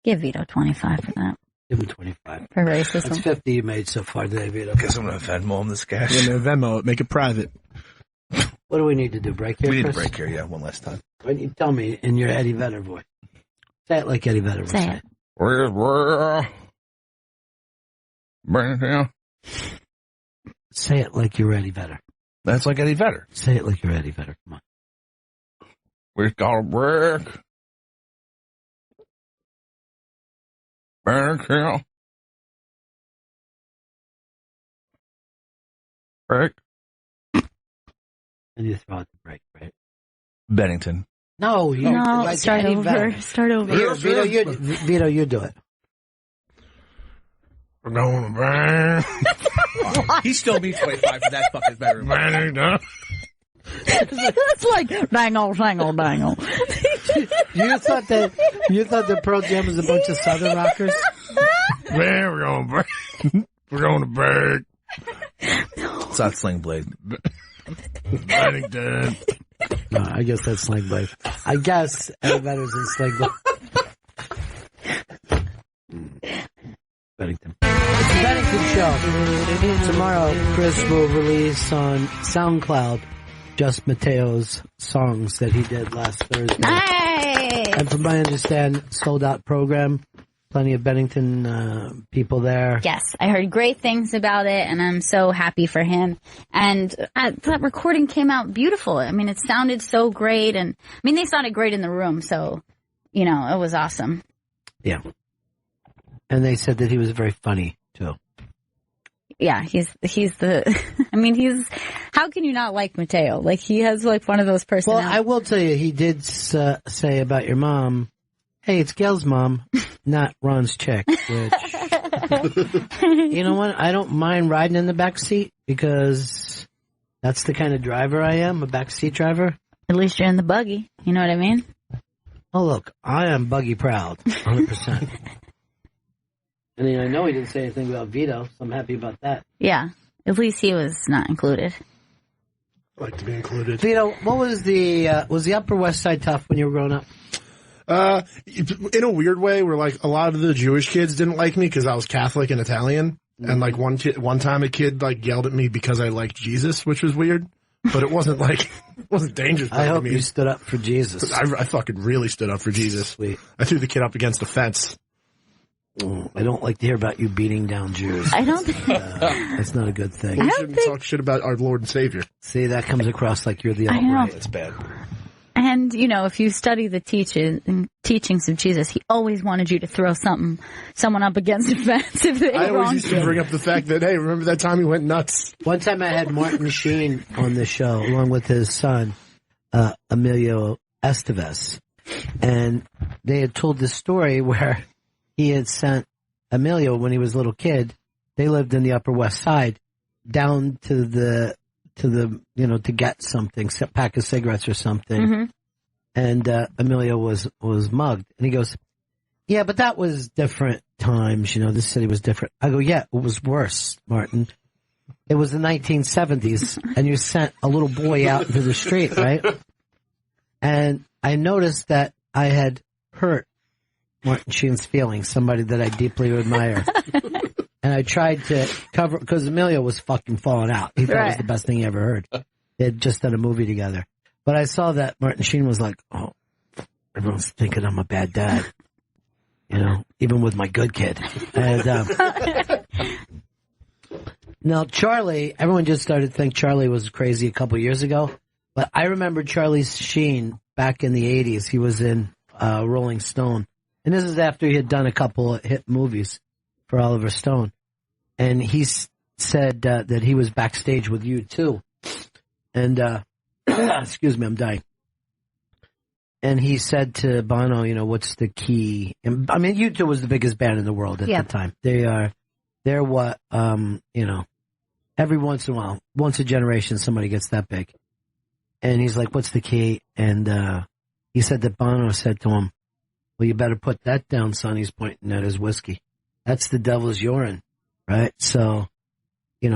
Give Vito 25 for that. Give him 25. For racism. That's 50 you made so far today, Vito. Guess I'm going to Venmo him this cash. You're going to Venmo it, make it private. What do we need to do? Break here, We need to Chris? break here, yeah, one last time. Why don't you tell me in your Eddie Vedder voice? Say it like Eddie Vedder would say it. Say it like you're Eddie Vedder. That's like Eddie Vedder. Say it like you're Eddie Vedder. Come on. We got a break. Break here. Break. And you throw out the break, right? Bennington. No, you like start Eddie over. Vedder. Start over. Here, Vito, you do it. We're going to He still beats 25 for that fucking bedroom. That's like dangle, dangle, dangle. You thought that Pearl Jam was a bunch of Southern rockers? Man, we're going to break. We're going to break. It's not Sling Blade. Bennington. No, I guess that's Sling Blade. I guess Eddie Vedder's in Sling Blade. Bennington. It's the Bennington Show. Tomorrow, Chris will release on SoundCloud just Mateo's songs that he did last Thursday. Hey! And from my understand, sold out program. Plenty of Bennington people there. Yes, I heard great things about it, and I'm so happy for him. And that recording came out beautiful. I mean, it sounded so great, and I mean, they sounded great in the room, so, you know, it was awesome. Yeah. And they said that he was very funny, too. Yeah, he's I mean, how can you not like Mateo? Like, he has, like, one of those personalities. Well, I will tell you, he did say about your mom, hey, it's Gail's mom, not Ron's chick, which, you know what? I don't mind riding in the back seat because that's the kind of driver I am, a back seat driver. At least you're in the buggy. You know what I mean? Oh, look, I am buggy proud, 100%. I mean, I know he didn't say anything about Vito, so I'm happy about that. Yeah, at least he was not included. I like to be included. Vito, what was the Upper West Side tough when you were growing up? In a weird way, where like a lot of the Jewish kids didn't like me because I was Catholic and Italian, and like one time a kid like yelled at me because I liked Jesus, which was weird. But it wasn't dangerous. I hope you stood up for Jesus. I fucking really stood up for Jesus. Sweet. I threw the kid up against the fence. I don't like to hear about you beating down Jews. I don't. That's not a good thing. We shouldn't talk shit about our Lord and Savior. See, that comes across like you're the I know. alt-right. That's bad. And, you know, if you study the teachings of Jesus, he always wanted you to throw someone up against the fence if they I always wronged used to you. bring up the fact that, hey, remember that time he went nuts? One time I had Martin Sheen on the show, along with his son, Emilio Estevez. And they had told this story where he had sent Emilio, when he was a little kid, they lived in the Upper West Side, down to the to get something, a pack of cigarettes or something. Mm-hmm. And Emilio was mugged. And he goes, yeah, but that was different times, this city was different. I go, yeah, it was worse, Martin. It was the 1970s, and you sent a little boy out into the street, right? And I noticed that I had hurt Martin Sheen's feelings, somebody that I deeply admire. And I tried to cover, because Emilio was fucking falling out. He thought it was the best thing he ever heard. They had just done a movie together. But I saw that Martin Sheen was like, oh, everyone's thinking I'm a bad dad. Even with my good kid. And, now, Charlie, everyone just started to think Charlie was crazy a couple years ago. But I remember Charlie Sheen back in the 80s. He was in Rolling Stone. And this is after he had done a couple of hit movies for Oliver Stone. And he said that he was backstage with U2. And, excuse me, I'm dying. And he said to Bono, what's the key? And, I mean, U2 was the biggest band in the world at the time. They're what, every once in a while, once a generation, somebody gets that big. And he's like, what's the key? And he said that Bono said to him, well, you better put that down, son. He's pointing at his whiskey. That's the devil's urine, right? So,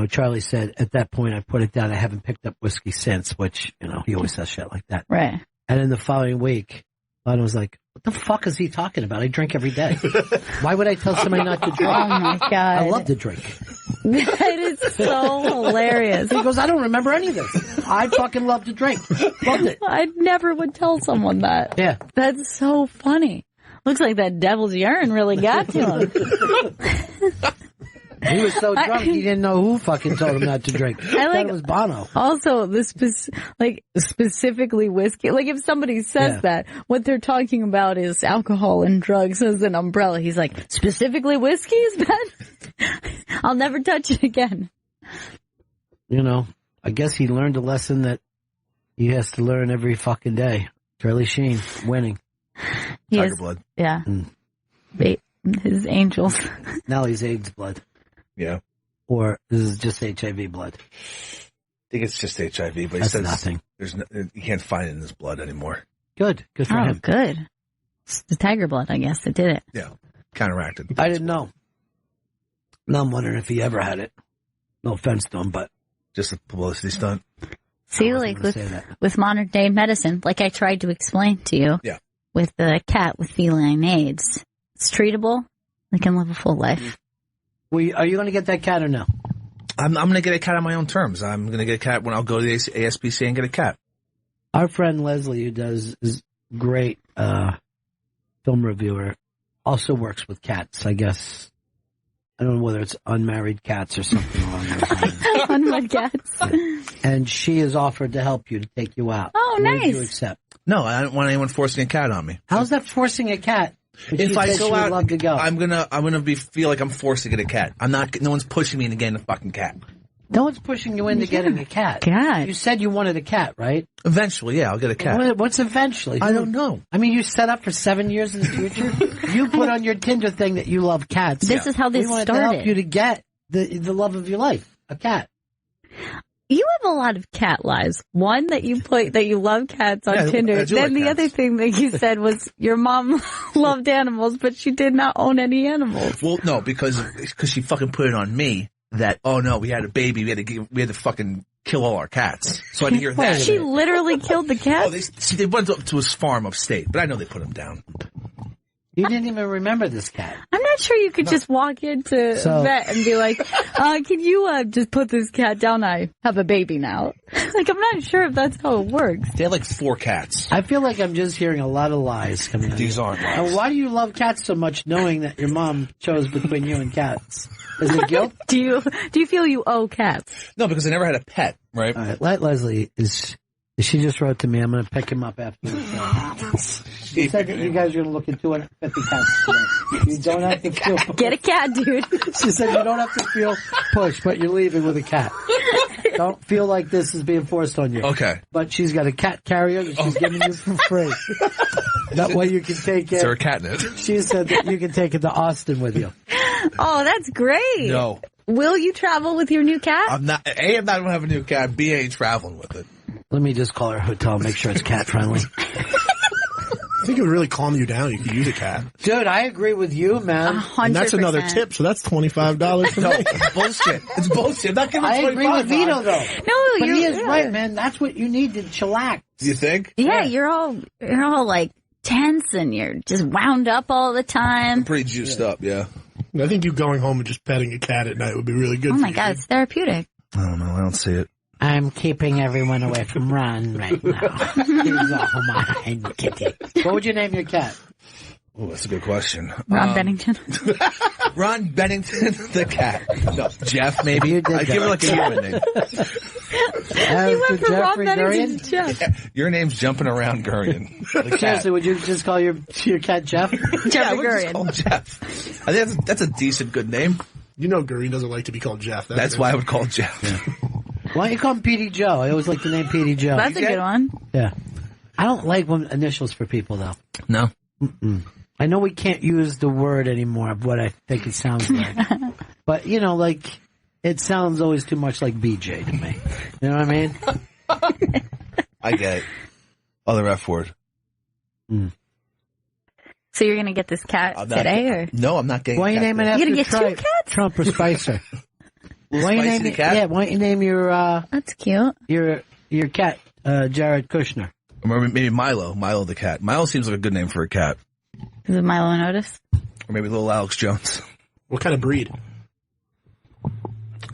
Charlie said, at that point, I put it down. I haven't picked up whiskey since, which, he always says shit like that. Right. And then the following week, Bono was like, what the fuck is he talking about? I drink every day. Why would I tell somebody not to drink? Oh, my God. I love to drink. That is so hilarious. He goes, I don't remember any of this. I fucking love to drink. Loved it. I never would tell someone that. Yeah. That's so funny. Looks like that devil's urine really got to him. He was so drunk he didn't know who fucking told him not to drink. I like it was Bono. Also, specifically whiskey. Like if somebody says that, what they're talking about is alcohol and drugs as an umbrella. He's like, specifically whiskey is bad? I'll never touch it again. You know, I guess he learned a lesson that he has to learn every fucking day. Charlie Sheen winning. Tiger blood. Yeah. His angels. Now he's AIDS blood. Yeah. Or this is just HIV blood. I think it's just HIV, but he That's says nothing. You can't find it in his blood anymore. Good. Good for him. Good. It's the tiger blood, I guess, that did it. Yeah. Counteracted. I didn't know. Now I'm wondering if he ever had it. No offense to him, but just a publicity stunt. See, like with modern day medicine, like I tried to explain to you. Yeah. With the cat with feline AIDS, it's treatable. They can live a full life. Are you going to get that cat or no? I'm going to get a cat on my own terms. I'm going to get a cat when I'll go to the ASPCA and get a cat. Our friend Leslie, who is great film reviewer, also works with cats, I guess. I don't know whether it's unmarried cats or something along those lines. Unmarried cats. And she has offered to help you, to take you out. Oh, Would nice. you accept? No, I don't want anyone forcing a cat on me. How's that forcing a cat? If I go out, love to go. I'm gonna feel like I'm forced to get a cat. No one's pushing me into getting a fucking cat. No one's pushing you into getting a cat. Cat. You said you wanted a cat, right? Eventually, yeah, I'll get a cat. What's eventually? I don't know. I mean, you set up for 7 years in the future. You put on your Tinder thing that you love cats. This is how this we wanted started. to help you to get the love of your life, a cat. You have a lot of cat lies. One, that you put that you love cats on Tinder. I do Then like the cats. other thing that you said was your mom loved animals, but she did not own any animals. Well, no, because she fucking put it on me that, oh no, we had a baby, we had to fucking kill all our cats. So I had to hear that. She literally killed the cat. Oh, they went up to his farm upstate, but I know they put him down. You didn't even remember this cat. I'm not sure you could just walk into a vet and be like, can you just put this cat down? I have a baby now. Like, I'm not sure if that's how it works. They had like 4 cats. I feel like I'm just hearing a lot of lies coming out. These aren't lies. And why do you love cats so much, knowing that your mom chose between you and cats? Is it guilt? Do you feel you owe cats? No, because I never had a pet, right? All right, let Leslie she just wrote to me. I'm going to pick him up after this. She said that you guys are going to look at 250 cats today. You don't have to feel Get a cat, dude. She said you don't have to feel pushed, but you're leaving with a cat. Don't feel like this is being forced on you. Okay. But she's got a cat carrier that she's giving you for free. That way you can take it. Is there a cat in it? She said that you can take it to Austin with you. Oh, that's great. No. Will you travel with your new cat? I'm not going to have a new cat. B, I ain't traveling with it. Let me just call her hotel and make sure it's cat friendly. I think it would really calm you down. You could use a cat. Dude, I agree with you, man. 100%. And that's another tip, so that's $25 for me. It's bullshit. It's bullshit. I'm not giving I agree with Vito, though. No, but he is yeah. right, man. That's what you need to chillax. You think? Yeah, you're all like tense and you're just wound up all the time. I'm pretty juiced up, yeah. I think you going home and just petting a cat at night would be really good Oh for my you. God, it's therapeutic. I don't know. I don't see it. I'm keeping everyone away from Ron right now. He's all mine, kitty. What would you name your cat? Oh, that's a good question. Ron Bennington. Ron Bennington, the cat. No, Jeff, maybe. You did I give her like a human name. You went from Ron Bennington to Jeff. Yeah, your name's jumping around Gurion. The cat. Seriously, would you just call your cat Jeff? Yeah, I would just call him Jeff. I think that's a decent, good name. You know Gurion doesn't like to be called Jeff. That's why I would call him Jeff. Yeah. Why don't you call him Petey Joe? I always like the name Petey Joe. That's a good one. Yeah. I don't like initials for people, though. No. Mm-mm. I know we can't use the word anymore of what I think it sounds like. But, like, it sounds always too much like BJ to me. You know what I mean? I get it. Other F word. Mm. So you're going to get this cat today? Or? No, I'm not getting Why a you cat name it today. after You gonna get 2 cats? Trump or Spicer? Why you name Spicy cat? Yeah, why don't you name your That's cute. your cat Jared Kushner? Or maybe Milo. Milo the cat. Milo seems like a good name for a cat. Is it Milo and Otis? Or maybe little Alex Jones. What kind of breed?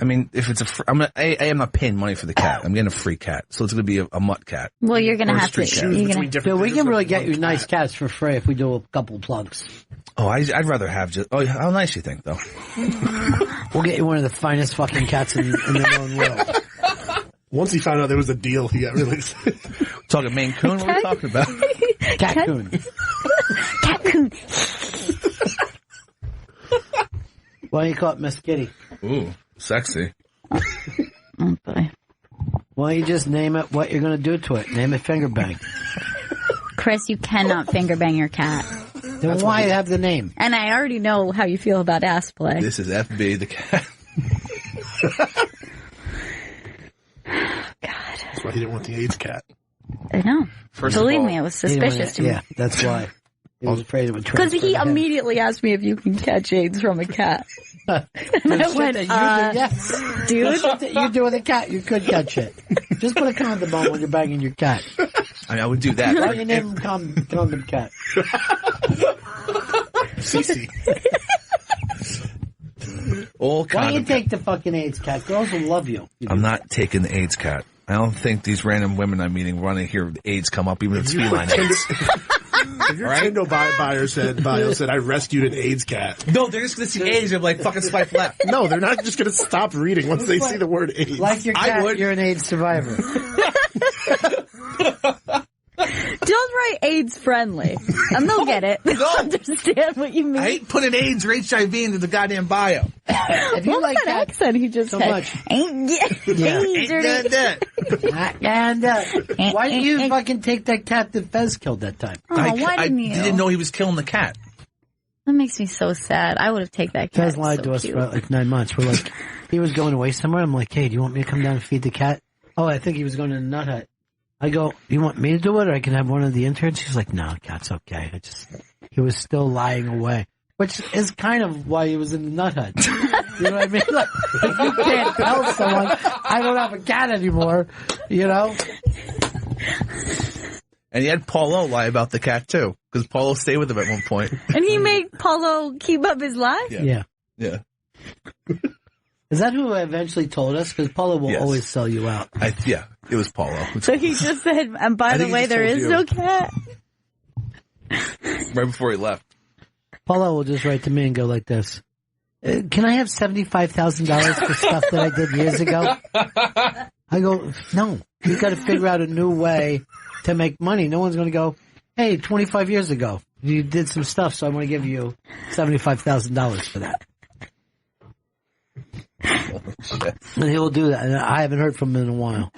I mean, if it's I'm not paying money for the cat. I'm getting a free cat, so it's going to be a mutt cat. Well, you're going to Or a have to. street cat. You're We can really get you nice cats for free if we do a couple plugs. Oh, I'd rather have just. Oh, how nice you think, though? We'll get you one of the finest fucking cats in the known world. Once he found out there was a deal, he got really excited. Talking Maine Coon? What are we talking about? Cat Coon. Cat Coon. Why don't you call it Miss Kitty? Ooh, sexy. Oh, boy. Why don't you just name it what you're going to do to it? Name it Finger Bang. Chris, you cannot finger bang your cat. Then why have the name? And I already know how you feel about ass play. This is FB the cat. That's why he didn't want the AIDS cat. I know. First of Believe all, me, it was suspicious to me. Yeah, that's why. He was afraid it would Because transfer he to him. immediately asked me if you can catch AIDS from a cat. And I went, yes. dude. Shit that you do with a cat, you could catch it. Just put a condom on when you're banging your cat. I mean, I would do that. Why don't you name him Condom Cat? CC. All Why don't you condom take the fucking AIDS cat? Girls will love you. I'm not taking the AIDS cat. I don't think these random women I'm meeting want to hear AIDS come up, even if it's feline AIDS. If your Tinder bio said, I rescued an AIDS cat. No, they're just going to see AIDS and like, fucking swipe left. No, they're not just going to stop reading once they see the word AIDS. Like your cat, you're an AIDS survivor. Don't write AIDS friendly. And they'll get it. They'll understand what you mean. I ain't putting AIDS or HIV into the goddamn bio. If you What like was that accent he just so had? much. Ain't Yeah. AIDS or And why didn't you fucking take that cat that Fez killed that time? Oh, why didn't you? didn't know he was killing the cat. That makes me so sad. I would have taken that cat. Fez lied to us for like 9 months. We're like, he was going away somewhere. I'm like, hey, do you want me to come down and feed the cat? Oh, I think he was going to the nut hut. I go, you want me to do it or I can have one of the interns? He's like, no, cat's okay. He was still lying away, which is kind of why he was in the nut hut. You know what I mean? Like, if you can't tell someone, I don't have a cat anymore, you know? And he had Paulo lie about the cat too, because Paulo stayed with him at one point. And he made Paulo keep up his lie? Yeah. Yeah. Is that who eventually told us? Because Paulo will Yes. always sell you out. Yeah, it was Paulo. So he just said, and by I the think he way, just there told is you. no cat. Right before he left. Paulo will just write to me and go like this. Can I have $75,000 for stuff that I did years ago? I go, no. You've got to figure out a new way to make money. No one's going to go, hey, 25 years ago, you did some stuff, so I want to give you $75,000 for that. And he will do that. And I haven't heard from him in a while.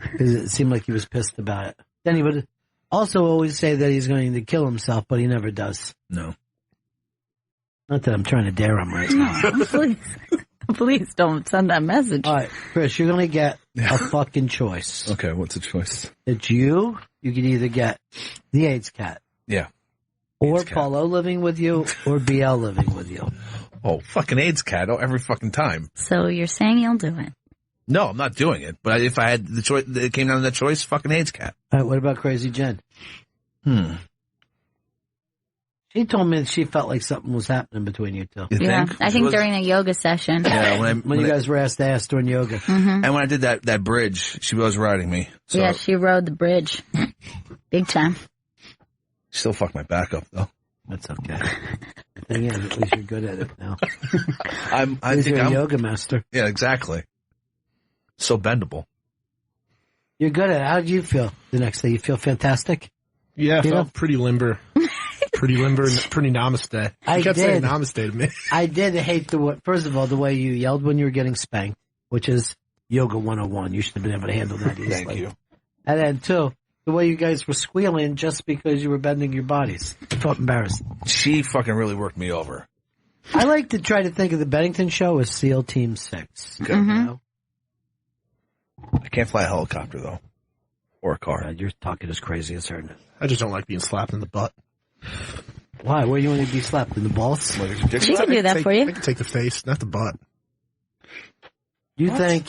Because it seemed like he was pissed about it. Then he would also always say that he's going to kill himself, but he never does. No. Not that I'm trying to dare him right now. Please don't send that message. All right, Chris, you're going to get a fucking choice. Okay, what's the choice? It's you. You can either get the AIDS cat. Yeah. Or Paulo living with you, or BL living with you. Oh, fucking AIDS cat every fucking time. So you're saying you'll do it? No, I'm not doing it. But if I had the choice, it came down to that choice, fucking AIDS cat. All right, what about Crazy Jen? She told me that she felt like something was happening between you two. You Yeah, think? I think during a yoga session. Yeah, when you guys were asked to ask during yoga. Mhm. And when I did that bridge, she was riding me. So Yeah, she rode the bridge. Big time. still fucked my back up though. That's okay. The thing is, at least you're good at it now. I At least think you're a I'm yoga master. Yeah, exactly. So bendable. You're good at it. How did you feel the next day? You feel fantastic? Yeah, I You felt know? pretty limber. Pretty limber and pretty namaste. I You kept saying did. namaste to me. I did hate first of all, the way you yelled when you were getting spanked, which is Yoga 101. You should have been able to handle that easily. Thank you. And then, two, the way you guys were squealing just because you were bending your bodies. I felt embarrassed. She fucking really worked me over. I like to try to think of the Bennington show as SEAL Team 6. Okay. You know? I can't fly a helicopter though. Or a car. God, you're talking as crazy as her. I just don't like being slapped in the butt. Why? Where do you want to be slapped? In the balls? She can do that for you. I can take the face, not the butt. You think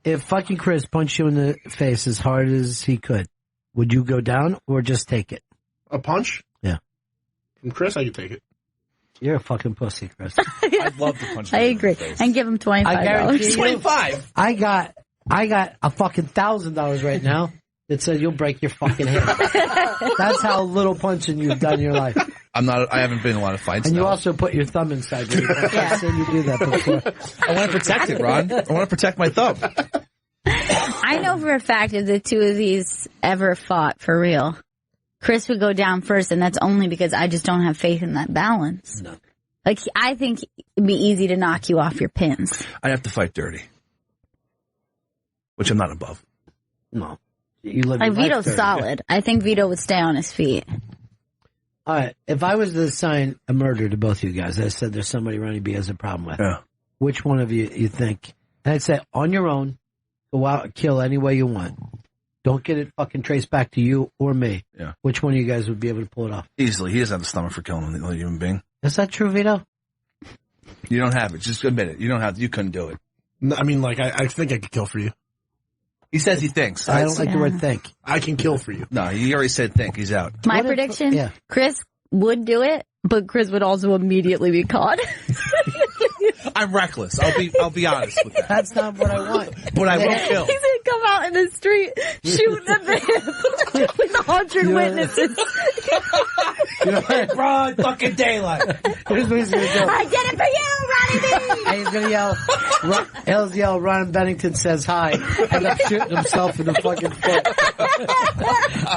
if fucking Chris punched you in the face as hard as he could, would you go down or just take it? A punch? Yeah. From Chris, I could take it. You're a fucking pussy, Chris. I'd love to punch I agree. And give him $25. I guarantee you, 25. I got a fucking $1,000 right now that said you'll break your fucking head. That's how little punching you've done in your life. I haven't been in a lot of fights. And you now. also put your thumb inside your punch. I've seen you do that before. I want to protect it, Ron. I want to protect my thumb. I know for a fact if the two of these ever fought for real, Chris would go down first, and that's only because I just don't have faith in that balance. No. Like, I think it'd be easy to knock you off your pins. I'd have to fight dirty, which I'm not above. No. You live Like, your life Vito's dirty. solid. I think Vito would stay on his feet. All right. If I was to assign a murder to both you guys, I said there's somebody Ronnie B has a problem with. Yeah. Which one of you think? And I'd say on your own, go out and kill any way you want. Don't get it fucking traced back to you or me. Yeah. Which one of you guys would be able to pull it off? Easily. He doesn't have the stomach for killing another human being. Is that true, Vito? You don't have it. Just admit it. You don't have. You couldn't do it. No, I mean, like, I think I could kill for you. He says he thinks. I don't like the word think. I can kill for you. No, he already said think. He's out. My prediction, Chris would do it, but Chris would also immediately be caught. I'm reckless. I'll be honest with that. That's not what I want. But I will kill. He's gonna come out in the street shooting at the with 100 witnesses. Broad fucking daylight. Here's what he's going to do. I did it for you, Ronnie B! And he's going to yell, Ron and Bennington says hi, and up shooting himself in the fucking foot.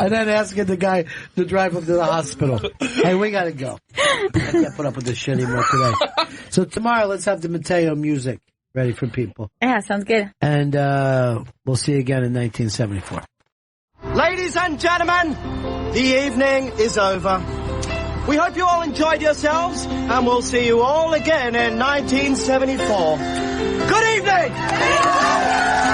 And then asking the guy to drive him to the hospital. Hey, we got to go. I can't put up with this shit anymore today. So tomorrow, let's have the Mateo music ready for people. Yeah, sounds good. And we'll see you again in 1974. Ladies and gentlemen, the evening is over. We hope you all enjoyed yourselves, and we'll see you all again in 1974. Good evening!